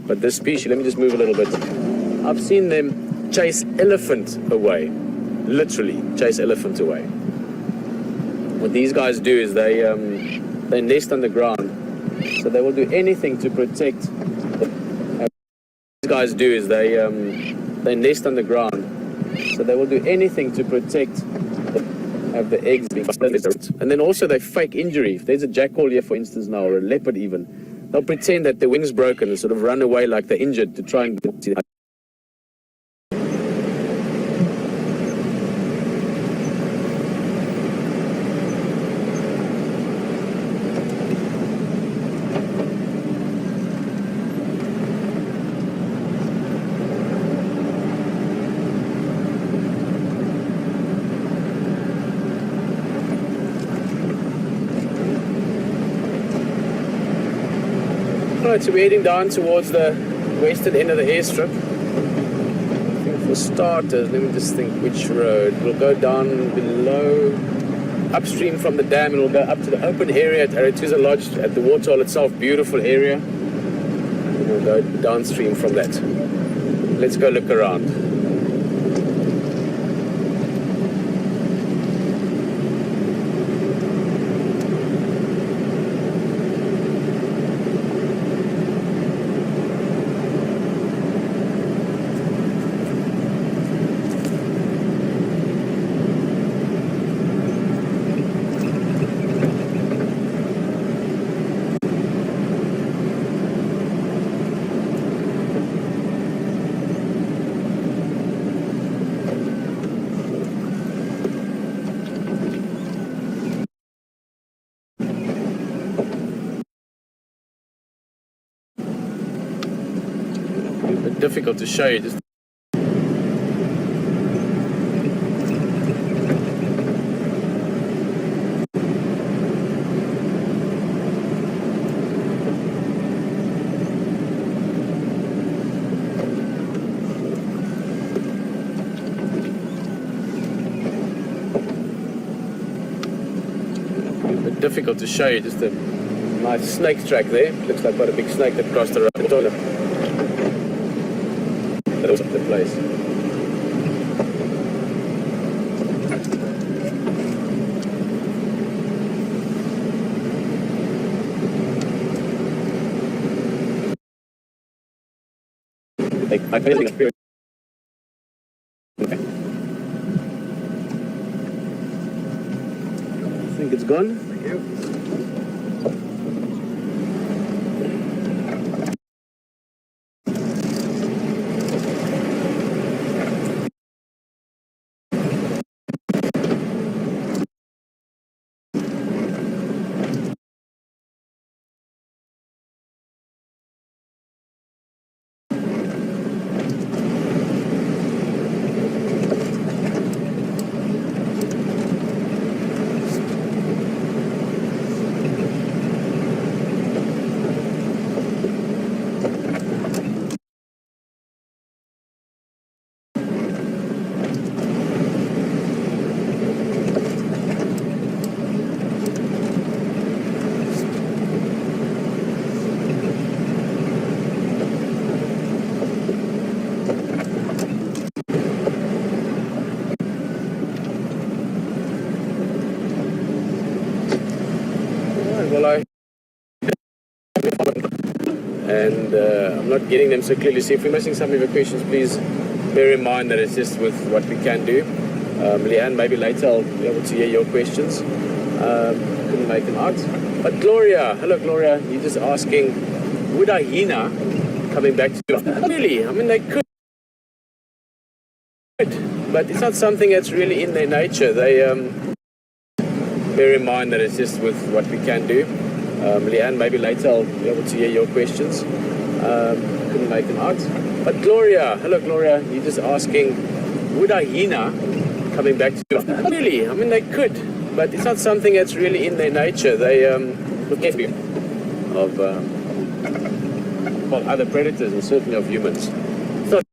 but this species. Let me just move a little bit. I've seen them chase elephant away, literally chase elephant away. What these guys do is they nest underground, so they will do anything to protect. These guys do is they nest underground, so they will do anything to protect have the eggs being and then also they fake injury. If there's a jackal here, for instance, now, or a leopard even, they'll pretend that their wing's broken and sort of run away like they're injured to try and get. Right, so we're heading down towards the western end of the airstrip. I think for starters, let me just think which road. We'll go down below upstream from the dam, and we'll go up to the open area at Aretusa Lodge at the waterhole itself. Beautiful area. And we'll go downstream from that. Let's go look around. Difficult to show you. Just difficult to show you. Just a nice snake track there. Looks like quite a big snake that crossed the road. That was the place. I think it's gone. Thank you. And I'm not getting them so clearly. So if we're missing some of your questions, please bear in mind that it's just with what we can do. Leanne, maybe later I'll be able to hear your questions. Couldn't make them out. But Gloria, hello Gloria, you're just asking, would a hyena coming back to really? I mean, they could, but it's not something that's really in their nature. They bear in mind that it's just with what we can do. Leanne, maybe later I'll be able to hear your questions. Couldn't make them out. But Gloria, hello Gloria, you're just asking, would a hyena coming back to really? I mean, they could, but it's not something that's really in their nature. They look at of well, other predators and certainly of humans. It's not,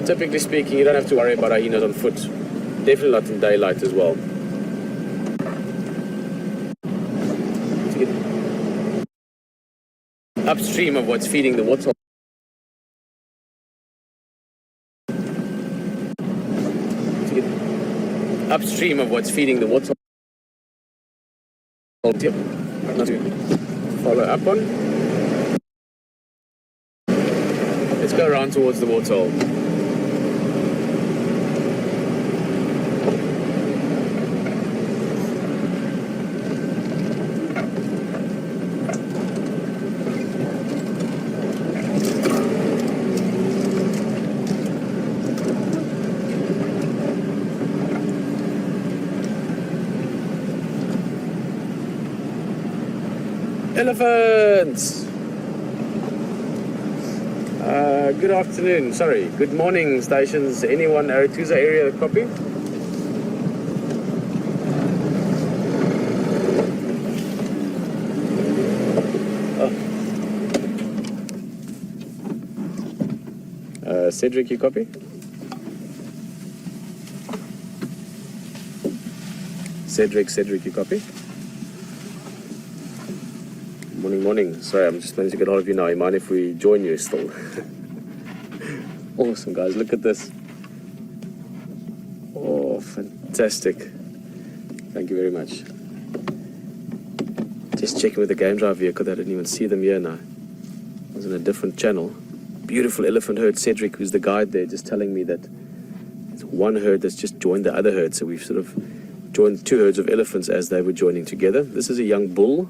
typically speaking, you don't have to worry about hyenas on foot. Definitely not in daylight as well. Upstream of what's feeding the water. Upstream of what's feeding the water. Follow up on. Let's go around towards the waterhole. Elephants! Good afternoon, sorry, good morning stations. Anyone Aretusa area copy? Cedric, you copy? Cedric, you copy? Morning. Sorry, I'm just managing to get hold of you now. You mind if we join you still? Awesome, guys. Look at this. Oh, fantastic. Thank you very much. Just checking with the game drive vehicle that I didn't even see them here now. I was in a different channel. Beautiful elephant herd. Cedric, who's the guide there, just telling me that it's one herd that's just joined the other herd. So we've sort of joined two herds of elephants as they were joining together. This is a young bull.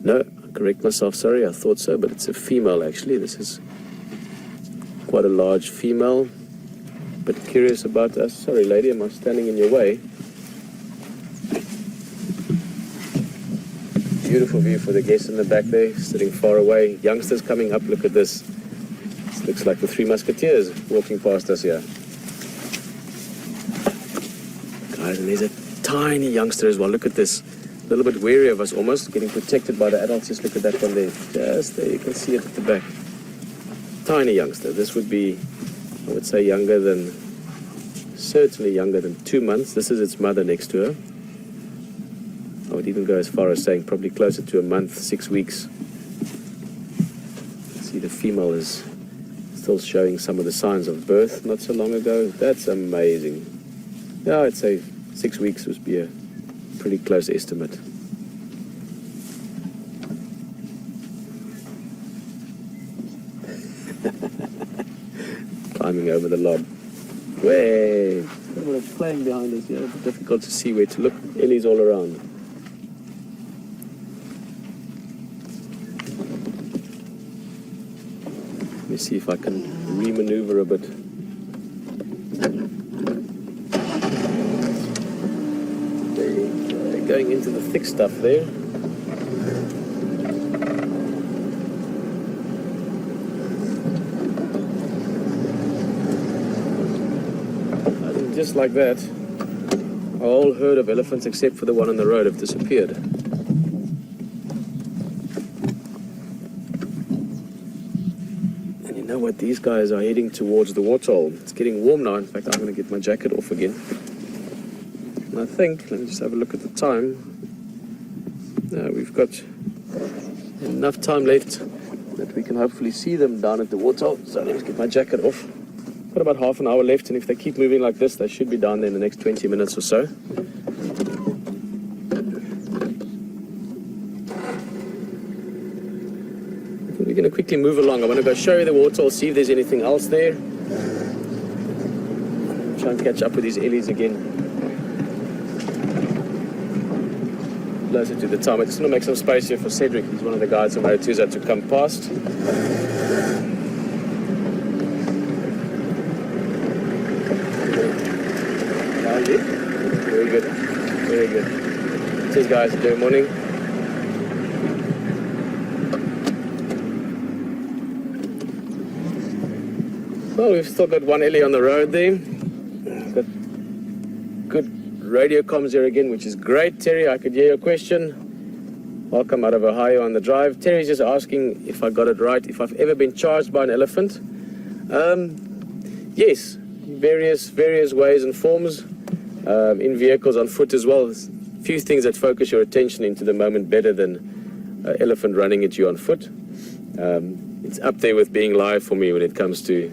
No, I correct myself, sorry, I thought so, but it's a female actually. This is quite a large female, but curious about us. Sorry lady, am I standing in your way? Beautiful view for the guests in the back there, sitting far away. Youngsters coming up, look at this. This looks like the Three Musketeers walking past us here. Guys, and there's a tiny youngster as well, look at this. A little bit wary of us almost, getting protected by the adults. Just look at that one there. Just there, you can see it at the back. Tiny youngster. This would be, I would say, certainly younger than 2 months. This is its mother next to her. I would even go as far as saying probably closer to a month, 6 weeks. See, the female is still showing some of the signs of birth not so long ago. That's amazing. Yeah, I'd say 6 weeks would be a pretty close estimate. Climbing over the lob. Way! A little bit of playing behind us here. It's difficult to see where to look. Ellie's all around. Let me see if I can re-maneuver a bit. They're going into the thick stuff there. I think just like that, a whole herd of elephants, except for the one on the road, have disappeared. And you know what? These guys are heading towards the waterhole. It's getting warm now. In fact, I'm going to get my jacket off again. And I think, let me just have a look at the time. We've got enough time left that we can hopefully see them down at the waterhole. So let me get my jacket off. Got about half an hour left, and if they keep moving like this, they should be down there in the next 20 minutes or so. We're going to quickly move along. I want to go show you the waterhole, see if there's anything else there. Try and catch up with these Ellies again. Closer to the time. I just want to make some space here for Cedric. He's one of the guys on Maritusa to come past. Very good. Very good. Cheers guys, good morning. Well, we've still got one Ellie on the road there. Got good radio comms here again, which is great. Terry, I could hear your question. Welcome out of Ohio on the drive. Terry's just asking if I got it right, if I've ever been charged by an elephant. Yes, various ways and forms, in vehicles, on foot as well. There's a few things that focus your attention into the moment better than an elephant running at you on foot. It's up there with being live for me when it comes to,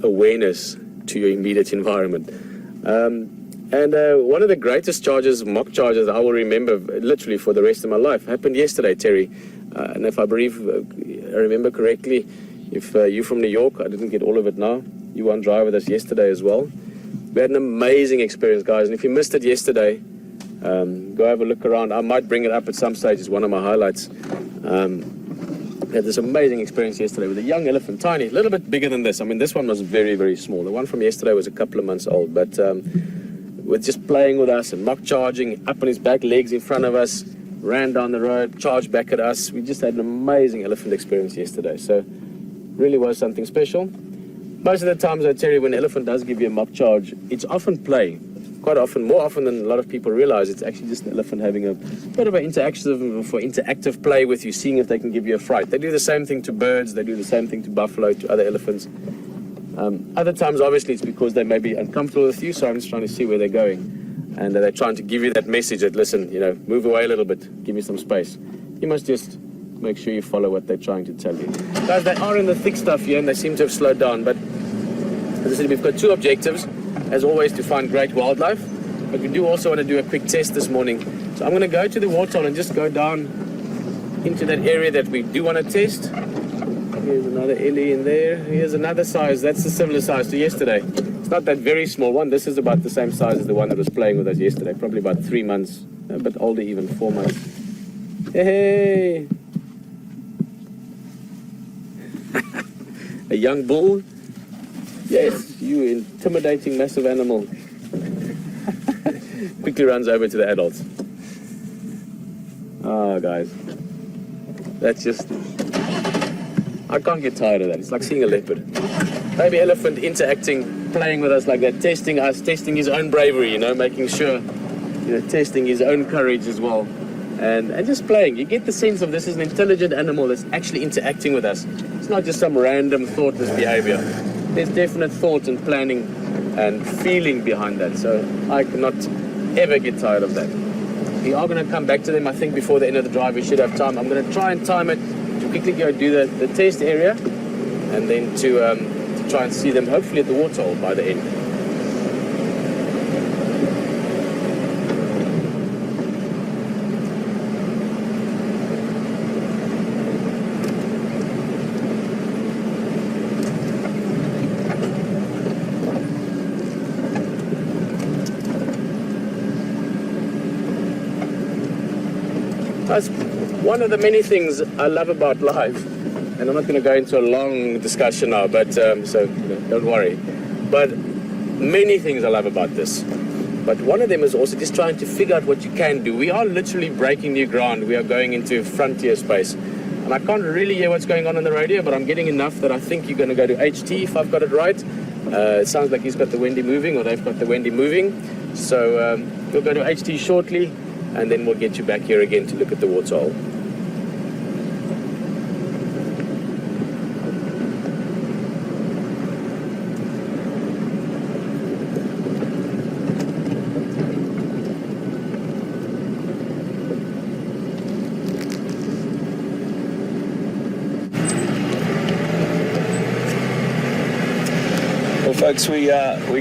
awareness to your immediate environment. And one of the greatest charges, mock charges, I will remember literally for the rest of my life happened yesterday, Terry. And if I remember correctly, if you're from New York, I didn't get all of it now. You were on drive with us yesterday as well. We had an amazing experience, guys. And if you missed it yesterday, go have a look around. I might bring it up at some stage. It's one of my highlights. We had this amazing experience yesterday with a young elephant, tiny, a little bit bigger than this. I mean, this one was very, very small. The one from yesterday was a couple of months old, but with just playing with us and mock charging, up on his back legs in front of us, ran down the road, charged back at us. We just had an amazing elephant experience yesterday. So really was something special. Most of the times, Terry, when an elephant does give you a mock charge, it's often play. Quite often, more often than a lot of people realize, it's actually just an elephant having a bit of an interactive play with you, seeing if they can give you a fright. They do the same thing to birds, they do the same thing to buffalo, to other elephants. Other times, obviously, it's because they may be uncomfortable with you, so I'm just trying to see where they're going. And they're trying to give you that message that, listen, move away a little bit, give me some space. You must just make sure you follow what they're trying to tell you. Guys, they are in the thick stuff here, and they seem to have slowed down, but as I said, we've got two objectives, as always, to find great wildlife, but we do also want to do a quick test this morning. So I'm going to go to the waterhole and just go down into that area that we do want to test. Here's another Ellie in there. Here's another size. That's a similar size to yesterday. It's not that very small one. This is about the same size as the one that was playing with us yesterday. Probably about 3 months, a bit older even, 4 months. Hey! A young bull? Yes, you intimidating massive animal. Quickly runs over to the adults. Oh, guys. That's just... I can't get tired of that. It's like seeing a leopard. Baby elephant interacting, playing with us like that, testing us, testing his own bravery, making sure, testing his own courage as well. And just playing. You get the sense of this is an intelligent animal that's actually interacting with us. It's not just some random thoughtless behavior. There's definite thought and planning and feeling behind that. So I cannot ever get tired of that. We are going to come back to them, I think, before the end of the drive. We should have time. I'm going to try and time it to quickly go do the test area and then to try and see them hopefully at the waterhole by the end. That's one of the many things I love about life, and I'm not going to go into a long discussion now, but so don't worry. But many things I love about this. But one of them is also just trying to figure out what you can do. We are literally breaking new ground. We are going into frontier space. And I can't really hear what's going on the radio, but I'm getting enough that I think you're going to go to HT if I've got it right. It sounds like he's got the Wendy moving, or they've got the Wendy moving. So we'll go to HT shortly, and then we'll get you back here again to look at the waterhole. Well, folks, we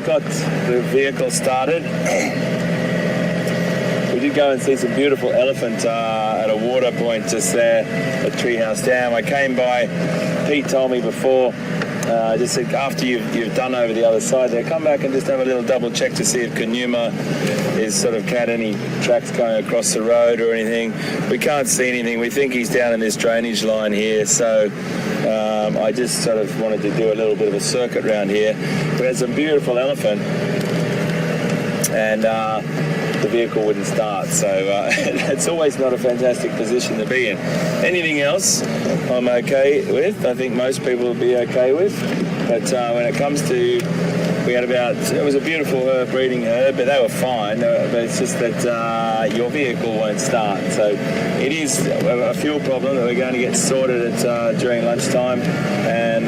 got the vehicle started. We did go and see some beautiful elephant at a water point just there at Treehouse Dam. I came by, Pete told me before, just said after you've done over the other side there, come back and just have a little double check to see if Kanuma is sort of had any tracks going across the road or anything. We can't see anything. We think he's down in this drainage line here, so I just sort of wanted to do a little bit of a circuit around here. We had some beautiful elephant, and the vehicle wouldn't start, so it's always not a fantastic position to be in. Anything else I'm okay with, I think most people will be okay with, but when it comes to, we had it was a beautiful breeding herd, but they were fine, but it's just that your vehicle won't start. So it is a fuel problem that we're going to get sorted during lunchtime, and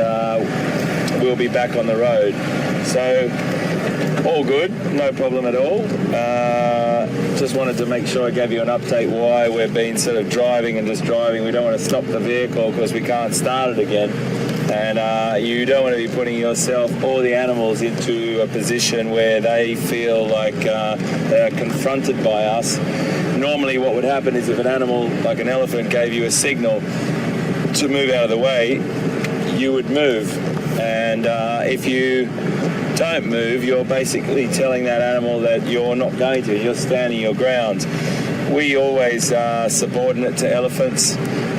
we'll be back on the road. So all good, no problem at all. Just wanted to make sure I gave you an update why we've been sort of driving and just driving. We don't want to stop the vehicle because we can't start it again. And you don't want to be putting yourself or the animals into a position where they feel like they are confronted by us. Normally what would happen is if an animal like an elephant gave you a signal to move out of the way, you would move. And if you don't move, you're basically telling that animal that you're not going to, you're standing your ground. We always are subordinate to elephants,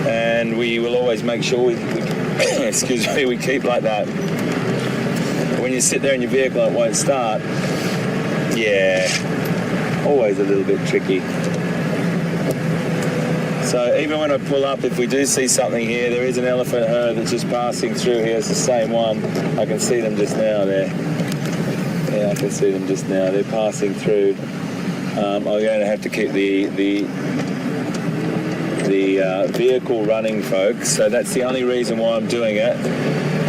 and we will always make sure we excuse me, we keep like that. When you sit there in your vehicle and it won't start, yeah, always a little bit tricky. So even when I pull up, if we do see something here, there is an elephant herd that's just passing through here. It's the same one. I can see them just now there. Yeah, I can see them just now. They're passing through. I'm going to have to keep the vehicle running, folks. So that's the only reason why I'm doing it.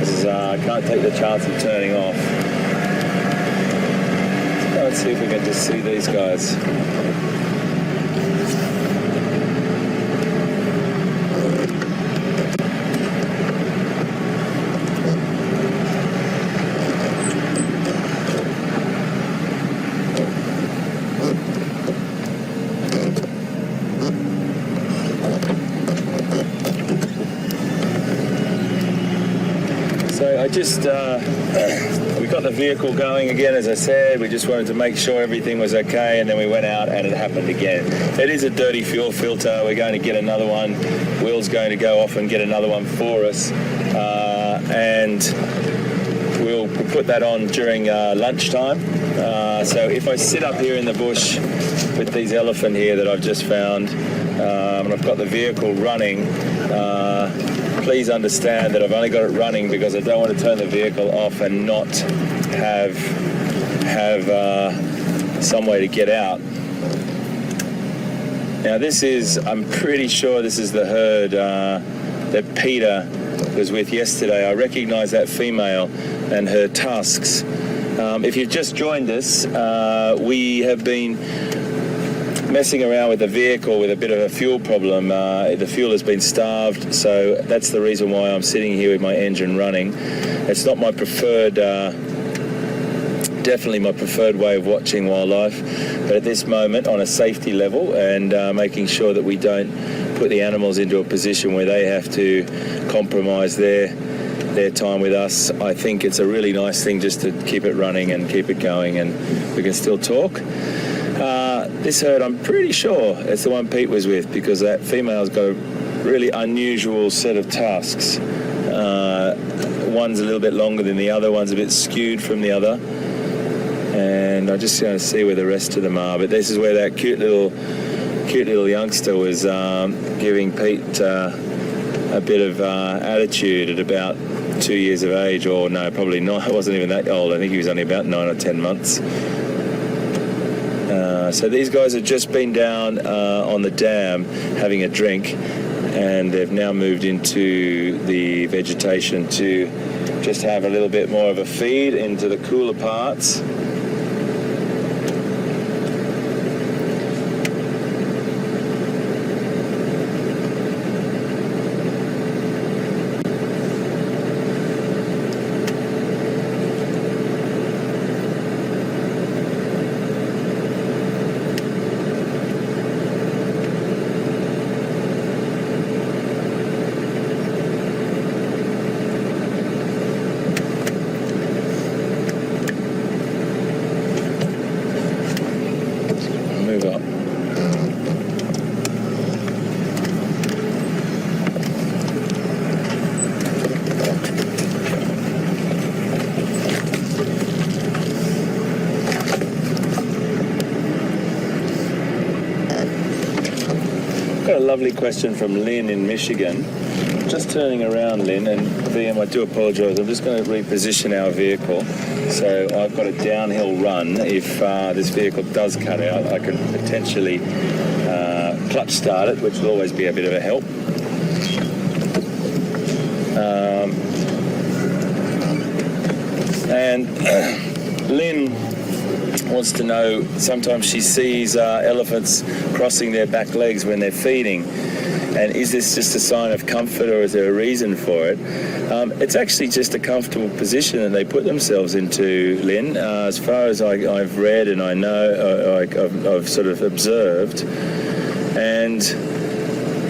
guys. I can't take the chance of turning off. Let's see if we can just see these guys. So I just, we got the vehicle going again, as I said. We just wanted to make sure everything was okay, and then we went out and it happened again. It is a dirty fuel filter. We're going to get another one. Will's going to go off and get another one for us. And we'll put that on during lunchtime. So if I sit up here in the bush with these elephant here that I've just found, and I've got the vehicle running, please understand that I've only got it running because I don't want to turn the vehicle off and not have some way to get out. Now this is, I'm pretty sure this is the herd that Peter was with yesterday. I recognise that female and her tusks. If you've just joined us, we have been messing around with the vehicle with a bit of a fuel problem. The fuel has been starved, so that's the reason why I'm sitting here with my engine running. It's not my preferred, definitely my preferred way of watching wildlife, but at this moment, on a safety level and making sure that we don't put the animals into a position where they have to compromise their time with us, I think it's a really nice thing just to keep it running and keep it going, and we can still talk. This herd, I'm pretty sure it's the one Pete was with, because that female's got a really unusual set of tusks. One's a little bit longer than the other, one's a bit skewed from the other, and I just want to see where the rest of them are. But this is where that cute little youngster was giving Pete a bit of attitude at about 2 years of age, or no, probably not. It wasn't even that old. I think he was only about 9 or 10 months. So these guys have just been down on the dam having a drink, and they've now moved into the vegetation to just have a little bit more of a feed into the cooler parts. Got a lovely question from Lynn in Michigan. Just turning around, Lynn, and VM, I do apologise. I'm just going to reposition our vehicle. So I've got a downhill run. If this vehicle does cut out, I can potentially clutch start it, which will always be a bit of a help. And Lynn wants to know, sometimes she sees elephants crossing their back legs when they're feeding, and is this just a sign of comfort, or is there a reason for it? It's actually just a comfortable position that they put themselves into, Lynn. As far as I've read and I know, I've sort of observed, and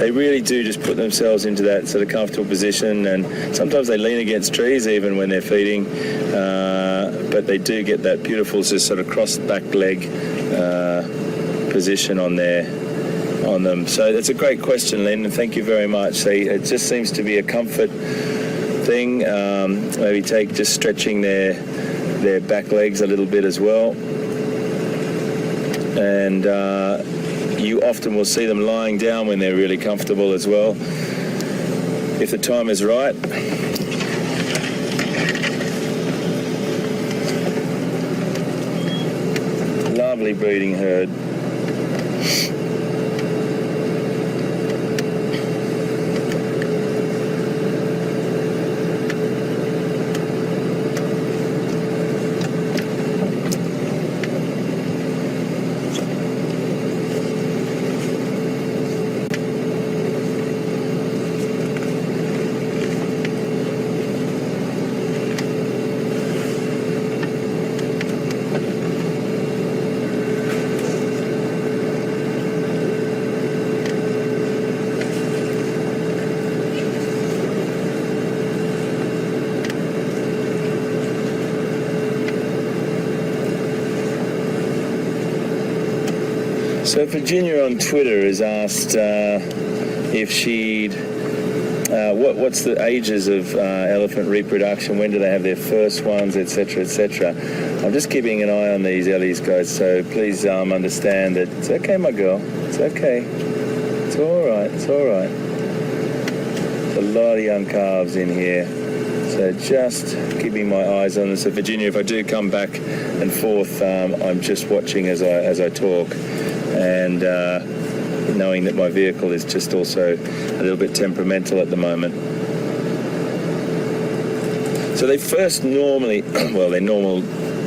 they really do just put themselves into that sort of comfortable position, and sometimes they lean against trees even when they're feeding, but they do get that beautiful just sort of crossed back leg position on them. So that's a great question, Lynn, and thank you very much. It just seems to be a comfort thing. Maybe just stretching their back legs a little bit as well, and you often will see them lying down when they're really comfortable as well, if the time is right. Lovely breeding herd. So Virginia on Twitter has asked if she'd what's the ages of elephant reproduction, when do they have their first ones, etc., etc. I'm just keeping an eye on these Ellies, guys, so please understand that it's okay, my girl, it's okay, it's all right, it's all right. There's a lot of young calves in here, so just keeping my eyes on them. So Virginia, if I do come back and forth, I'm just watching as I talk, and knowing that my vehicle is just also a little bit temperamental at the moment. So they first normally, well, their normal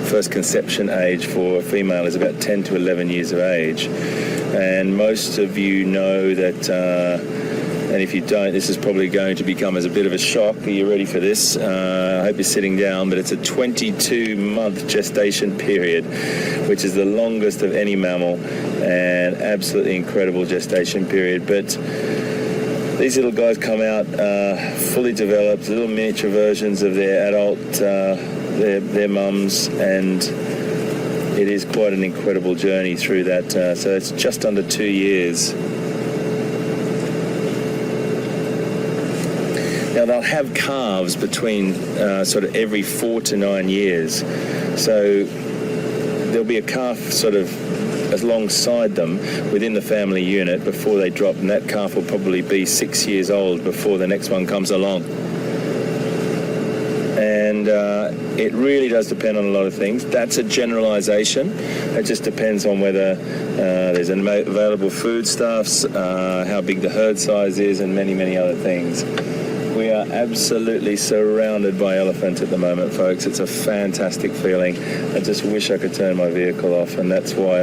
first conception age for a female is about 10 to 11 years of age. And most of you know that, and if you don't, this is probably going to become as a bit of a shock. Are you ready for this? I hope you're sitting down, but it's a 22-month gestation period, which is the longest of any mammal, and absolutely incredible gestation period. But these little guys come out fully developed, little miniature versions of their adult, their mums, and it is quite an incredible journey through that. So it's just under 2 years. Now they'll have calves between sort of every 4 to 9 years. So there'll be a calf sort of alongside them within the family unit before they drop, and that calf will probably be 6 years old before the next one comes along. And it really does depend on a lot of things. That's a generalization. It just depends on whether there's available foodstuffs, how big the herd size is, and many, many other things. We are absolutely surrounded by elephant at the moment, folks. It's a fantastic feeling. I just wish I could turn my vehicle off, and that's why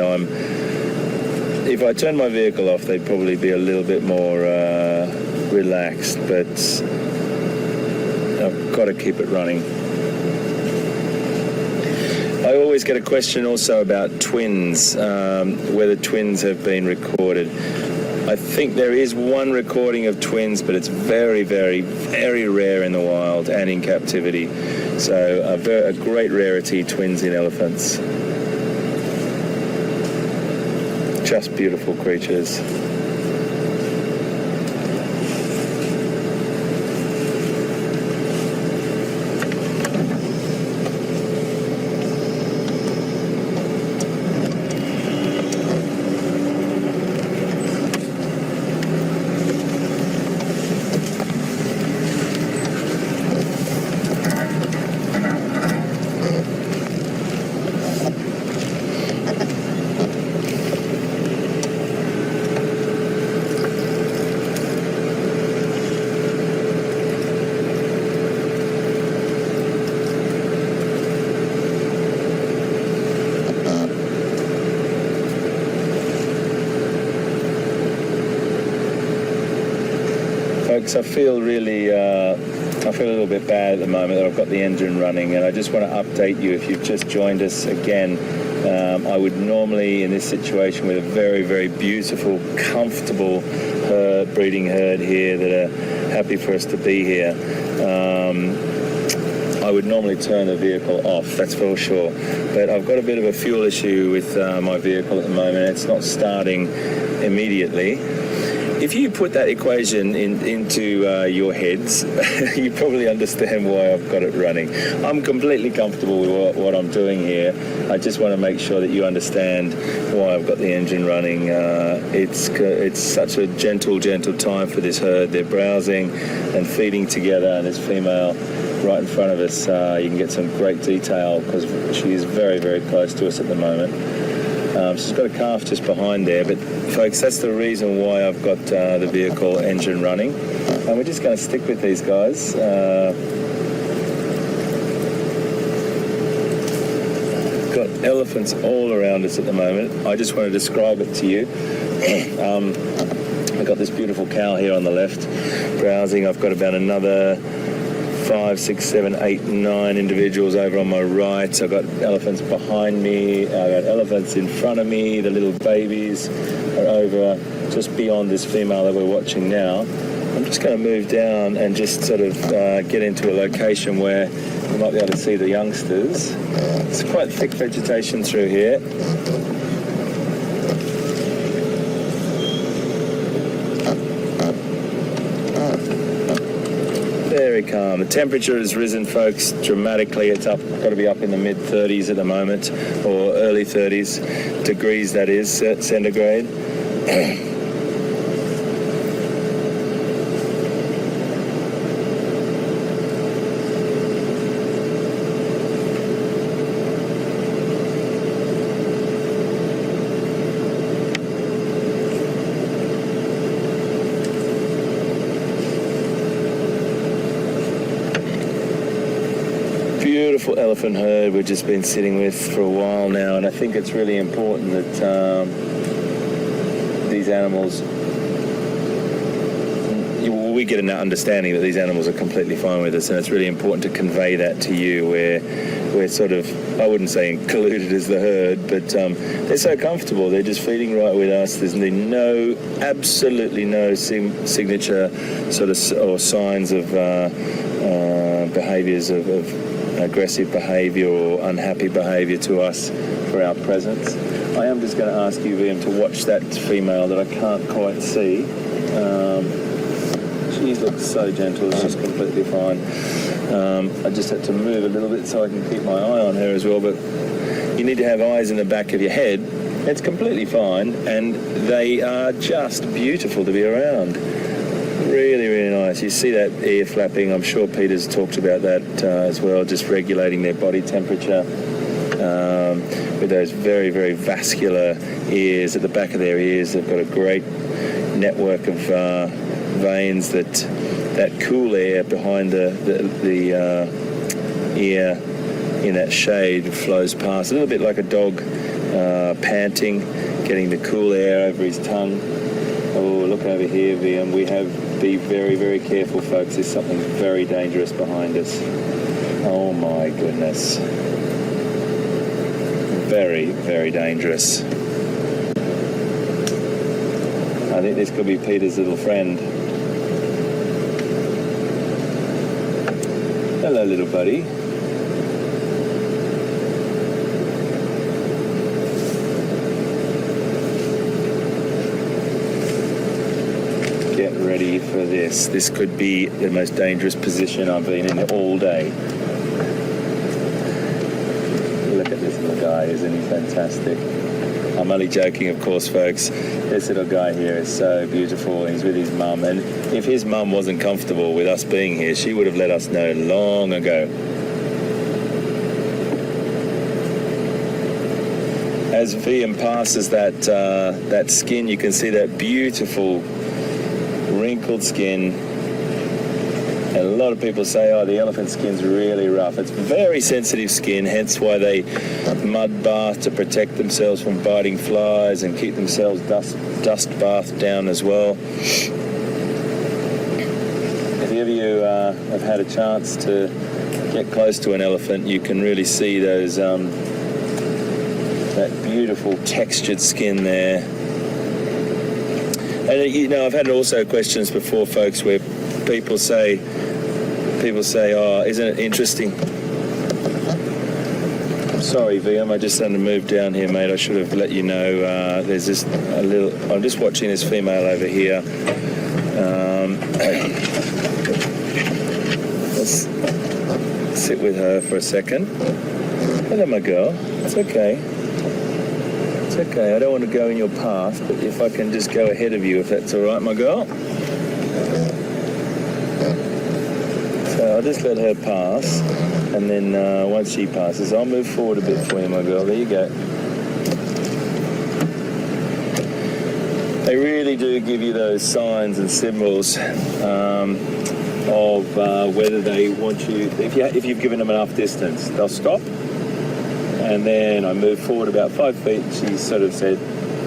if I turn my vehicle off, they'd probably be a little bit more relaxed, but I've got to keep it running. I always get a question also about twins, whether twins have been recorded. I think there is one recording of twins, but it's very, very, very rare in the wild and in captivity. So a great rarity, twins in elephants. Just beautiful creatures. I feel really, I feel a little bit bad at the moment that I've got the engine running, and I just want to update you if you've just joined us again. I would normally, in this situation with a very, very beautiful, comfortable breeding herd here that are happy for us to be here, I would normally turn the vehicle off, that's for sure. But I've got a bit of a fuel issue with my vehicle at the moment. It's not starting immediately. If you put that equation into your heads, you probably understand why I've got it running. I'm completely comfortable with what I'm doing here. I just want to make sure that you understand why I've got the engine running. It's such a gentle time for this herd. They're browsing and feeding together, and this female right in front of us, you can get some great detail because she is very, very close to us at the moment. She's got a calf just behind there, but folks, that's the reason why I've got the vehicle engine running. And we're just going to stick with these guys. Got elephants all around us at the moment. I just want to describe it to you. I've got this beautiful cow here on the left, browsing. I've got about another 5, 6, 7, 8, 9 individuals over on my right. I've got elephants behind me. I've got elephants in front of me. The little babies are over just beyond this female that we're watching now. I'm just going to move down and just sort of get into a location where you might be able to see the youngsters. It's quite thick vegetation through here. Very calm. The temperature has risen, folks, dramatically. It's up, got to be up in the mid-30s at the moment, or early 30s degrees, that is, centigrade. Beautiful elephant herd we've just been sitting with for a while now, and I think it's really important that these animals, we get an understanding that these animals are completely fine with us, and it's really important to convey that to you, where we're sort of, I wouldn't say included as the herd, but they're so comfortable. They're just feeding right with us. There's absolutely no signature sort of or signs of behaviours of aggressive behaviour or unhappy behaviour to us for our presence. I am just going to ask you, VM, to watch that female that I can't quite see. She looks so gentle, she's completely fine. I just had to move a little bit so I can keep my eye on her as well, but you need to have eyes in the back of your head. It's completely fine, and they are just beautiful to be around. Really, really nice. You see that ear flapping. I'm sure Peter's talked about that as well, just regulating their body temperature with those very, very vascular ears. At the back of their ears, they've got a great network of veins that cool air behind the ear in that shade flows past. A little bit like a dog panting, getting the cool air over his tongue. Oh, look over here, VM. Be very, very careful, folks. There's something very dangerous behind us. Oh my goodness. Very, very dangerous. I think this could be Peter's little friend. Hello, little buddy. Get ready for this. This could be the most dangerous position I've been in all day. Look at this little guy, isn't he fantastic? I'm only joking, of course, folks. This little guy here is so beautiful. He's with his mum, and if his mum wasn't comfortable with us being here, she would have let us know long ago. As VM passes that skin, you can see that beautiful wrinkled skin. And a lot of people say, oh, the elephant skin's really rough. It's very sensitive skin, hence why they mud bath to protect themselves from biting flies and keep themselves dust bathed down as well. If any of you have had a chance to get close to an elephant, you can really see those that beautiful textured skin there. And I've had also questions before, folks, where people say, oh, isn't it interesting? Sorry, VM, I just had to move down here, mate. I should have let you know. There's just I'm just watching this female over here. Let's sit with her for a second. Hello, my girl. It's okay. It's okay. I don't want to go in your path, but if I can just go ahead of you, if that's all right, my girl. So I'll just let her pass, and then once she passes, I'll move forward a bit for you, my girl. There you go. They really do give you those signs and symbols of whether they want you. If you've given them enough distance, they'll stop. And then I moved forward about 5 feet. She sort of said,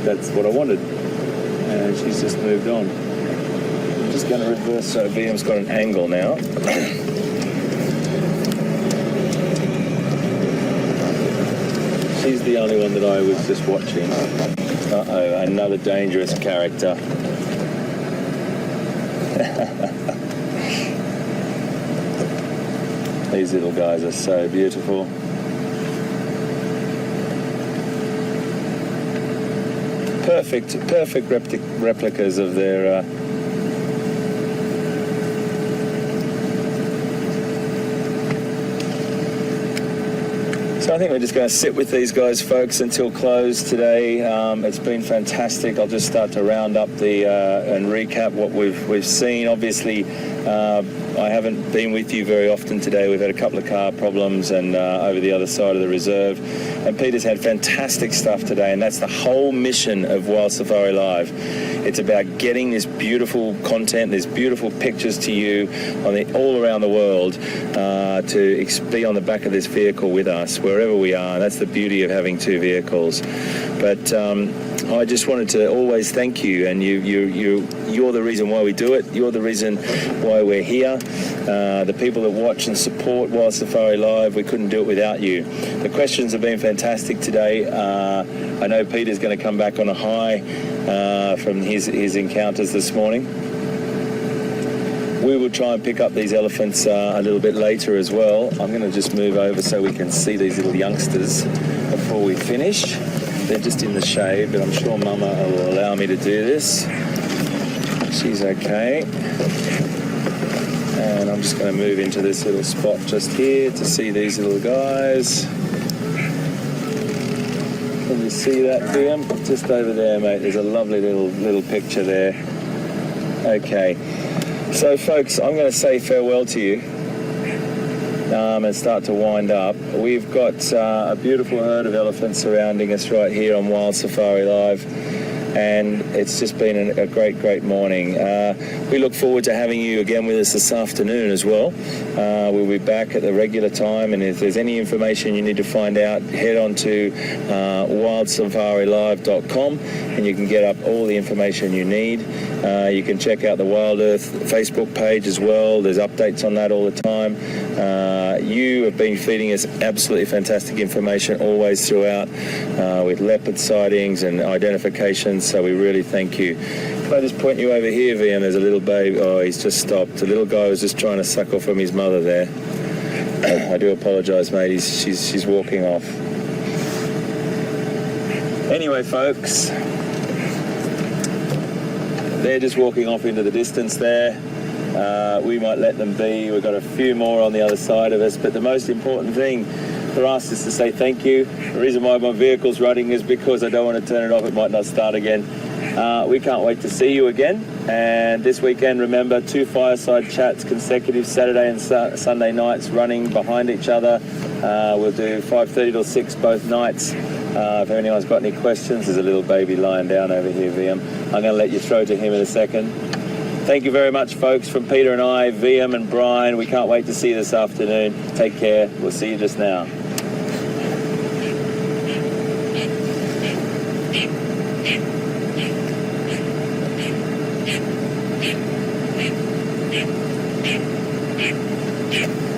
"That's what I wanted," and she's just moved on. I'm just going to reverse so VM's got an angle now. She's the only one that I was just watching. Uh-oh, another dangerous character. These little guys are so beautiful. Perfect replicas of their So I think we're just going to sit with these guys, folks, until close today. It's been fantastic. I'll just start to round up and recap what we've seen. Obviously, I haven't been with you very often today. We've had a couple of car problems and over the other side of the reserve. And Peter's had fantastic stuff today, and that's the whole mission of Wild Safari Live. It's about getting this beautiful content, these beautiful pictures to you all around the world to be on the back of this vehicle with us wherever we are. And that's the beauty of having two vehicles. But I just wanted to always thank you, and you're the reason why we do it. You're the reason why we're here. The people that watch and support Wild Safari Live, we couldn't do it without you. The questions have been fantastic today. I know Peter's going to come back on a high from his encounters this morning. We will try and pick up these elephants a little bit later as well. I'm going to just move over so we can see these little youngsters before we finish. They're just in the shade, but I'm sure Mama will allow me to do this. She's okay. And I'm just going to move into this little spot just here to see these little guys. Can you see that, Liam? Just over there, mate. There's a lovely little picture there. Okay. So, folks, I'm going to say farewell to you and start to wind up. We've got a beautiful herd of elephants surrounding us right here on Wild Safari Live, and it's just been a great morning. We look forward to having you again with us this afternoon as well. We'll be back at the regular time, and if there's any information you need to find out, head on to wildsafarilive.com and you can get up all the information you need. You can check out the WildEarth Facebook page as well. There's updates on that all the time. You have been feeding us absolutely fantastic information always throughout with leopard sightings and identifications, so we really thank you. If I just point you over here, VM, there's a little baby. Oh, he's just stopped. The little guy was just trying to suckle from his mother there. I do apologise, mate. She's walking off. Anyway, folks, they're just walking off into the distance there. We might let them be. We've got a few more on the other side of us, but the most important thing for us is to say thank you. The reason why my vehicle's running is because I don't want to turn it off. It might not start again. We can't wait to see you again. And this weekend, remember, 2 fireside chats consecutive, Saturday and Sunday nights, running behind each other. We'll do 5:30 till 6 both nights. If anyone's got any questions, there's a little baby lying down over here, VM. I'm going to let you throw to him in a second. Thank you very much, folks, from Peter and I, VM and Brian. We can't wait to see you this afternoon. Take care. We'll see you just now. Yeah.